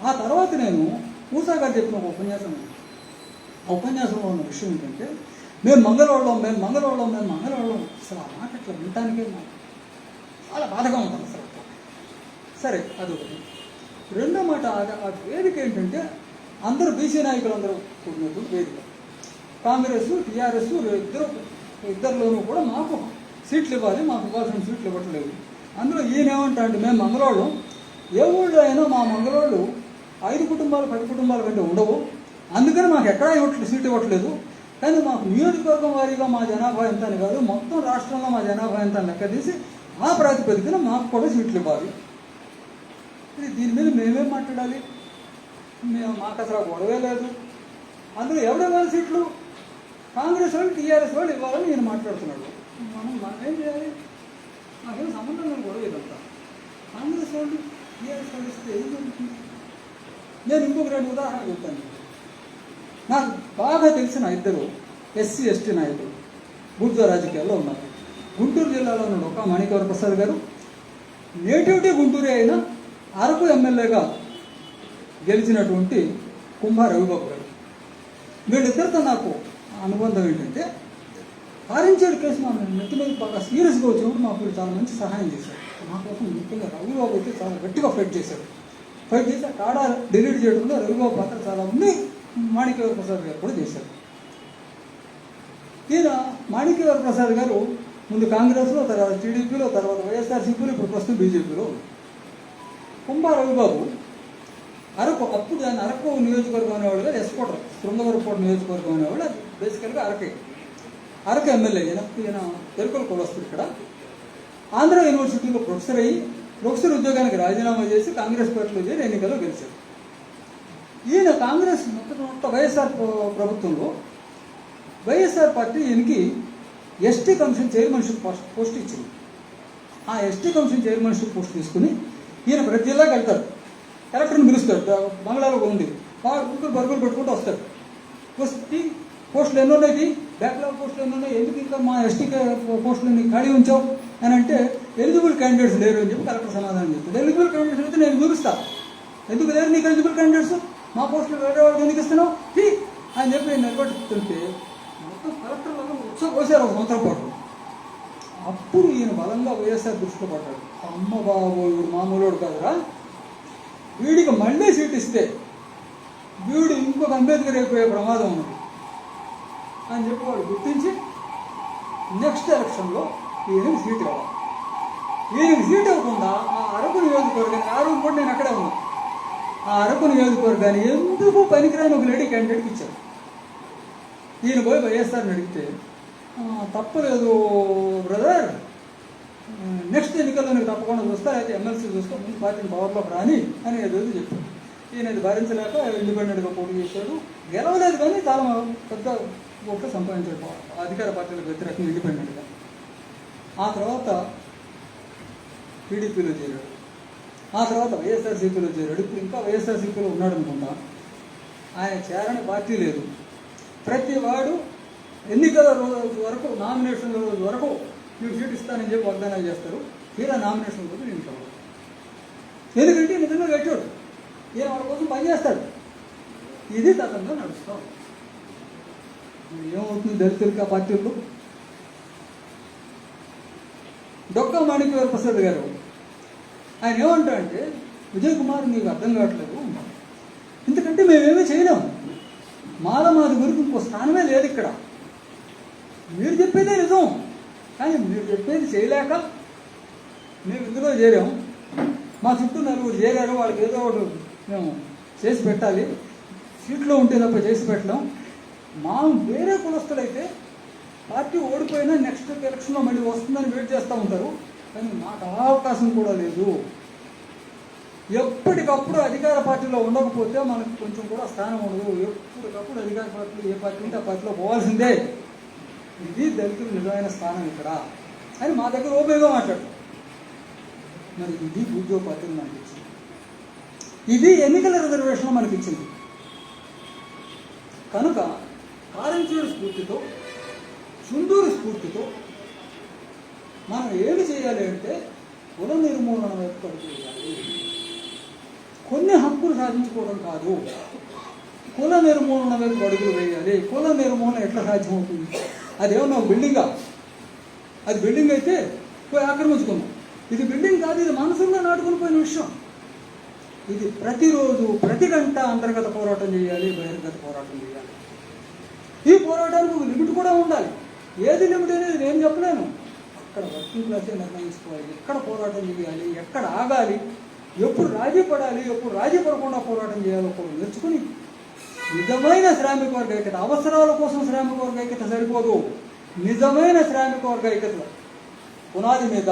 ఆ తర్వాత నేను పూసా గారు చెప్పిన ఒక ఉపన్యాసం, ఆ ఉపన్యాసంలో ఉన్న విషయం ఏంటంటే, మేము మంగళవాళ్ళం అసలు ఆ మాట అట్లా వినటానికే చాలా బాధగా ఉంటుంది అసలు. సరే, అదొకటి. రెండో మాట, ఆ వేదిక ఏంటంటే అందరూ బీసీ నాయకులు అందరూ కూడినప్పుడు వేదిక. కాంగ్రెస్, టీఆర్ఎస్ ఇద్దరిలోనూ కూడా మాకు సీట్లు ఇవ్వాలి, మాకు ఇవ్వాల్సిన సీట్లు ఇవ్వట్లేదు. అందులో ఈయనేమంటా అంటే, మేము మంగళవాళ్ళం, ఏ ఊళ్ళో అయినా మా మంగళవాళ్ళు 5 కుటుంబాలు 10 కుటుంబాల కంటే ఉండవు, అందుకని మాకు ఎక్కడా సీట్ ఇవ్వట్లేదు, కానీ మాకు నియోజకవర్గం వారీగా మా జనాభా ఎంత అని కాదు, మొత్తం రాష్ట్రంలో మా జనాభా ఎంత అని లెక్క తీసి ఆ ప్రాతిపదికన మాకు కూడా సీట్లు ఇవ్వాలి. దీని మీద మేమేం మాట్లాడాలి? మాకు అసలు గొడవే లేదు. అందులో ఎవరు ఇవ్వాలి సీట్లు? కాంగ్రెస్ వాళ్ళు, టీఆర్ఎస్ వాళ్ళు ఇవ్వాలని నేను మాట్లాడుతున్నాడు. మనమేం చేయాలి? నాకేం సంబంధం నేను గొడవ ఇదంతా. కాంగ్రెస్ వాళ్ళు, టీఆర్ఎస్ వాళ్ళు ఇస్తే ఏం జరుగుతుంది? నేను ఇంకొక 2 ఉదాహరణ చెప్తాను. నాకు బాగా తెలిసిన 2 ఎస్సీ ఎస్టీ నాయకులు బూర్జా రాజకీయాల్లో ఉన్నారు. గుంటూరు జిల్లాలో ఉన్నాడు ఒక మాణిక్యవర ప్రసాద్ గారు, నేటివిటీ గుంటూరే అయినా అరకు ఎమ్మెల్యేగా గెలిచినటువంటి కుంభా రవిబాబు గారు. వీళ్ళిద్దరితో నాకు అనుబంధం ఏంటంటే, ఆరెంజేడ్ కేసు మా నెత్తి మీద బాగా సీరియస్గా వచ్చినప్పుడు మాకు చాలా మంచి సహాయం చేశారు. మా కోసం ముఖ్యంగా రవిబాబు అయితే చాలా గట్టిగా ఫైట్ చేశారు. ఫైట్ చేసి టాడా డిలీట్ చేయడంలో రవిబాబు పాత్ర చాలా ఉంది. మాణిక్యవర ప్రసాద్ గారు కూడా చేశారు. ఈయన మాణిక్యవర ప్రసాద్ గారు ముందు కాంగ్రెస్లో, తర్వాత టీడీపీలో, తర్వాత వైఎస్ఆర్సీపీలో, ఇప్పుడు ప్రస్తుతం బీజేపీలో. కుంభా రవిబాబు అరకు, అప్పుడు ఆయన అరకు నియోజకవర్గం అనేవాడుగా ఎస్కోటర్, శృంగవరకోట నియోజకవర్గం అనేవాడు. అది బేసికల్గా అరకు ఎమ్మెల్యే. ఈయన తెలుగుల కులస్తుడు. ఇక్కడ ఆంధ్ర యూనివర్సిటీలో ప్రొఫెసర్ అయ్యి ప్రొఫెసర్ ఉద్యోగానికి రాజీనామా చేసి కాంగ్రెస్ పార్టీలో చేరి ఎన్నికల్లో గెలిచారు. ఈయన కాంగ్రెస్ మొత్తం వైఎస్ఆర్ ప్రభుత్వంలో వైఎస్ఆర్ పార్టీ ఈయనకి ఎస్టీ కమిషన్ చైర్మన్షిప్ పోస్ట్ ఇచ్చింది. ఆ ఎస్టీ కమిషన్ చైర్మన్షిప్ పోస్ట్ తీసుకుని ఈయన ప్రతి జిల్లాకి వెళ్తారు. కలెక్టర్ని పిలుస్తాడు, బంగ్లాలో ఉంది. గుంటూరు బరుగులు పెట్టుకుంటూ వస్తారు. వస్తే పోస్టులు ఎన్ని ఉన్నాయి, బ్యాక్లాగ్ పోస్టులు ఎన్ని ఉన్నాయి, ఎందుకు ఇంకా మా ఎస్టీ పోస్టులని ఖాళీ ఉంచావు అని అంటే, ఎలిజిబుల్ క్యాండిడేట్స్ లేరు అని చెప్పి కలెక్టర్ సమాధానం చెప్తాడు. ఎలిజిబుల్ క్యాండిడేట్స్ అయితే నేను చూపిస్తాను, ఎందుకు లేరు నీకు ఎలిజిబుల్ క్యాండిడేట్స్, మా పోస్టులు వేరే వాళ్ళకి ఎందుకు ఇస్తున్నావు అని చెప్పి నేను నిలబెట్టుతుంటే మొత్తం కలెక్టర్లను పోసారు ఒక సంవత్సరం పాటు. అప్పుడు ఈయన బలంగా వైఎస్ఆర్ దృష్టిలో పడ్డాడు. అమ్మ బాబు, వీడు మామూలుడు కాదురా, వీడికి మళ్ళీ సీట్ ఇస్తే వీడు ఇంకొక అంబేద్కర్ అయిపోయే ప్రమాదం ఉంది అని చెప్పి వాడు గుర్తించి నెక్స్ట్ ఎలక్షన్లో ఈయనకి సీట్ ఇవ్వాలి. ఈయనకి సీట్ ఇవ్వకుండా ఆ అరకు నియోజకవర్గాన్ని, ఆ రోజు కూడా నేను అక్కడే ఉన్నాను, ఆ అరకు నియోజకవర్గాన్ని ఎందుకు పనికిరాని ఒక లేడీ క్యాండిడేట్కి ఇచ్చారు. ఈయన పోయి వైఎస్ఆర్ని అడిగితే, తప్పలేదు బ్రదర్, నెక్స్ట్ ఎన్నికల్లో నీకు తప్పకుండా చూస్తా, అయితే ఎమ్మెల్సీ చూసుకో, ముందు పార్టీని పవర్లోకి రాని అని ఏదో చెప్పాడు. ఈయన అది భరించలేక ఇండిపెండెంట్గా పోటీ చేశాడు. గెలవలేదు, కానీ చాలా పెద్ద ఓట్లు సంపాదించాడు అధికార పార్టీలకు వ్యతిరేకంగా ఇండిపెండెంట్గా. ఆ తర్వాత టీడీపీలో చేరాడు, ఆ తర్వాత వైఎస్ఆర్సీపీలో చేరాడు. ఇప్పుడు ఇంకా వైఎస్ఆర్సీపీలో ఉన్నాడు అనుకుంటా. ఆయన చేరని పార్టీ లేదు. ప్రతి వాడు ఎన్నికల రోజు వరకు, నామినేషన్ రోజు వరకు మీరు సీట్ ఇస్తానని చెప్పి వాగ్దానాలు చేస్తారు. తీరా నామినేషన్ రోజు నేను కావాలి. ఎందుకంటే నిజంగా గట్టాడు, ఈయన వాళ్ళ కోసం పనిచేస్తాడు. ఇది తతంగా నడుస్తాం. ఏమవుతుంది దళితులకి ఆ పార్టీల్లో? డొక్కా మాణిక్యవర ప్రసాద్ గారు ఆయన ఏమంటారంటే, విజయ్ కుమార్ నీకు అర్థం కావట్లేదు, ఎందుకంటే మేమేమీ చేయలేము, మాది గురికి ఇంకో స్థానమే లేదు ఇక్కడ, మీరు చెప్పేదే నిజం, కానీ మీరు చెప్పేది చేయలేక మేము ఇందులో చేరాం, మా చుట్టూ 4 చేరారు, వాళ్ళకి ఏదో ఒకటి మేము చేసి పెట్టాలి, సీట్లో ఉంటే తప్ప చేసి పెట్టలేం. మా వేరే కులస్తులైతే పార్టీ ఓడిపోయినా నెక్స్ట్ ఎలక్షన్లో మళ్ళీ వస్తుందని వెయిట్ చేస్తూ ఉంటారు, కానీ మాకు ఆ అవకాశం కూడా లేదు. ఎప్పటికప్పుడు అధికార పార్టీలో ఉండకపోతే మనకు కొంచెం కూడా స్థానం ఉండదు. ఎప్పటికప్పుడు అధికార పార్టీలో ఏ పార్టీ ఉంటే ఆ పార్టీలో పోవాల్సిందే. ఇది దళితులు నిజమైన స్థానం ఇక్కడ అని మా దగ్గర ఓపెన్గా మాట్లాడు. మరి ఇది ఉద్యోగ పార్టీలు మనకి ఇచ్చింది, ఇది ఎన్నికల రిజర్వేషన్ మనకి ఇచ్చింది. కనుక కారంచేడు స్ఫూర్తితో, చుండూరు స్ఫూర్తితో మనం ఏమి చేయాలి అంటే, కుల నిర్మూలన వైపు అడుగు వేయాలి. కొన్ని హక్కులు సాధించుకోవడం కాదు, కుల నిర్మూలన వైపు అడుగులు వేయాలి. కుల నిర్మూలన ఎట్లా సాధ్యమవుతుంది? అదేమన్నా బిల్డింగా? అది బిల్డింగ్ అయితే పోయి ఆక్రమించుకున్నాం. ఇది బిల్డింగ్ కాదు, ఇది మనసులో నాటుకుని పోయిన విషయం. ఇది ప్రతిరోజు ప్రతి గంట అంతర్గత పోరాటం చేయాలి, బహిర్గత పోరాటం చేయాలి. ఈ పోరాటానికి ఒక లిమిట్ కూడా ఉండాలి. ఏది లిమిట్ అనేది నేను చెప్పలేను. అక్కడ వర్కింగ్ క్లాసే నిర్ణయించుకోవాలి, ఎక్కడ పోరాటం చేయాలి, ఎక్కడ ఆగాలి, ఎప్పుడు రాజీ పడాలి, ఎప్పుడు రాజీ పడకుండా పోరాటం చేయాలో కూడా నేర్చుకుని నిజమైన శ్రామిక వర్గ ఐక్యత, అవసరాల కోసం శ్రామిక వర్గ ఐక్యత సరిపోదు. నిజమైన శ్రామిక వర్గ ఐక్యత పునాది మీద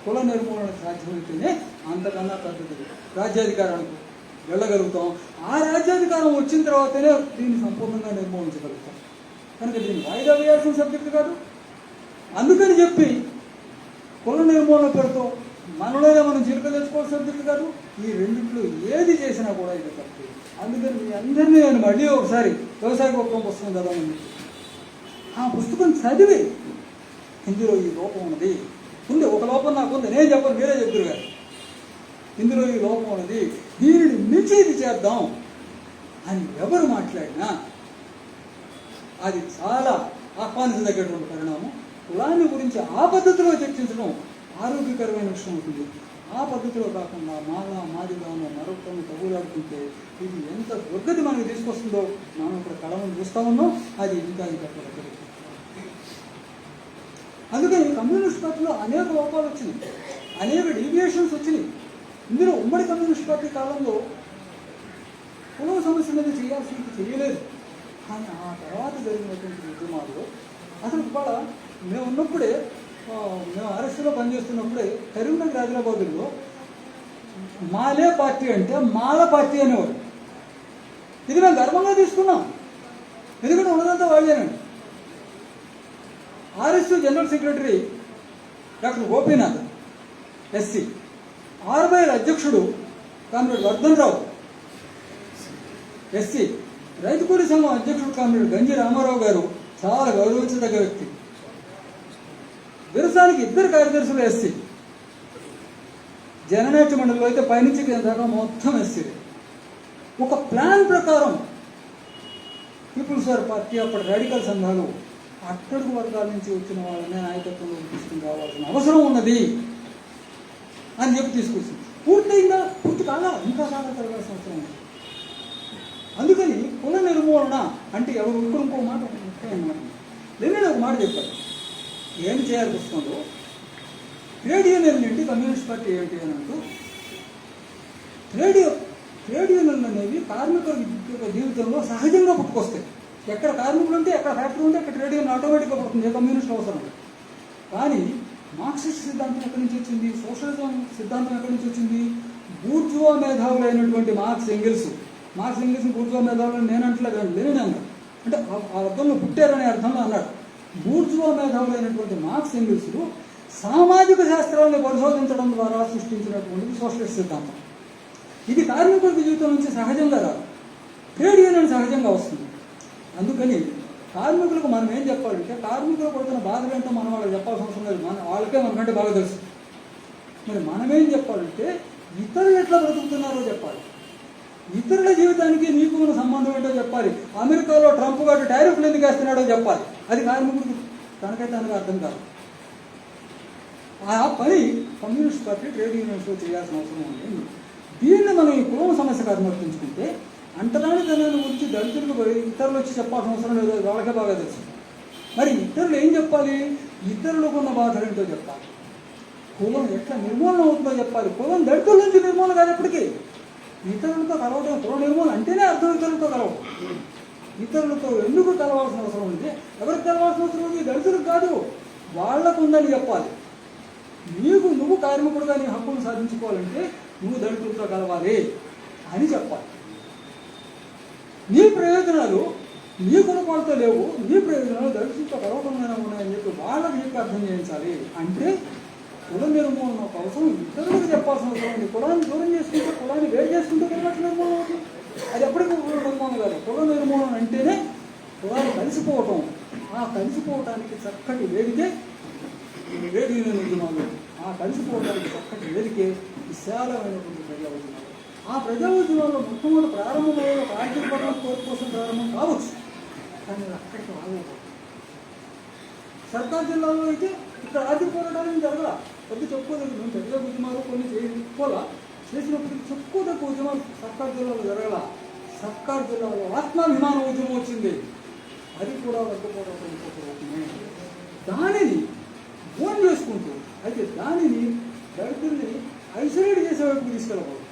కుల నిర్మూలన సాధ్యమైతేనే అంతకన్నా పెద్దది రాజ్యాధికారానికి వెళ్ళగలుగుతాం. ఆ రాజ్యాధికారం వచ్చిన తర్వాతనే దీన్ని సంపూర్ణంగా నిర్మూలించగలుగుతాం. కనుక దీన్ని వాయిదా వేయాల్సిన సబ్జెక్టు కాదు. అందుకని చెప్పి కుల నిర్మూలన పెడుతూ మనలోనే మనం చిలుక తెచ్చుకోవాల్సిన సబ్జెక్టు కాదు. ఈ రెండింటిలో ఏది చేసినా కూడా ఇది తప్పు. అందుకని మీ అందరినీ నేను మళ్ళీ ఒకసారి వ్యవసాయ గొప్పం పుస్తకం చదవమని, ఆ పుస్తకం చదివి ఇందులో ఈ లోపం ఉన్నది, ఉంది ఒక లోపం నాకు ఉంది, నేను చెప్పను, మీరే చెప్తురు గారు, ఇందులో ఈ లోపం ఉన్నది, దీనిని మించి ఇది చేద్దాం అని ఎవరు మాట్లాడినా అది చాలా ఆహ్వానించదగ్గటువంటి పరిణామం. కులాన్ని గురించి ఆ పద్ధతిలో చర్చించడం ఆరోగ్యకరమైన విషయం అవుతుంది. ఆ పద్ధతిలో కాకుండా మాదిగానో మరొకరిని తగులాడుతుంటే ఇది ఎంత దుర్గతి మనకి తీసుకొస్తుందో మనం ఇక్కడ కళను చూస్తూ ఉన్నాం. అది ఇంకా దగ్గర. అందుకని కమ్యూనిస్ట్ పార్టీలో అనేక లోపాలు వచ్చినాయి, అనేక డీవియేషన్స్ వచ్చినాయి. ఇందులో ఉమ్మడి కమ్యూనిస్ట్ పార్టీ కాలంలో కులం సమస్య మీద చేయాల్సింది చేయలేదు. కానీ ఆ తర్వాత జరిగినటువంటి ఉద్యమాల్లో అసలు ఇవాళ మేము ఉన్నప్పుడే, మేము ఆర్ఎస్లో పనిచేస్తున్నప్పుడే కరీంనగర్ ఆదిలాబాదులో మాలే పార్టీ అంటే మాల పార్టీ అనేవారు. ఇది మేము గర్వంగా తీసుకున్నాం, ఎందుకంటే ఉన్నదంతా వాళ్ళేనండి. RS general secretary doctor Gopinath SC, ఆర్బైఎల్ అధ్యక్షుడు కామ్రేడ్ వర్ధన్ రావు ఎస్సీ, రైతు కూలీ సంఘం అధ్యక్షుడు కామ్రేడ్ గంజి రామారావు గారు చాలా గౌరవించదగ్గ వ్యక్తి. విరసానికి 2 కార్యదర్శులు ఎస్సీ. జననాట్య మండలిలో అయితే పైనుంచి దాకా మొత్తం ఎస్సీ. ఒక ప్లాన్ ప్రకారం పీపుల్స్ వార్ పార్టీ అప్పటి రాడికల్ సంఘాలు అట్టడుగు వర్గాల నుంచి వచ్చిన వాళ్ళనే నాయకత్వంలో తీసుకుని రావాల్సిన అవసరం ఉన్నది అని చెప్పి తీసుకొచ్చింది. పూర్తయిందా? పూర్తి కాదా? ఇంకా చాలా జరగాల్సిన అవసరం ఉంది. అందుకని కుల నిర్మూలన అంటే ఎవరు ఇంకో మాట నేను ఒక మాట చెప్పాను, ఏం చేయాలి పుస్తకంలో ట్రేడ్ యూనియన్ ఏంటి, కమ్యూనిస్ట్ పార్టీ ఏంటి అని అంటూ, ట్రేడ్ యూనియన్లు అనేవి కార్మికుల జీవితంలో సహజంగా పుట్టుకొస్తాయి. ఎక్కడ కార్మికులు ఉంటే, ఎక్కడ ఫ్యాక్టరీ ఉంటే అక్కడ ట్రేడ్ యూనియన్ ఆటోమేటిక్గా పుడుతుంది, కమ్యూనిస్ట్ అవసరం. కానీ మార్క్సిస్ట్ సిద్ధాంతం ఎక్కడి నుంచి వచ్చింది, సోషలిజం సిద్ధాంతం ఎక్కడి నుంచి వచ్చింది? బూర్జువా మేధావులు అయినటువంటి మార్క్స్ ఎంగిల్స్ బూర్జువా మేధావులు నేను అంటలేదండి, లేనే అన్నాడు. అంటే ఆ అర్థంలో పుట్టారనే అర్థంలో అన్నాడు. బూర్జువా మేధావులైనటువంటి మార్క్స్ ఎంగిల్స్ సామాజిక శాస్త్రాలను పరిశోధించడం ద్వారా సృష్టించినటువంటి సోషలిస్ట్ సిద్ధాంతం. ఇది కార్మికుల జీవితం నుంచి సహజంగా రాదు, ట్రేడ్ యూనియన్ సహజంగా వస్తుంది. అందుకని కార్మికులకు మనం ఏం చెప్పాలంటే, కార్మికులు పడుతున్న బాధలు ఏంటో మనం వాళ్ళకి చెప్పాల్సిన అవసరం లేదు, వాళ్ళకే మనకంటే బాగా తెలుసు. మరి మనమేం చెప్పాలంటే, ఇతరులు ఎట్లా బ్రతుకుతున్నారో చెప్పాలి, ఇతరుల జీవితానికి నీకు ఉన్న సంబంధం ఏంటో చెప్పాలి. అమెరికాలో ట్రంప్ గారు టారిఫ్లు ఎందుకు వేస్తున్నాడో చెప్పాలి. అది కార్మికుడికి తనకైతే అర్థం కాదు. ఆ పని కమ్యూనిస్ట్ పార్టీ ట్రేడ్ యూనియన్స్లో చేయాల్సిన అవసరం ఉంది. దీన్ని మనం ఈ కులం సమస్యకు అనుమతించుకుంటే అంటరాని తనాన్ని గురించి దళితులకు ఇతరులు వచ్చి చెప్పాల్సిన అవసరం లేదు, వాళ్ళకే బాగా తెలుసు. మరి ఇతరులు ఏం చెప్పాలి? ఇతరులకు ఉన్న బాధలు ఏంటో చెప్పాలి. కులం ఎట్లా నిర్మూలన అవుతుందో చెప్పాలి. కులం దళితుల నుంచి నిర్మూలన కాదు ఎప్పటికీ. ఇతరులతో కలవడం, కుల నిర్మూలన అంటేనే అర్థం ఇతరులతో కలవడం. ఇతరులతో ఎందుకు కలవాల్సిన అవసరం ఉంది? ఎవరికి కలవాల్సిన అవసరం ఉంది? దళితులకు కాదు, వాళ్లకు ఉందని చెప్పాలి. నువ్వు కార్మికుడుగా నీ హక్కును సాధించుకోవాలంటే నువ్వు దళితులతో కలవాలి అని చెప్పాలి. నీ ప్రయోజనాలు నీ కులపాలతో లేవు, నీ ప్రయోజనాలు దళితులతో కలవకుండా ఉన్నాయని చెప్పి వాళ్ళకి చెప్పి అర్థం చేయించాలి. అంటే కుల నిర్మూలన కోసం ఇతరులకు చెప్పాల్సిన అవసరం ఉంది. కులాన్ని దూరం చేసుకుంటే, కులాన్ని వేరు చేసుకుంటే కుల నిర్మూలన అవుతుంది. అది ఎప్పటికీ కుల నిర్మూలన కాదు. కుల నిర్మూలన అంటేనే కులాలు కలిసిపోవటం. ఆ కలిసిపోవటానికి చక్కటి వేదికే ట్రేడ్ యూనియన్ ఉద్యమాలు. ఆ కలిసిపోవడానికి చక్కటి వేదికే విశాలమైనటువంటి ప్రజా ఉద్యమాలు. ఆ ప్రజా ఉద్యమాల్లో మొట్టమొదటి ప్రారంభమైన ఆర్థిక పట్ల కోర్టు కోసం ప్రారంభం కావచ్చు, కానీ అక్కడికి ఆగకూడదు. సర్కార్ జిల్లాలో అయితే ఇక్కడ ఆర్థిక పోరాటాలు జరగల, పెద్ద చెప్పుకోదగ్గ మేము పెద్ద ఉద్యమాలు కొన్ని చేసుకోవాలా, చేసినప్పటికీ చెప్పుకోదగ్గ ఉద్యమాలు సర్కార్ జిల్లాలో జరగల. సర్కార్ జిల్లాలో ఆత్మాభిమాన ఉద్యమం వచ్చింది, అది కూడా వర్గపోవడం ఇంకొకమే. దానిని ఫోన్ చేసుకుంటూ, అయితే దానిని దళితుల్ని ఐసోలేట్ చేసే వైపు తీసుకెళ్ళకూడదు,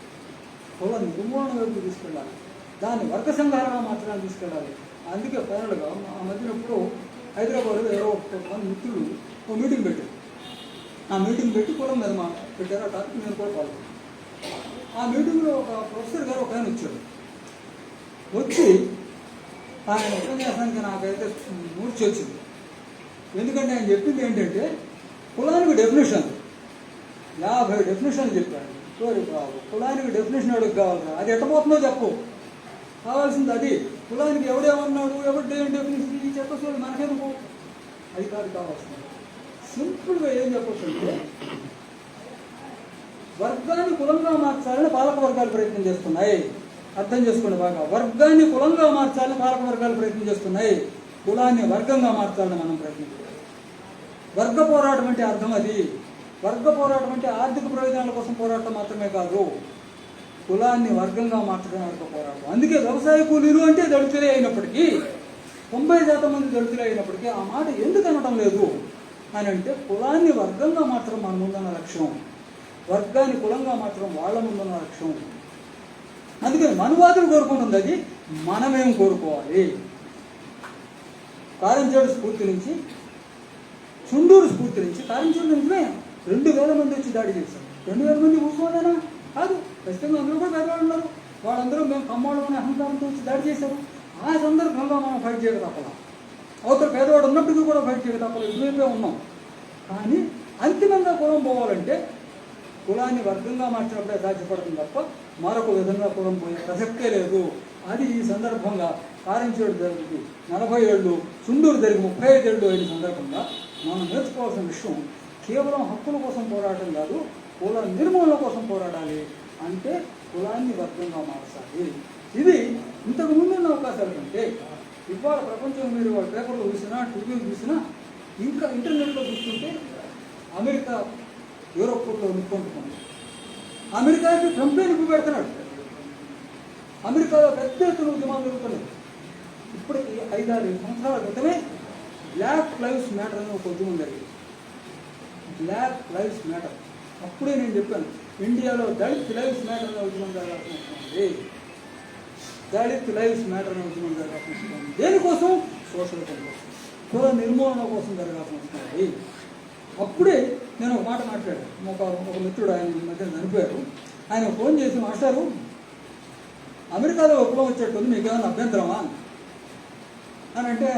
కుల నిర్మూలన వైపు తీసుకెళ్ళాలి. దాన్ని వర్గ సంఘాలుగా మార్చడానికి తీసుకెళ్ళాలి. అందుకే ఫైనల్గా ఆ మధ్యన ఎప్పుడు హైదరాబాద్లో ఎవరో కొంతమంది మిత్రులు ఒక మీటింగ్ పెట్టారు. ఆ మీటింగ్ పెట్టి కులం మీద పెట్టారు. ఆ టాపిక్ నేను కూడా పాల్గొన్నాను. ఆ మీటింగ్లో ఒక ప్రొఫెసర్ గారు ఒక ఆయన వచ్చాడు. వచ్చి ఆయన ఉపన్యాసానికి నాకైతే మూర్చి వచ్చింది. ఎందుకంటే ఆయన చెప్పింది ఏంటంటే కులానికి డెఫినేషన్ 50 డెఫినేషన్లు చెప్పాడు. సోరీ బాబు, కులానికి డెఫినేషన్ ఎవరికి కావాలరా? అది ఎట్టబోతుందో చెప్పు. కావాల్సింది అది. కులానికి ఎవడేమన్నాడు, ఎవరి డెఫినేషన్ ఈ చెప్పేసి మనకెందుకు? అది కాదు కావాల్సింది. సింపుల్గా ఏం చెప్పొచ్చు అంటే వర్గాన్ని కులంగా మార్చాలని పాలక వర్గాలు ప్రయత్నం చేస్తున్నాయి. అర్థం చేసుకోండి బాగా. వర్గాన్ని కులంగా మార్చాలని పాలక వర్గాలు ప్రయత్నం చేస్తున్నాయి. కులాన్ని వర్గంగా మార్చాలని మనం ప్రయత్నం చేయాలి. వర్గ పోరాటం అంటే అర్థం అది. వర్గ పోరాటం అంటే ఆర్థిక ప్రయోజనాల కోసం పోరాటం మాత్రమే కాదు, కులాన్ని వర్గంగా మార్చడం వర్గ పోరాటం. అందుకే వ్యవసాయ కూలీలు అంటే దళితులే అయినప్పటికీ, 90% మంది దళితులే అయినప్పటికీ ఆ మాట ఎందుకు అనటం లేదు అని అంటే కులాన్ని వర్గంగా మార్చడం మన ముందున్న లక్ష్యం, వర్గాన్ని కులంగా మార్చడం వాళ్ళ ముందున్న లక్ష్యం. అందుకని మనువాదులు కోరుకుంటుంది అది, మనమేం కోరుకోవాలి. కారంచేడు స్ఫూర్తి నుంచి, చుండూరు స్ఫూర్తి నుంచి, కారంచేడు నిజమే 2000 మంది వచ్చి దాడి చేశారు. 2000 మంది ఊసుకోలేనా? కాదు, ఖచ్చితంగా అందరూ కూడా పేదవాళ్ళు ఉన్నారు. వాళ్ళందరూ మేము కమ్మవాళ్ళు అనే అహంకారంతో వచ్చి దాడి చేశారు. ఆ సందర్భంగా మనం ఫైట్ చేయక తప్పలా. అవతల పేదవాడు ఉన్నప్పటికీ కూడా ఫైట్ చేయక తప్పలేదు. ఇటువైపే ఉన్నాం. కానీ అంతిమంగా కులం పోవాలంటే కులాన్ని వర్గంగా మార్చినప్పుడే సాధ్యపడుతుంది తప్ప మరొక విధంగా కులం పోయే ప్రసక్తే లేదు. అది ఈ సందర్భంగా కారంచేడు జరిగి 40 ఏళ్ళు, చుండూరు జరిగి 35 ఏళ్ళు అయిన సందర్భంగా మనం నేర్చుకోవాల్సిన విషయం కేవలం హక్కుల కోసం పోరాటం కాదు, కుల నిర్మూలన కోసం పోరాడాలి. అంటే కులాన్ని వర్గంగా మార్చాలి. ఇది ఇంతకు ముందున్న అవకాశాల కంటే ఇవాళ ప్రపంచం మీరు వాళ్ళ పేపర్లో చూసినా, టీవీలో చూసినా, ఇంకా ఇంటర్నెట్లో చూస్తుంటే అమెరికా యూరోప్లో నిప్పుకుంటున్నాడు. అమెరికాకి ట్రంపే నిప్పు పెడుతున్నాడు. అమెరికాలో పెద్ద ఎత్తున ఉద్యమాలు జరుగుతున్నాయి. ఇప్పటికి 5-6 సంవత్సరాల క్రితమే బ్లాక్ లైవ్స్ మ్యాటర్ అని ఒక ఉద్యమం జరిగింది. Black lives matter. అప్పుడే నేను చెప్పాను, ఇండియాలో దళిత్ లైవ్స్ మ్యాటర్ అనే ఉద్యమం జరగాల్సిన అవసరం ఉంది. దళిత్ లైవ్స్ మ్యాటర్ అనే ఉద్యమం జరగాల్సిన అవసరం ఉంది. దేనికోసం? సోషలిజం కోసం, కుల నిర్మూలన కోసం జరగాల్సిన అవసరం ఉంది. అప్పుడే నేను ఒక మాట మాట్లాడాను. ఒక మిత్రుడు ఆయన మధ్య చనిపోయారు. ఆయన ఫోన్ చేసి, మాస్టారు అమెరికాలో విప్లవం వచ్చేట్టుంది, మీకేమైనా అభ్యంతరమా అని అంటే,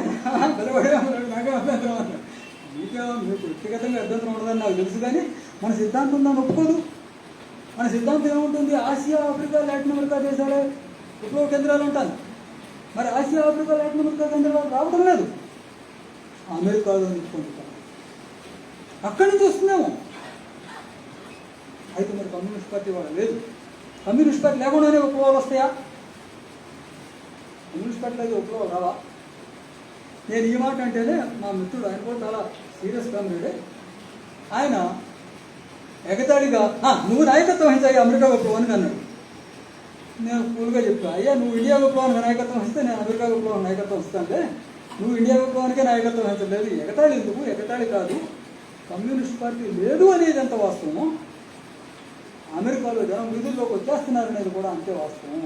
బలపడే నాకేం అభ్యంతరం అన్నాడు. మీకేమో మీకు వ్యక్తిగతంగా అభ్యంతరం ఉండదని నాకు తెలుసు, కానీ మన సిద్ధాంతం దాన్ని ఒప్పుకోదు. మన సిద్ధాంతం ఏముంటుంది? ఆసియా, ఆఫ్రికా, లాటిన్ అమెరికా దేశాలే విప్లవ కేంద్రాలు ఉంటాయి. మరి ఆసియా, ఆఫ్రికా, లాటిన్ అమెరికా కేంద్రాలు రావడం లేదు. అమెరికాలో నిలుపుకుంటున్నాం. అక్కడి నుంచి వస్తుందేమో. అయితే మరి కమ్యూనిస్ట్ పార్టీ వాళ్ళు లేదు. కమ్యూనిస్ట్ పార్టీ లేకుండానే విప్లవాలు వస్తాయా? కమ్యూనిస్ట్ పార్టీలో విప్లవాలు రావా? నేను ఈ మాట అంటేనే మా మిత్రుడు, ఆయన కూడా చాలా సీరియస్ కమ్యూనిడే, ఆయన ఎగతాళిగా నువ్వు నాయకత్వం వహించాయి అమెరికా విప్లవానికి అన్నాడు. నేను కూల్గా చెప్పా, అయ్యా నువ్వు ఇండియా విప్లవానికి నాయకత్వం వహిస్తే నేను అమెరికా విప్లవానికి నాయకత్వం వస్తానులే, నువ్వు ఇండియా విప్లవానికే నాయకత్వం వహించలేదు. ఎగతాళి ఎందుకు? ఎగతాళి కాదు, కమ్యూనిస్ట్ పార్టీ లేదు అనేది ఎంత వాస్తవమో, అమెరికాలో జనం వీధుల్లోకి వచ్చేస్తున్నారనేది కూడా అంతే వాస్తవం.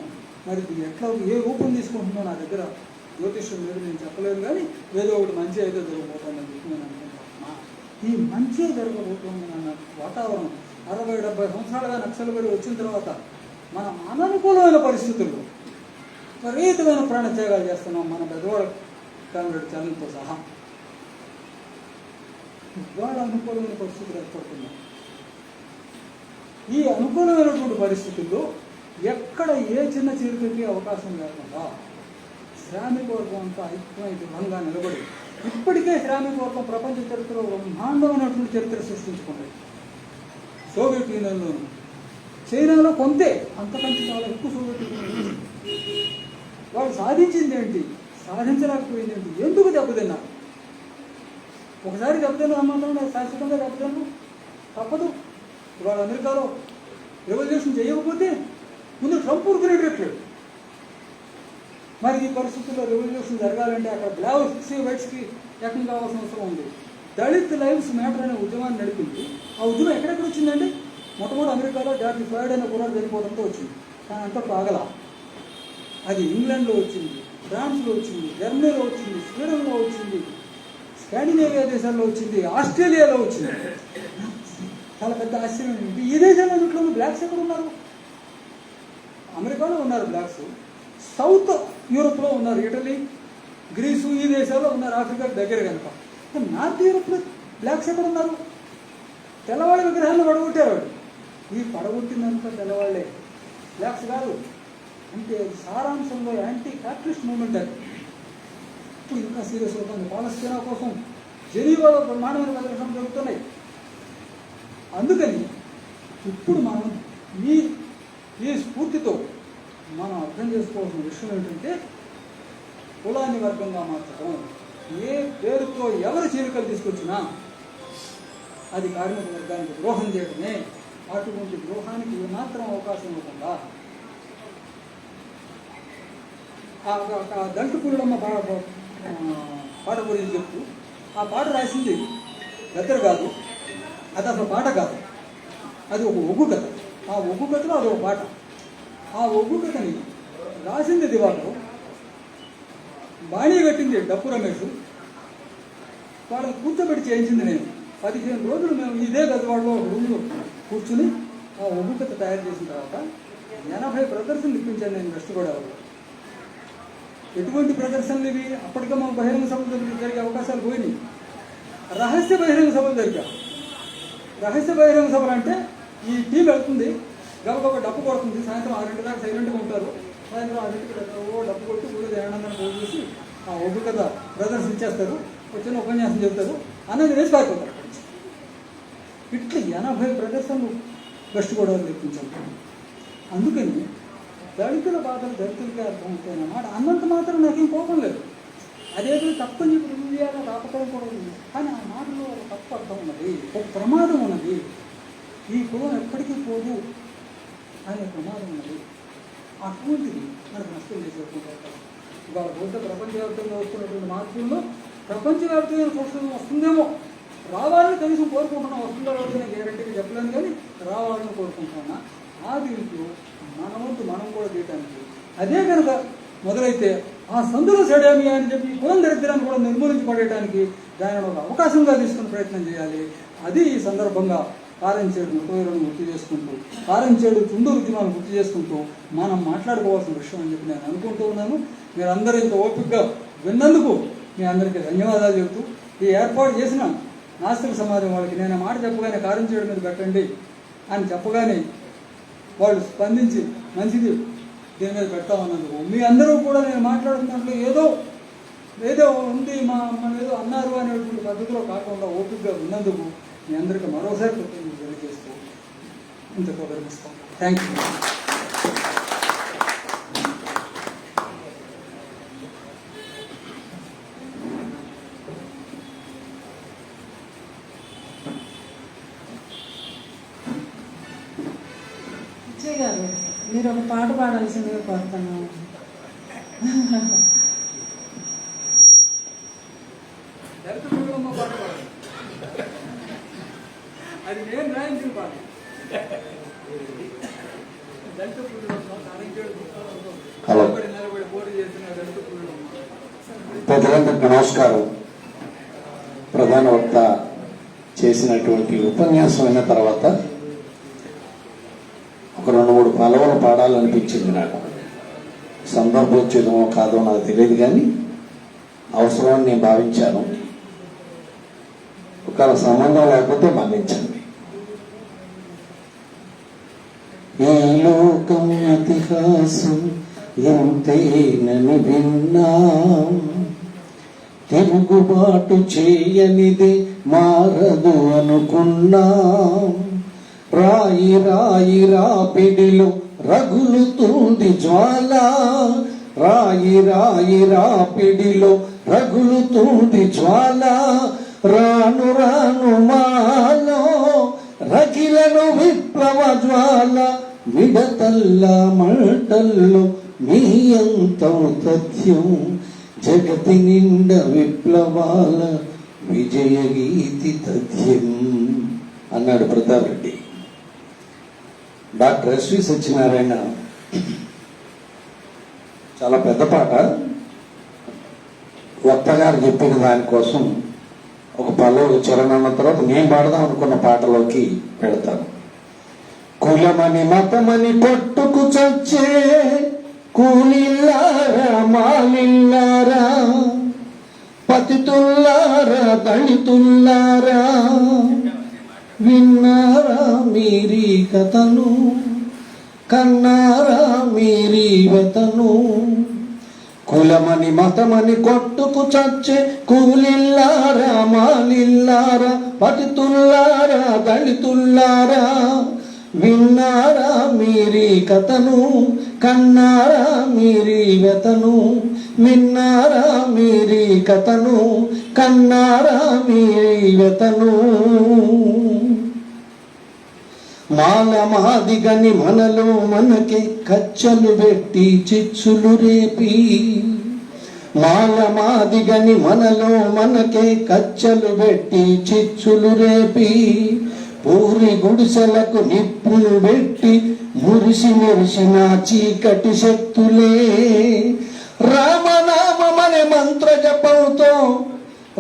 మరి ఇది ఎట్లా ఏ రూపం తీసుకుంటుందో నా దగ్గర జ్యోతిష్యం లేదు, నేను చెప్పలేను. కానీ ఏదో ఒకటి మంచి అయితే జరగబోతుందని చెప్పి నేను అనుకుంటున్నా. ఈ మంచి జరగబోతుంది అన్న వాతావరణం 60-70 సంవత్సరాలుగా నక్సల్బరి వచ్చిన తర్వాత మన అననుకూలమైన పరిస్థితుల్లో విపరీతమైన ప్రాణత్యాగాలు చేస్తున్నాం. మన పెద్దవాళ్ళ కామ్రేడ్ చరణ్తో సహా ఇవాళ అనుకూలమైన పరిస్థితులు ఏర్పడుతున్నాయి. ఈ అనుకూలమైనటువంటి పరిస్థితుల్లో ఎక్కడ ఏ చిన్న చీలికకి అవకాశం లేకుండా శ్రామిక వర్గం అంతా ఐక్యమై దృఢంగా నిలబడి ఇప్పటికే శ్రామిక వర్గం ప్రపంచ చరిత్రలో బ్రహ్మాండమైనటువంటి చరిత్ర సృష్టించుకుంటాయి. సోవియట్ యూనియన్లోను, చైనాలో కొంతే, అంతకంటే చాలా ఎక్కువ సోవియట్ యూనియన్. వాళ్ళు సాధించింది ఏంటి? సాధించలేకపోయింది ఏంటి? ఎందుకు దెబ్బతిన్నారు? ఒకసారి దెబ్బతిన్న సంబంధం శాశ్వతంగా దెబ్బతిన్నా తప్పదు. ఇవాళ అమెరికాలో రెవల్యూషన్ చేయకపోతే ముందు ట్రంప్ ఊరుకునేటట్లేడు. మరి ఈ పరిస్థితుల్లో రెవల్యూషన్ జరగాలంటే అక్కడ బ్లాక్స్కి వైట్స్కి ఏకం కావాల్సిన అవసరం ఉంది. దళిత్ లైవ్స్ మ్యాటర్ అనే ఉద్యమాన్ని నడిపింది. ఆ ఉద్యమం ఎక్కడెక్కడ వచ్చిందండి? మొట్టమొదటి అమెరికాలో జార్జ్ ఫ్లాయిడ్ అనే కుర్రాడు చనిపోవడంతో వచ్చింది. కానీ అంతకు ఆగల. అది ఇంగ్లాండ్లో వచ్చింది, ఫ్రాన్స్లో వచ్చింది, జర్మనీలో వచ్చింది, స్వీడన్లో వచ్చింది, స్కాండినేవియా దేశాల్లో వచ్చింది, ఆస్ట్రేలియాలో వచ్చింది. చాలా పెద్ద ఆశ్చర్యం ఏంటి, ఈ దేశాలన్నింటిలో బ్లాక్స్ ఎక్కడ ఉన్నారు? అమెరికాలో ఉన్నారు బ్లాక్స్, సౌత్ యూరోప్లో ఉన్నారు, ఇటలీ, గ్రీసు, ఈ దేశాల్లో ఉన్నారు, ఆఫ్రికాకి దగ్గర కనుక. నార్త్ యూరోప్లో బ్లాక్స్ ఎక్కడ ఉన్నారు? తెల్లవాళ్ళ విగ్రహాలను పడగొట్టారు. ఈ పడగొట్టిందంతా తెల్లవాళ్లే, బ్లాక్స్ కాదు. అంటే సారాంశంలో యాంటీ క్యాపిటలిస్ట్ మూవ్మెంట్ అది. ఇప్పుడు ఇంకా సీరియస్ అవుతుంది. పాలస్తీనా కోసం జెనీవాలో బ్రహ్మాండమైన ప్రదర్శనలు జరుగుతున్నాయి. అందుకని ఇప్పుడు మనం ఈ స్ఫూర్తితో మనం అర్థం చేసుకోవాల్సిన విషయం ఏంటంటే, కులాన్ని వర్గంగా మార్చడం, ఏ పేరుతో ఎవరు చీలికలు తీసుకొచ్చినా అది కార్మిక వర్గానికి ద్రోహం చేయడమే. అటువంటి ద్రోహానికి ఏమాత్రం అవకాశం ఇవ్వకుండా దళిత పురుడమ్మ పాట గురించి చెప్తూ, ఆ పాట రాసింది గద్దర్ కాదు, అది అసలు పాట కాదు, అది ఒక ఒగ్గు కథ. ఆ ఒగ్గు కథలో అది ఒక పాట. ఆ ఒగ్గు కథని రాసింది దివాకరు, బాణీ కట్టింది డప్పు రమేష్, వాళ్ళని కూర్చోబెట్టి చేయించింది నేను. 15 రోజులు మేము ఇదే గదివాడలో రూమ్లో కూర్చుని ఆ ఒగ్గు కథ తయారు చేసిన తర్వాత 80 ప్రదర్శనలు ఇప్పించాను నేను వెస్ట్ గోదావరిలో. ఎటువంటి ప్రదర్శనలు ఇవి? అప్పటికే మాకు బహిరంగ సభలు జరిగే అవకాశాలు పోయినాయి. రహస్య బహిరంగ సభలు జరిగాయి. రహస్య బహిరంగ సభలు అంటే ఈ టీం వెళ్తుంది, గబగబ డప్పు కొడుతుంది, సాయంత్రం 6 దాకా సైలెంట్గా ఉంటారు, సాయంత్రం 6 డప్పు కొట్టి ఊళ్ళో ఆనందాన్ని పోగు చేసి ఆ ఒగ్గు కథ ప్రదర్శించేస్తారు, వచ్చిన ఉపన్యాసం చెబుతారు, అన్నది వేసి పారిపోతారు. ఇట్లా 80 ప్రదర్శనలు వెస్ట్ గోదావరి తెప్పించాలి. అందుకని దళితుల బాధలు దళితులకే అర్థమవుతాయన్నమాట. అన్నంత మాత్రం నాకేం కోపం లేదు. అదేదో తప్పని చెప్పి రుజువు చేయాలని రాకపోవడం కూడా ఉంది. కానీ ఆ మాటలో ఒక తప్పు అర్థం ఉన్నది, ఒక ప్రమాదం ఉన్నది. ఈ కులం ఎప్పటికీ పోదు అనే ప్రమాదం ఉన్నది. అటువంటిది మనకు నష్టం చేసేటువంటి ఇవాళ బౌద్ధ ప్రపంచవ్యాప్తంగా వస్తున్నటువంటి మార్పుల్లో ప్రపంచవ్యాప్తమైన సంస్కృతం వస్తుందేమో, రావాలని కనీసం కోరుకుంటున్నాం. వస్తుందో రోజున గ్యారంటీగా చెప్పలేను, కానీ రావాలని కోరుకుంటున్నా. ఆ దీంట్లో మన వంతు మనం కూడా తీయటానికి, అదే కనుక మొదలైతే ఆ సందుల సెడామియా అని చెప్పి కులం దరిద్రాన్ని కూడా నిర్మూలించబడేయడానికి దానిని ఒక అవకాశంగా తీసుకుని ప్రయత్నం చేయాలి. అది ఈ సందర్భంగా కారంచేడు ముఖవీరులను గుర్తు చేసుకుంటూ, కారంచేడు చుండూరు ఉద్యమాలను గుర్తు చేసుకుంటూ మనం మాట్లాడుకోవాల్సిన విషయం అని చెప్పి నేను అనుకుంటూ ఉన్నాను. మీరందరూ ఇంత ఓపికగా విన్నందుకు మీ అందరికీ ధన్యవాదాలు చెబుతూ, ఈ ఏర్పాటు చేసిన నాస్తిక సమాజం వాళ్ళకి నేను మాట చెప్పగానే కారంచేడు మీద పెట్టండి అని చెప్పగానే వాళ్ళు స్పందించి మంచిది దీని మీద పెడతామన్నందుకు, మీ అందరూ కూడా నేను మాట్లాడుతున్నట్లు ఏదో ఉంది, మనం ఏదో అన్నారు అనేటువంటి పద్ధతిలో కాకుండా ఓపికగా ఉన్నందుకు మీ అందరికీ మరోసారి కృతజ్ఞతలు తెలియజేస్తూ ఇంతకు విరమిస్తాం. Thank you. గారు, మీరు ఒక పాట పాడాల్సిందిగా కోరుతున్నాను. అది నేను రాయించిన పాట. హలో, ప్రజలందరికీ నమస్కారం. ప్రధాన వక్త చేసినటువంటి ఉపన్యాసం అయిన తర్వాత ఒక 2-3 పలవలు పాడాలనిపించింది నాకు. సందర్భోచితమో కాదో నాకు తెలియదు, కానీ అవసరమని నేను భావించాను. ఒక సంబంధం లేకపోతే మన్నించండి. ఈ లోకం ఇతిహాసం ఎంతేనని విన్నా, తిరుగుబాటు చేయనిది మారదు అనుకున్నా, రాయి రాయి రాపిడిలో రగులుతుంది జ్వాల, రాయి రాయి రాపిడిలో రగులుతుంది జ్వాల, రాను రాను మాలో రగిలను విప్లవ జ్వాల, మిడతల్ల మంటల్లో మీ అంతం తథ్యం, జగతి నిండ విప్లవాల విజయ గీతి తథ్యం అన్నాడు ప్రతాప్ రెడ్డి. డాక్టర్ ఎస్వి సత్యనారాయణ చాలా పెద్ద పాట. వక్త గారు చెప్పిన దానికోసం ఒక పల్లవి చరణం తర్వాత నేను పాడదాం అనుకున్న పాటలోకి పెడతాను. కులమని మతమని కొట్టుకు చచ్చే కూలిల్లారా మాలిల్లారా, పతితుల్లారా దళితుల్లారా, విన్నారా మీరీ కథను, కన్నారా మీరీ వెతను. కులమని మతమని కొట్టుకు చచ్చే కూలిల్లారా మాలిల్లారా, పతితుల్లారా దళితుల్లారా, విన్నారా మీరీ కథను, కన్నారా మీరీ వెతను. విన్నారా మీరీ కథను, కన్నారా మీరీ వెతను. మాల మాదిగని మనలో మనకి కచ్చలు పెట్టి చిచ్చులు రేపి, మాల మాదిగని మనలో మనకే కచ్చలు పెట్టి చిచ్చులు రేపి, పూరి గుడిసెలకు నిప్పులు పెట్టి మురిసి మురిసిన చీకటి శక్తులే. రామనామమనే మంత్ర జపంతో,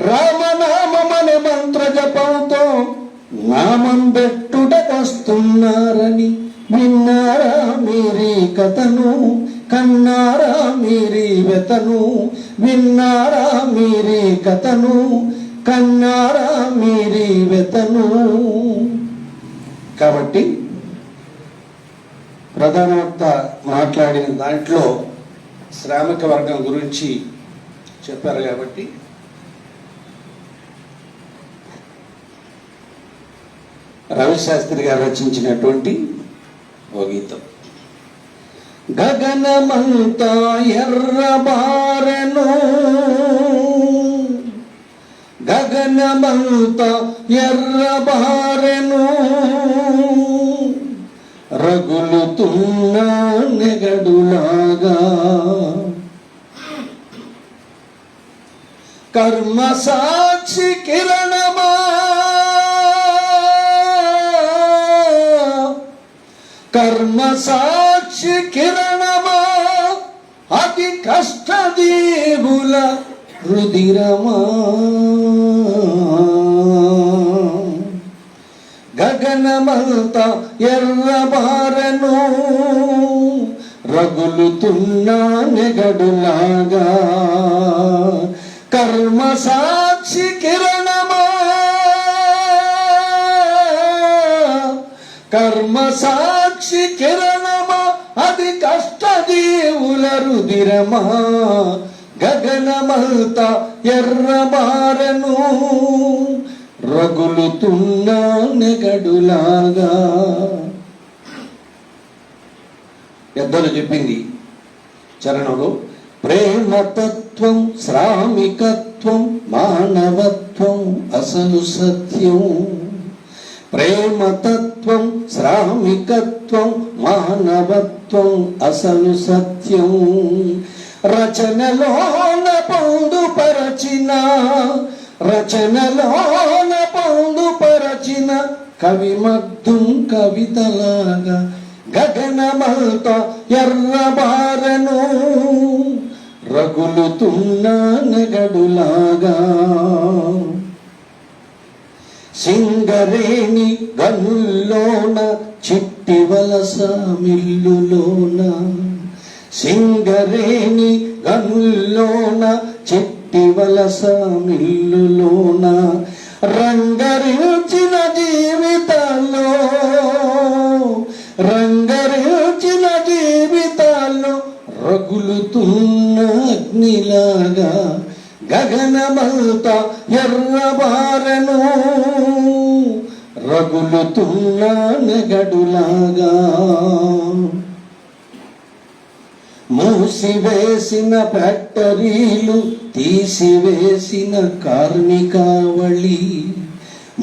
రామనామమనే మంత్ర జపంతో నామం పెట్టుటకొస్తున్నారని, విన్నారా మీరీ కథను, కన్నారా మీరీ వెతను. విన్నారా మీరీ కథను, కన్నారా మీరీ వెతను. కాబట్టి ప్రధాన వక్త మాట్లాడిన దాంట్లో శ్రామిక వర్గం గురించి చెప్పారు. కాబట్టి రవిశాస్త్రి గారు రచించినటువంటి ఓ గీతం. గగనమంతా ఎర్రబారెను, గగనమంతా ఎర్రబారెను, రగులుతున్న నెగడులాగా, కర్మ సాక్షి కిరణమా, కర్మ సాక్షి కిరణమా, అతి కష్టదీవుల రుదిరమా. గగనమంతా ఎర్రబారెను, రగులుతున్న నెగడులాగా, కర్మ సాక్షి కిరణమా, కర్మ సాక్షి కిరణమా, అది కష్టదీవుల రుదిరమా. గగనమంతా ఎర్రబారెను, రగులుతున్న నెగడులాగా. పెద్దలు చెప్పింది చరణంలో, ప్రేమతత్వం శ్రామికత్వం మానవత్వం అసలు సత్యం. ప్రేమతత్వం శ్రామికత్వం మానవత్వం అసలు సత్యం. రచనలోన పొందుపరచిన, రచనలోన పొందుపరచిన కవిమగ్ధం కవితలాగా, గగనమంతా ఎర్రబారెను, రగులుతున్న నెగడులాగా. సింగరేణి గనుల్లోన చిట్టి వలస మిల్లులోన, సింగరేణి గనుల్లోన చిట్టి వలస మిల్లులోన, రంగరించిన జీవితాల్లో, రంగరించిన జీవితాల్లో రగులుతున్న అగ్నిలాగా, గగనమంతా ఎర్రబారెను, రగులుతున్న నెగడులాగా. మూసివేసిన ఫ్యాక్టరీలు తీసివేసిన కార్మికావళి,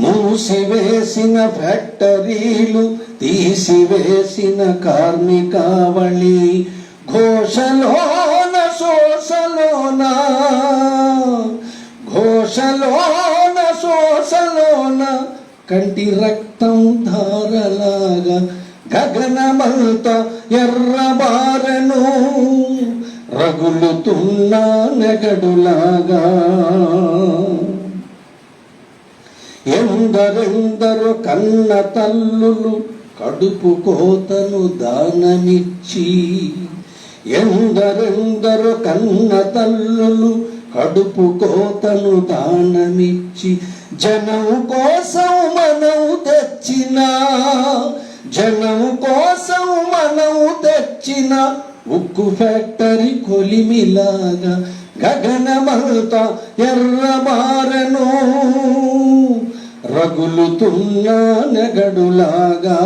మూసివేసిన ఫ్యాక్టరీలు తీసివేసిన కార్మికావళి. ఘోషలోన శోషలోన, ఘోషలోన శోషలోన కంటి రక్తం ధారలాగా, గగనమంతా ఎర్రబారెను, రగులుతున్న నెగడులాగా ఎందరెందరో కన్న తల్లులు కడుపు కోతను దానమిచ్చి ఎందరెందరో కన్న తల్లులు కడుపు కోతను దానమిచ్చి జనం కోసం మనం తెచ్చిన జనం కోసం మనం తెచ్చిన ఉక్కు ఫ్యాక్టరీ కొలిమిలాగా గగనమంతా ఎర్రమారెను రగులుతున్న నెగడులాగా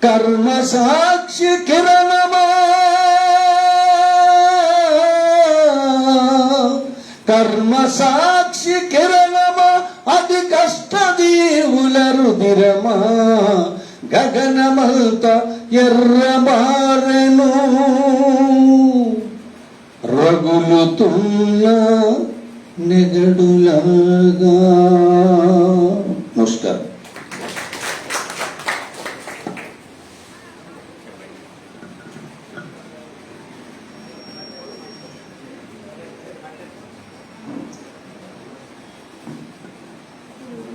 కర్మ సాక్షి కిరణమా కర్మ సాక్షి కిరణమా అది కష్టదీవుల రుదిరమా గగనమంత ఎర్రమారెను రగులుతున్న నెగడులాగా. నమస్కారం.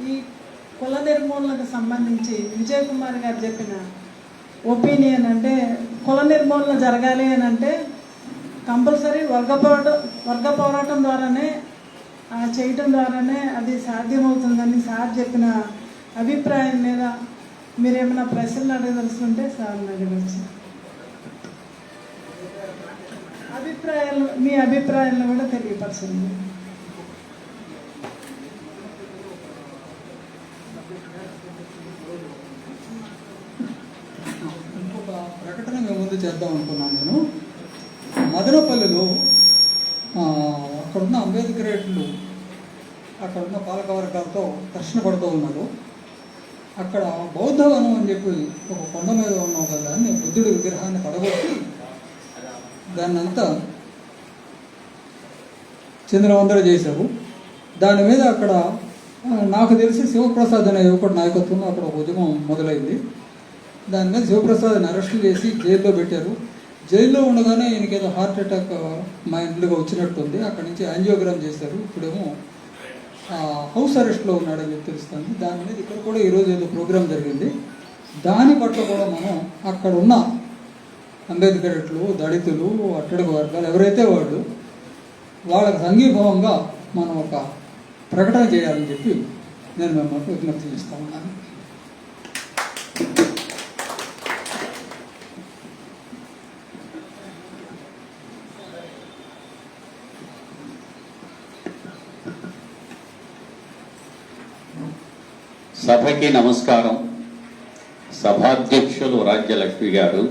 ఈ కుల నిర్మూలనకు సంబంధించి విజయ్ కుమార్ గారు చెప్పిన ఒపీనియన్ అంటే కుల నిర్మూలన జరగాలి అని అంటే కంపల్సరీ వర్గ పోరాటం ద్వారానే చేయటం ద్వారానే అది సాధ్యమవుతుందని సార్ చెప్పిన అభిప్రాయం మీద మీరేమైనా ప్రశ్నలు అడగదలుచుకుంటే సార్ని అడగచ్చు. మీ అభిప్రాయాలను కూడా తెలియపరచండి. ఇంకొక ప్రకటన మేము ముందు చేద్దాం అనుకున్నాను. నేను మదనపల్లిలో అక్కడున్న అంబేద్కరేట్లు అక్కడున్న పాలకవర్గాలతో ఘర్షణ పడుతూ ఉన్నారు. అక్కడ బౌద్ధవనం అని చెప్పి ఒక కొండ మీద ఉన్నాం కదా అని బుద్ధుడి విగ్రహాన్ని పడగొట్టి దాన్ని అంతా చిందరవందర చేశారు. దాని మీద అక్కడ నాకు తెలిసి శివప్రసాద్ అనే యువకుడు నాయకత్వంలో అక్కడ ఒక ఉద్యమం మొదలైంది. దాని మీద శివప్రసాద్ని అరెస్టులు చేసి జైల్లో పెట్టారు. జైల్లో ఉండగానే ఈయనకి ఏదో హార్ట్ అటాక్ మైండ్గా వచ్చినట్టుంది. అక్కడి నుంచి యాంజియోగ్రామ్ చేశారు. ఇప్పుడేమో హౌస్ అరెస్ట్లో ఉన్నాడని చెప్పి తెలుస్తుంది. దాని మీద ఇక్కడ కూడా ఈరోజు ఏదో ప్రోగ్రాం జరిగింది. దాని పట్ల కూడా మనం అక్కడ ఉన్న అంబేద్కరేట్లు, దళితులు, అట్టడుగు వర్గాలు ఎవరైతే వాళ్ళు వాళ్ళకి సంఘీభావంగా మనం ఒక ప్రకటన చేయాలని చెప్పి నేను మిమ్మల్ని విజ్ఞప్తి చేస్తా ఉన్నాను. సభకి నమస్కారం. సభాధ్యక్షులు రాజ్యలక్ష్మి గారు,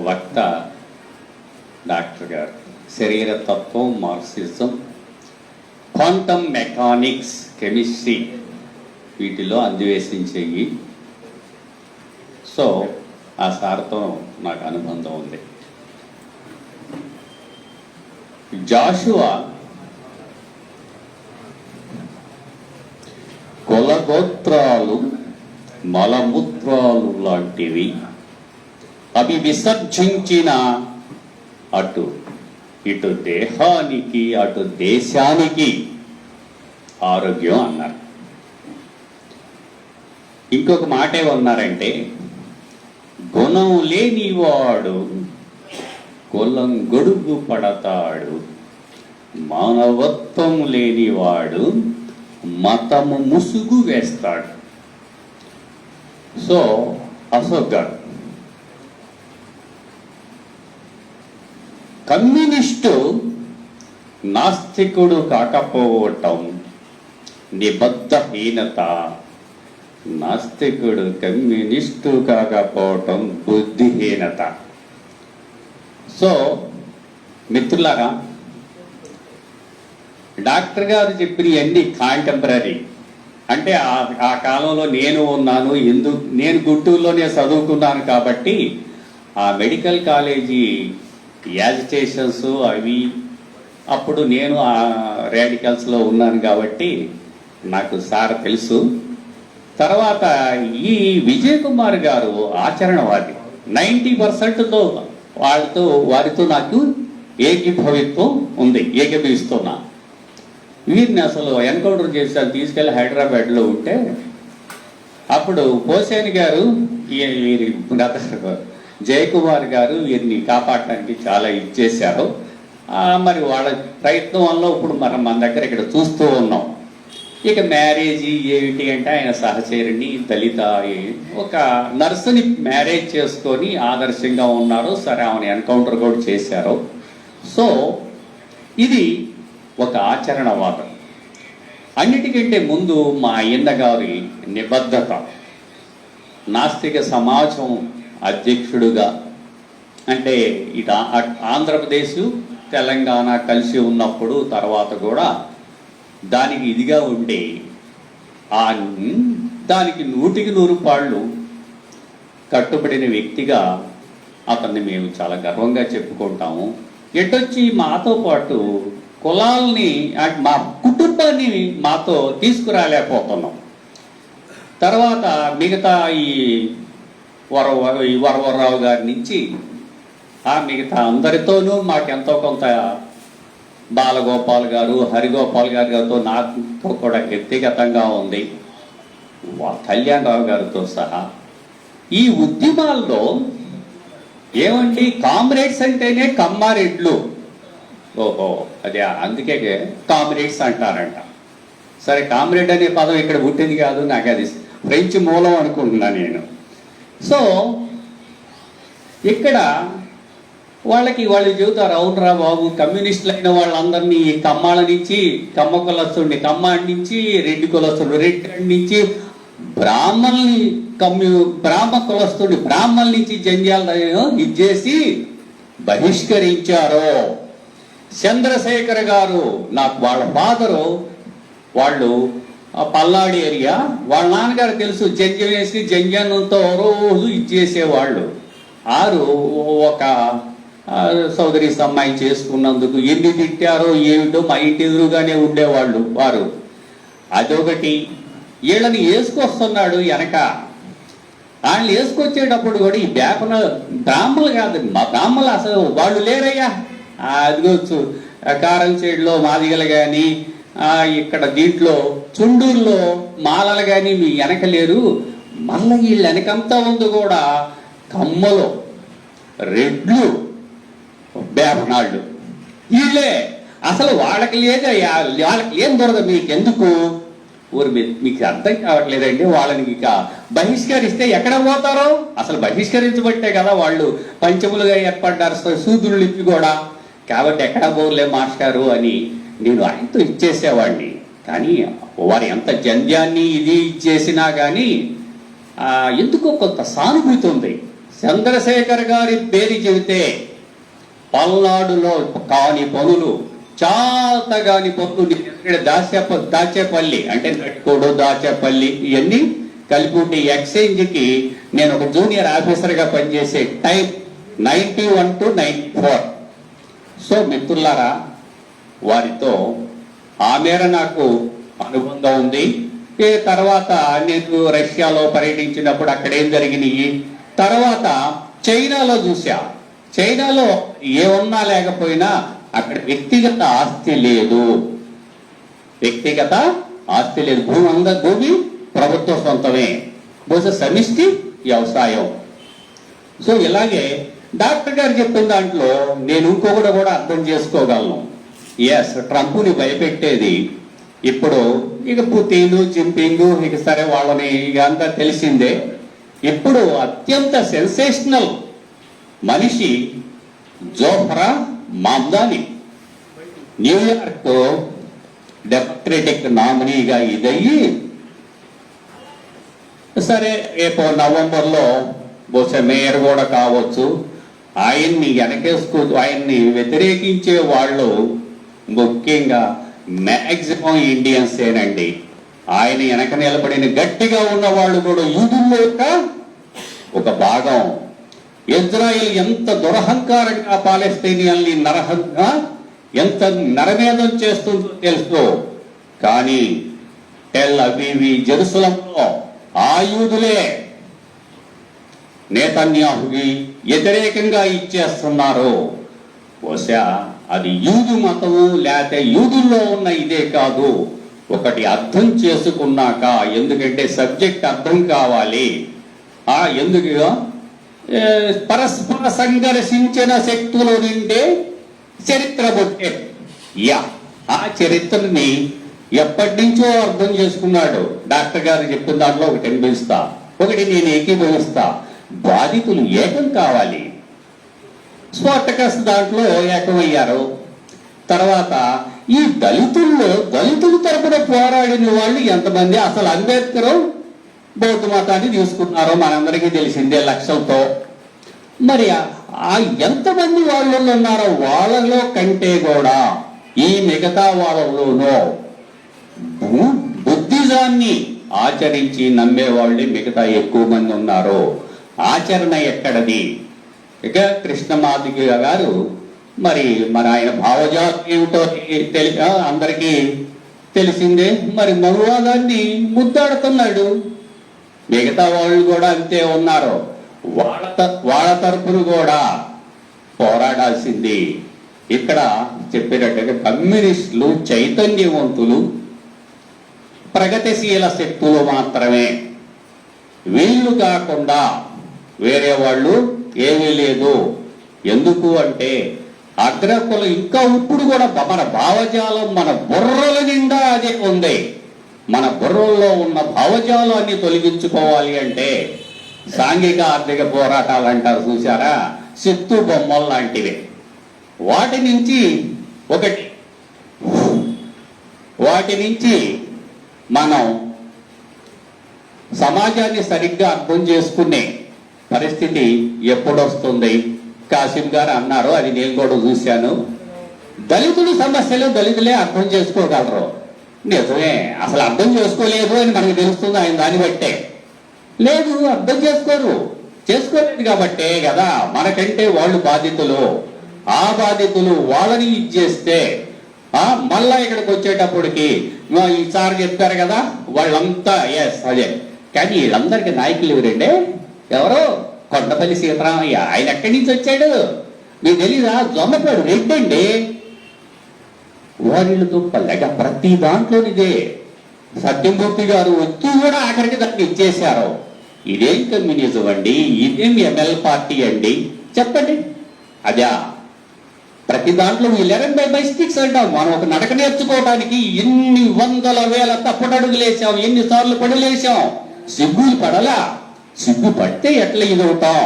వక్త డాక్టర్ గారు, శరీరతత్వం, మార్క్సిజం, క్వాంటమ్ మెకానిక్స్, కెమిస్ట్రీ వీటిలో అన్వేషించేవి. సో ఆ సార్తో నాకు అనుబంధం ఉంది. జాషువా కులగోత్రాలు మలమూత్రాలు లాంటివి, అవి విసర్జించిన ఇటు దేహానికి అటు దేశానికి ఆరోగ్యం అన్నారు. ఇంకొక మాట ఏమన్నారంటే, గుణం లేనివాడు కులం గొడుగు పడతాడు, మానవత్వం లేనివాడు మతము ముసుగు వేస్తాడు. సో అశోక్ గారు, కమ్యూనిస్టు నాస్తికుడు కాకపోవటం నిబద్ధహీనత, నాస్తికుడు కమ్యూనిస్టు కాకపోవటం బుద్ధిహీనత. సో మిత్రులారా, డాక్టర్ గారు చెప్పినవన్నీ కాంటెంపరీ. అంటే ఆ కాలంలో నేను ఉన్నాను, నేను గుంటూరులోనే చదువుకున్నాను కాబట్టి ఆ మెడికల్ కాలేజీ యాజిటేషన్స్ అవి అప్పుడు నేను ఆ రాడికల్స్లో ఉన్నాను కాబట్టి నాకు సార్ తెలుసు. తర్వాత ఈ విజయ్ కుమార్ గారు ఆచరణవాది. 90%తో వారితో నాకు ఏకీభవిత్వం ఉంది, ఏకీభవిస్తున్నా. వీరిని అసలు ఎన్కౌంటర్ చేసి తీసుకెళ్ళి హైదరాబాద్లో ఉంటే అప్పుడు పోసేని గారు వీరి బ్రదర్ జయకుమార్ గారు వీరిని కాపాడటానికి చాలా ఇచ్చేశారు. మరి వాళ్ళ ప్రయత్నం వల్ల ఇప్పుడు మనం మన దగ్గర ఇక్కడ చూస్తూ ఉన్నాం. ఇక మ్యారేజ్ ఏమిటి అంటే ఆయన సహచరుని దళిత ఒక నర్సుని మ్యారేజ్ చేసుకొని ఆదర్శంగా ఉన్నారు. సరే, ఆమెను ఎన్కౌంటర్ కూడా చేశారు. సో ఇది ఒక ఆచరణవాదం. అన్నిటికంటే ముందు మా అయ్యన్న గారి నిబద్ధత, నాస్తిక సమాజం అధ్యక్షుడుగా, అంటే ఇది ఆంధ్రప్రదేశ్ తెలంగాణ కలిసి ఉన్నప్పుడు తర్వాత కూడా దానికి ఇదిగా ఉండి దానికి 100కి 100 కట్టుబడిన వ్యక్తిగా అతన్ని మేము చాలా గర్వంగా చెప్పుకుంటాము. ఎటొచ్చి మాతో పాటు కులాల్ని, మా కుటుంబాన్ని మాతో తీసుకురాలేకపోతున్నాం. తర్వాత మిగతా ఈ వరవరరావు గారి నుంచి మిగతా అందరితోనూ మాకెంతో కొంత బాలగోపాల్ గారు, హరిగోపాల్ గారితో నాతో కూడా వ్యక్తిగతంగా ఉంది, కళ్యాణ్ రావు గారితో సహా. ఈ ఉద్యమాల్లో ఏమండి, కామ్రేడ్స్ అంటేనే కమ్మారెడ్లు. ఓహో, అదే అందుకే కామ్రేడ్స్ అంటారంట. సరే, కామ్రేడ్ అనే పదం ఇక్కడ పుట్టింది కాదు, నాకు అది ఫ్రెంచ్ మూలం అనుకుంటున్నా నేను. సో ఇక్కడ వాళ్ళు చెబుతారు, అవునరా బాబు, కమ్యూనిస్టులు అయిన వాళ్ళందరినీ కమ్మాళ్ళ నుంచి, కమ్మ కులస్తుడిని కమ్మాడి నుంచి, రెడ్డి కులస్తుడు రెడ్డి నుంచి, బ్రాహ్మ కులస్తుడి బ్రాహ్మణుల నుంచి జంధ్యాలను ఇచ్చేసి బహిష్కరించారు. చంద్రశేఖర్ గారు, నాకు వాళ్ళ ఫాదరు, వాళ్ళు పల్నాడు ఏరియా, వాళ్ళ నాన్నగారు తెలుసు, జంజం వేసి జంజనంతో రోజు ఇచ్చేసేవాళ్ళు. ఒక సోదరి అమ్మాయి చేసుకున్నందుకు ఎన్ని తిట్టారో ఏమిటో, మా ఇంటి ఎదురుగానే ఉండేవాళ్ళు వారు. అదొకటి. వీళ్ళని వేసుకొస్తున్నాడు వెనక. వాళ్ళని వేసుకొచ్చేటప్పుడు కూడా ఈ బ్రాహ్మణులు కాదు, మా బ్రాహ్మణులు అసలు వాళ్ళు లేరయ్యా. అదిగొచ్చు కారం సైడ్లో మాదిగలు కానీ, ఇక్కడ దీంట్లో చుండూరులో మాలలు కానీ మీ వెనక లేరు. మళ్ళీ వీళ్ళు వెనకంతా ఉంది కూడా కమ్మలు, రెడ్లు, బేపనాళ్ళు, వీళ్ళే. అసలు వాళ్ళకి లేదయ్యా, వాళ్ళకి ఏం దొరకదు. మీకు ఎందుకు ఊరి మీద మీకు అర్థం కావట్లేదండి. వాళ్ళని ఇక బహిష్కరిస్తే ఎక్కడ పోతారో, అసలు బహిష్కరించబట్టే కదా వాళ్ళు పంచములుగా ఏర్పడ్డారు, సూదులు ఇప్పి కూడా. కాబట్టి ఎక్కడ పోలే మాస్టారు అని నేను ఆయనతో ఇచ్చేసేవాడిని. కానీ వారు ఎంత జంధ్యాన్ని ఇది ఇచ్చేసినా కానీ ఎందుకో కొంత సానుభూతి ఉంది. చంద్రశేఖర్ గారి పేరు చెబితే పల్నాడులో కాని పనులు, చాతగాని పనులు, దాచేపల్లి అంటే నట్టుకోడు, దాచేపల్లి, ఇవన్నీ కలిపి ఉంటే ఎక్స్చేంజ్కి నేను ఒక జూనియర్ ఆఫీసర్గా పనిచేసే టైం 91 to 94. సో మిత్రులారా, వారితో ఆ మేర నాకు అనుబంధం ఉంది. తర్వాత నేను రష్యాలో పర్యటించినప్పుడు అక్కడ ఏం జరిగినాయి, తర్వాత చైనాలో చూసా. చైనాలో ఏమన్నా లేకపోయినా అక్కడ వ్యక్తిగత ఆస్తి లేదు. భూమి ప్రభుత్వ సొంతమే, బహుశా సమిష్టి వ్యవసాయం. సో ఇలాగే డాక్టర్ గారు చెప్పిన దాంట్లో నేను ఇంకొకటి కూడా అర్థం చేసుకోగలను. ఎస్, ట్రంప్ని భయపెట్టేది ఇప్పుడు ఇక పుతిన్, జింపింగ్, ఇక సరే వాళ్ళని ఇక అంతా తెలిసిందే. ఇప్పుడు అత్యంత సెన్సేషనల్ మనిషి జోఫ్రా మమ్దాని, న్యూయార్క్ డెమోక్రటిక్ నామినీగా ఇదయ్యి, సరే రేపు నవంబర్లో బహుశా మేయర్ కూడా కావచ్చు. ఆయన్ని వ్యతిరేకించే వాళ్ళు ముఖ్యంగా మ్యాక్సిమం ఇండియన్సేనండి. ఆయన వెనక నిలబడిన గట్టిగా ఉన్న వాళ్ళు కూడా యూదుల్లో ఒక భాగం. ఇజ్రాయిల్ ఎంత దురహంకారంగా పాలస్తీనియన్ని ఎంత నరమేధం చేస్తుందో తెలుసు. కానీ టెల్ అవీవ్, జెరూసలంలో ఆ యూదులే నేతన్యాహుకి వ్యతిరేకంగా ఇచ్చేస్తున్నారు. బహుశా అది యూదు మతము లేకపోతే యూదుల్లో ఉన్న ఇదే కాదు. ఒకటి అర్థం చేసుకున్నాక, ఎందుకంటే సబ్జెక్ట్ అర్థం కావాలి. ఎందుకు పరస్పర సంఘర్షించిన శక్తుల నుండే చరిత్ర పుట్టే. ఆ చరిత్రని ఎప్పటి నుంచో అర్థం చేసుకున్నాడు. డాక్టర్ గారు చెప్పిన దాంట్లో ఒకటి అనిపిస్తా, ఒకటి నేను ఏకీభవిస్తా. బాధితులు ఏకం కావాలి. స్పార్టకస్ దాంట్లో ఏకమయ్యారు. తర్వాత ఈ దళితుల తరపున పోరాడిన వాళ్ళు ఎంతమంది? అసలు అంబేద్కర్ బౌద్ధ మతాన్ని తీసుకున్నారో మనందరికీ తెలిసిందే లక్షలతో. మరి ఎంతమంది వాళ్ళు ఉన్నారో వాళ్ళలో కంటే కూడా ఈ మిగతా వాళ్ళలోనూ బుద్ధిజాన్ని ఆచరించి నమ్మే వాళ్ళే మిగతా ఎక్కువ మంది ఉన్నారు. ఆచరణ ఎక్కడది? ఇక కృష్ణమాదిగ గారు మరి ఆయన భావజాతం ఏమిటో అందరికీ తెలిసిందే. మరి మనువాదాన్ని ముద్దాడుతున్నాడు. మిగతా వాళ్ళు కూడా అంతే ఉన్నారు. వాళ్ళ తరపున కూడా పోరాడాల్సింది. ఇక్కడ చెప్పినట్టుగా కమ్యూనిస్టులు చైతన్యవంతులు, ప్రగతిశీల శక్తులు మాత్రమే. వీళ్ళు కాకుండా వేరే వాళ్ళు ఏమీ లేదు. ఎందుకు అంటే అగ్రకులు ఇంకా ఇప్పుడు కూడా మన భావజాలం మన బుర్రల నిండా అదే ఉంది. మన బుర్రల్లో ఉన్న భావజాలాన్ని తొలగించుకోవాలి అంటే సాంఘిక ఆర్థిక పోరాటాలు అంటారు చూసారా, సిత్తు బొమ్మలు లాంటివి. వాటి నుంచి మనం సమాజాన్ని సరిగ్గా అర్థం చేసుకునే పరిస్థితి ఎప్పుడొస్తుంది? కాసిం గారు అన్నారు, అది నేను కూడా చూశాను. దళితుల సమస్యలు దళితులే అర్థం చేసుకోగలరు. నిజమే, అసలు అర్థం చేసుకోలేదు అని మనకు తెలుస్తుంది ఆయన దాన్ని బట్టే. లేదు, అర్థం చేసుకోలేదు కాబట్టే కదా మనకంటే వాళ్ళు బాధితులు. ఆ బాధితులు వాళ్ళని ఇచ్చేస్తే మళ్ళా ఇక్కడికి వచ్చేటప్పటికి ఈసారి చెప్పారు కదా వాళ్ళంతా అదే. కానీ వీళ్ళందరికీ నాయకులు ఎవరండి? ఎవరో కొండపల్లి సీతారామయ్య. ఆయన ఎక్కడి నుంచి వచ్చాడు మీకు తెలీదా? జొన్నపాడు రెడ్డి అండి. వారిళ్ళు దుప్పలేక ప్రతి దాంట్లోనిదే. సత్యంమూర్తి గారు వచ్చి కూడా ఆఖరికి దాన్ని ఇచ్చేశారు. ఇదేం కమ్యూనిజం అండి? ఇదేం ఎంఎల్ పార్టీ అండి? చెప్పండి. అదా ప్రతి దాంట్లో 11/6 అంటాం. మనం ఒక నడక నేర్చుకోవడానికి ఎన్ని వందల వేల తప్పటడుగులు వేసాం, ఎన్నిసార్లు పడులేసాం. సిగ్గులు పడలా? సిగ్గు పడితే ఎట్లా ఇదవుతాం?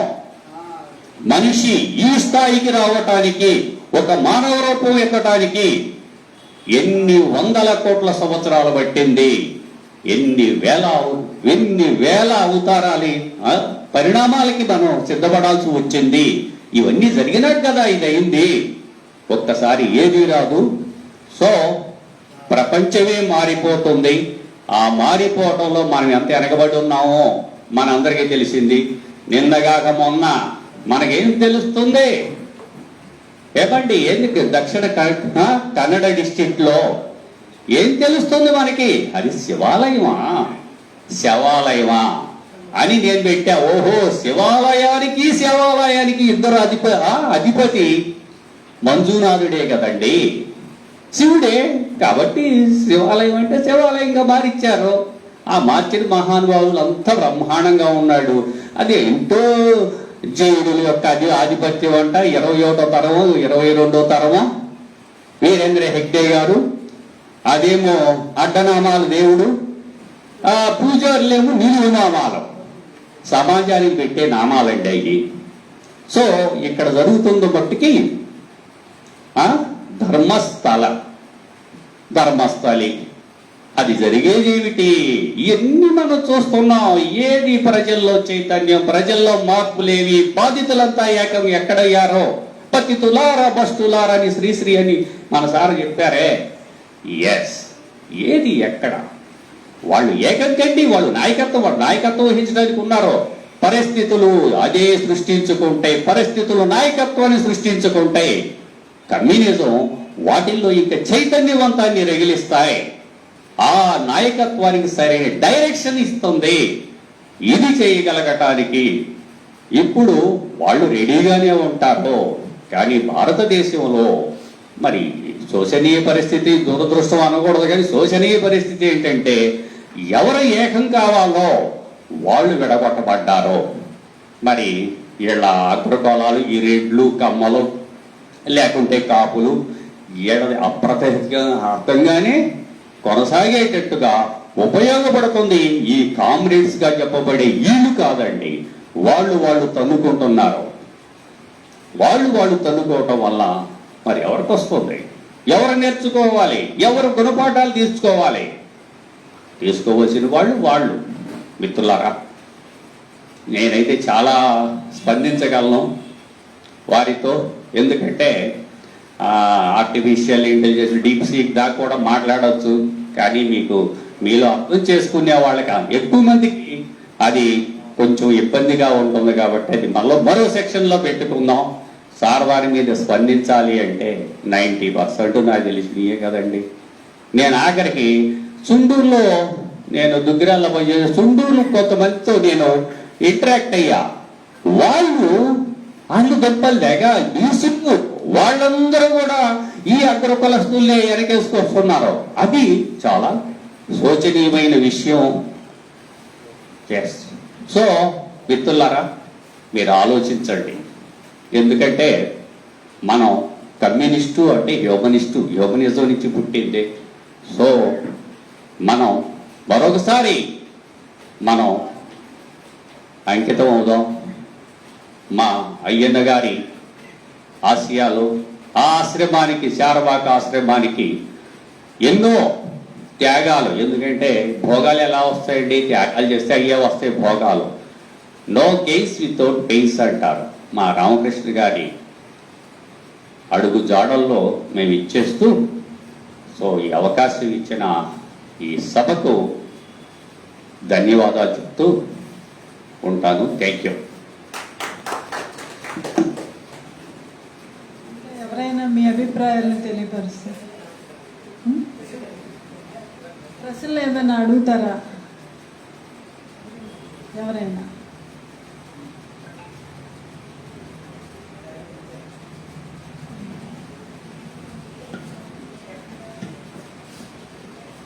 మనిషి ఈ స్థాయికి రావటానికి, ఒక మానవ రూపం ఎక్కటానికి ఎన్ని వందల కోట్ల సంవత్సరాలు పట్టింది. ఎన్ని వేల అవతారాలి పరిణామాలకి మనం సిద్ధపడాల్సి వచ్చింది. ఇవన్నీ జరిగినట్టు కదా ఇదయింది. ఒక్కసారి ఏది రాదు. సో ప్రపంచమే మారిపోతుంది. ఆ మారిపోవటంలో మనం ఎంత వెనకబడి ఉన్నామో మనందరికీ తెలిసింది. నిన్నగాక మొన్న మనకేం తెలుస్తుంది? ఏమండి, ఎందుకు దక్షిణ కన్నడ డిస్ట్రిక్ట్ లో ఏం తెలుస్తుంది మనకి? అది శివాలయమా అని నేను పెట్టా. ఓహో, శివాలయానికి ఇద్దరు అధిపతి మంజునాథుడే కదండి, శివుడే. కాబట్టి శివాలయం అంటే శివాలయంగా మారిచ్చారు. ఆ మార్చిన మహానుభావులు అంతా బ్రహ్మాండంగా ఉన్నాడు. అది ఎంతో జైనుల యొక్క ఆధిపత్యం అంట. 21వ తరము 22వ తరము వీరేంద్ర హెగ్డే గారు. అదేమో అడ్డనామాలు దేవుడు, పూజారులేమో నిలువు నామాలు. సమాజానికి పెట్టే నామాలండి అవి. సో ఇక్కడ జరుగుతుందో బట్టికి ధర్మస్థలి అది జరిగేదేమిటి? ఇవన్నీ మనం చూస్తున్నాం. ఏది ప్రజల్లో చైతన్యం, ప్రజల్లో మార్పులేవి? బాధితులంతా ఏకం ఎక్కడయ్యారో? పతితులారా భ్రష్టులారా అని శ్రీశ్రీ అని మన సార్ చెప్పారే. ఏది ఎక్కడ? వాళ్ళు ఏకం కండి, వాళ్ళు నాయకత్వం వహించడానికి ఉన్నారో. పరిస్థితులు అదే సృష్టించుకుంటాయి, పరిస్థితులు నాయకత్వాన్ని సృష్టించుకుంటాయి. కమ్యూనిజం వాటిల్లో ఇంకా చైతన్యవంతాన్ని రగిలిస్తాయి. ఆ నాయకత్వానికి సరైన డైరెక్షన్ ఇస్తుంది. ఇది చేయగలగటానికి ఇప్పుడు వాళ్ళు రెడీగానే ఉంటారు. కానీ భారతదేశంలో మరి శోచనీయ పరిస్థితి, దురదృష్టం అనకూడదు కానీ శోచనీయ పరిస్థితి ఏంటంటే ఎవరు ఏకం కావాలో వాళ్ళు విడగొట్టబడ్డారో. మరి వీళ్ళ అగ్రకులాలు, ఈ రెడ్లు, కమ్మలు, లేకుంటే కాపులు అర్థంగానే కొనసాగేటట్టుగా ఉపయోగపడుతుంది ఈ కామ్రేడ్స్గా చెప్పబడే వీళ్ళు కాదండి. వాళ్ళు తన్నుకుంటున్నారు. వాళ్ళు తన్నుకోవటం వల్ల మరి ఎవరికి వస్తుంది? ఎవరు నేర్చుకోవాలి? ఎవరు గుణపాఠాలు తీసుకోవలసిన వాళ్ళు మిత్రులారా. నేనైతే చాలా స్పందించగలను వారితో. ఎందుకంటే ఆర్టిఫిషియల్ ఇంటెలిజెన్స్, డీప్ సీక్ దాకా కూడా మాట్లాడవచ్చు. కానీ మీలో అర్థం చేసుకునే వాళ్ళకి ఎక్కువ మందికి అది కొంచెం ఇబ్బందిగా ఉంటుంది. కాబట్టి అది మరో సెక్షన్లో పెట్టుకుందాం. సార్ వారి మీద స్పందించాలి అంటే 90% నాకు తెలిసినయే కదండి. నేను ఆఖరికి చుండూరులో, నేను దుగ్గిరాల్లో పోయి చుండూరు కొంతమందితో నేను ఇంటరాక్ట్ అయ్యా. వాళ్ళు దెబ్బలు లేక డీసులు వాళ్ళందరూ కూడా ఈ అగ్రకులస్తుల్నే వెనకేసుకొస్తున్నారు. అది చాలా శోచనీయమైన విషయం. సో మిత్రులారా, మీరు ఆలోచించండి. ఎందుకంటే మనం కమ్యూనిస్టు అంటే హ్యూమనిజం నుంచి పుట్టింది. సో మనం మరొకసారి అంకితం అవుదాం మా అయ్యన్న గారి ఆశయాలు. ఆ ఆశ్రమానికి, శారవాక ఆశ్రమానికి ఎన్నో త్యాగాలు. ఎందుకంటే భోగాలు ఎలా వస్తాయండి? త్యాగాలు చేస్తే అయ్యే వస్తాయి భోగాలు. నో గెయిన్స్ వితౌట్ పెయిన్స్ అంటారు. మా రామకృష్ణ గారి అడుగు జాడల్లో మేము ఇచ్చేస్తూ, సో ఈ అవకాశం ఇచ్చిన ఈ సభకు ధన్యవాదాలు చెప్తూ ఉంటాను. Thank you. ఎవరైనా మీ అభిప్రాయాలను తెలియపరుస్తారు? ప్రశ్నలు ఏమైనా అడుగుతారా ఎవరైనా?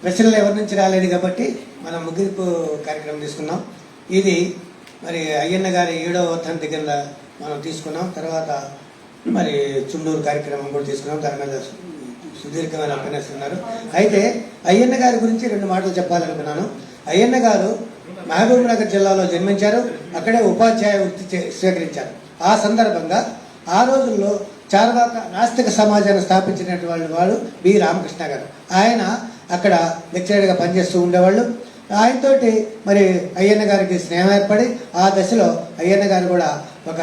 ప్రశ్నలు ఎవరి నుంచి రాలేదు కాబట్టి మనం ముగింపు కార్యక్రమం తీసుకున్నాం. ఇది మరి అయ్యన్న గారి 7వ వర్ధంతి కింద మనం తీసుకున్నాం. తర్వాత మరి చుండూరు కార్యక్రమం కూడా తీసుకున్నాం. దాని మీద సుదీర్ఘమైన ఉపన్యాసం. అయితే అయ్యన్న గారి గురించి 2 మాటలు చెప్పాలనుకున్నాను. అయ్యన్న గారు మహబూబ్ నగర్ జిల్లాలో జన్మించారు. అక్కడే ఉపాధ్యాయ వృత్తి స్వీకరించారు. ఆ సందర్భంగా ఆ రోజుల్లో చార్వాక నాస్తిక సమాజాన్ని స్థాపించినటువంటి వాడు బి రామకృష్ణ గారు. ఆయన అక్కడ లెక్చరర్గా పనిచేస్తూ ఉండేవాళ్ళు. ఆయనతోటి మరి అయ్యన్న గారికి స్నేహం ఏర్పడి ఆ దశలో అయ్యన్న గారు కూడా ఒక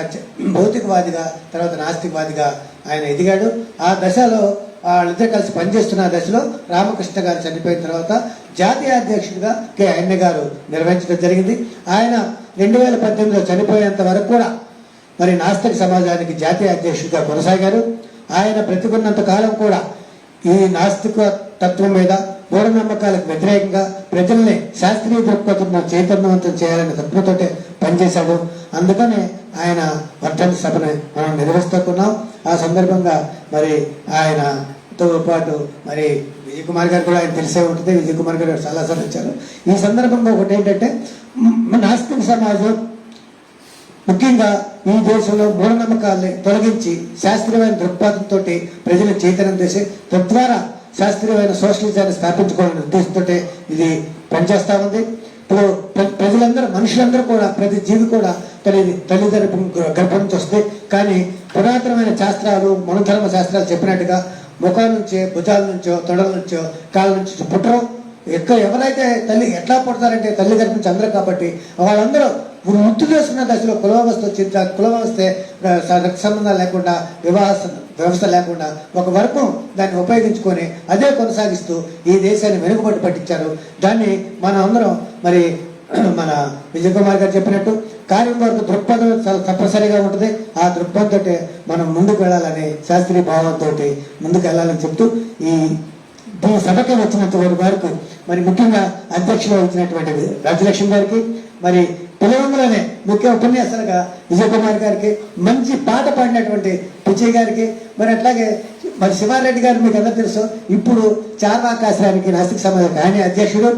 భౌతికవాదిగా, తర్వాత నాస్తికవాదిగా ఆయన ఎదిగాడు. ఆ దశలో వాళ్ళిద్దరు కలిసి పనిచేస్తున్న దశలో రామకృష్ణ గారు చనిపోయిన తర్వాత జాతీయ అధ్యక్షుడిగా కె అయ్యన్న గారు నిర్వహించడం జరిగింది. ఆయన 2018లో చనిపోయేంత వరకు కూడా మరి నాస్తిక సమాజానికి జాతీయ అధ్యక్షుడిగా కొనసాగారు. ఆయన బ్రతికున్నంత కాలం కూడా ఈ నాస్తిక తత్వం మీద, మూఢనమ్మకాలకు వ్యతిరేకంగా ప్రజల్ని శాస్త్రీయ దృక్పథంలో చైతన్యవంతం చేయాలనే తత్వంతోటే పనిచేశాడు. అందుకనే ఆయన వర్ధంతి సభను మనం నిర్వహిస్తున్నాం. ఆ సందర్భంగా మరి ఆయనతో పాటు మరి విజయ్ కుమార్ గారు కూడా ఆయన తెలిసే ఉంటుంది. విజయ్ కుమార్ గారు చాలాసార్లు వచ్చారు. ఈ సందర్భంగా ఒకటి ఏంటంటే, నాస్తిక సమాజం ముఖ్యంగా ఈ దేశంలో మూఢనమ్మకాల్ని తొలగించి శాస్త్రీయమైన దృక్పథంతో ప్రజలను చైతన్యం చేసి తద్వారా శాస్త్రీయమైన సోషలిజాన్ని స్థాపించుకోవాలనే ఉద్దేశంతో ఇది పనిచేస్తా ఉంది. ఇప్పుడు ప్రజలందరూ, మనుషులందరూ కూడా, ప్రతి జీవి కూడా తల్లిదండ్రుల గర్భం నుంచి వస్తుంది. కానీ పురాతనమైన శాస్త్రాలు, మనధర్మ శాస్త్రాలు చెప్పినట్టుగా ముఖాల నుంచో, భుజాల నుంచో, తొడల నుంచో, కాళ్ళ నుంచి పుట్టరు. ఎవరైతే తల్లి ఎట్లా పుడతారంటే తల్లి గర్భం నుంచి అందరూ. కాబట్టి వాళ్ళందరూ వృత్తి చేసుకున్న దశలో కులవ్యవస్థ వచ్చింది. కులవ్యవస్థ రక్త సంబంధాలు లేకుండా, వివాహ వ్యవస్థ లేకుండా ఒక వర్గం దాన్ని ఉపయోగించుకొని అదే కొనసాగిస్తూ ఈ దేశాన్ని వెనుకబడి పట్టించారు. దాన్ని మనం అందరం మరి మన విజయ్ కుమార్ గారు చెప్పినట్టు కార్యవర్గ దృక్పథం చాలా తప్పనిసరిగా ఉంటుంది. ఆ దృక్పథంతో మనం ముందుకు వెళ్ళాలని, శాస్త్రీయ భావంతో ముందుకు వెళ్ళాలని చెప్తూ ఈ సభకి వచ్చినంత వరకు మరి ముఖ్యంగా అధ్యక్షులు వచ్చినటువంటి రాజ్యలక్ష్మి గారికి, మరి పిలవంగానే ముఖ్య ఉపన్యాసాలుగా విజయ్ కుమార్ గారికి, మంచి పాట పాడినటువంటి పిచ్చయ్య గారికి, మరి అట్లాగే మరి శివారెడ్డి గారు మీకు అందరూ తెలుసు, ఇప్పుడు చార్వాకాశ్రానికి నాస్తిక సమాజం ఆయన అధ్యక్షుడు.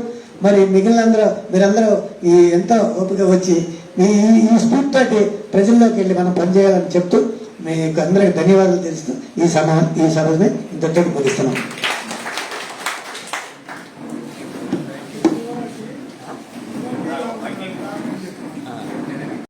మరి మిగిలినందరూ మీరందరూ ఈ ఎంతో ఓపిక వచ్చి ఈ స్ఫూర్తి తోటి ప్రజల్లోకి వెళ్ళి మనం పనిచేయాలని చెప్తూ మీకు అందరికి ధన్యవాదాలు తెలుస్తూ ఈ సభని ఇంతటితో ముగిస్తున్నాం.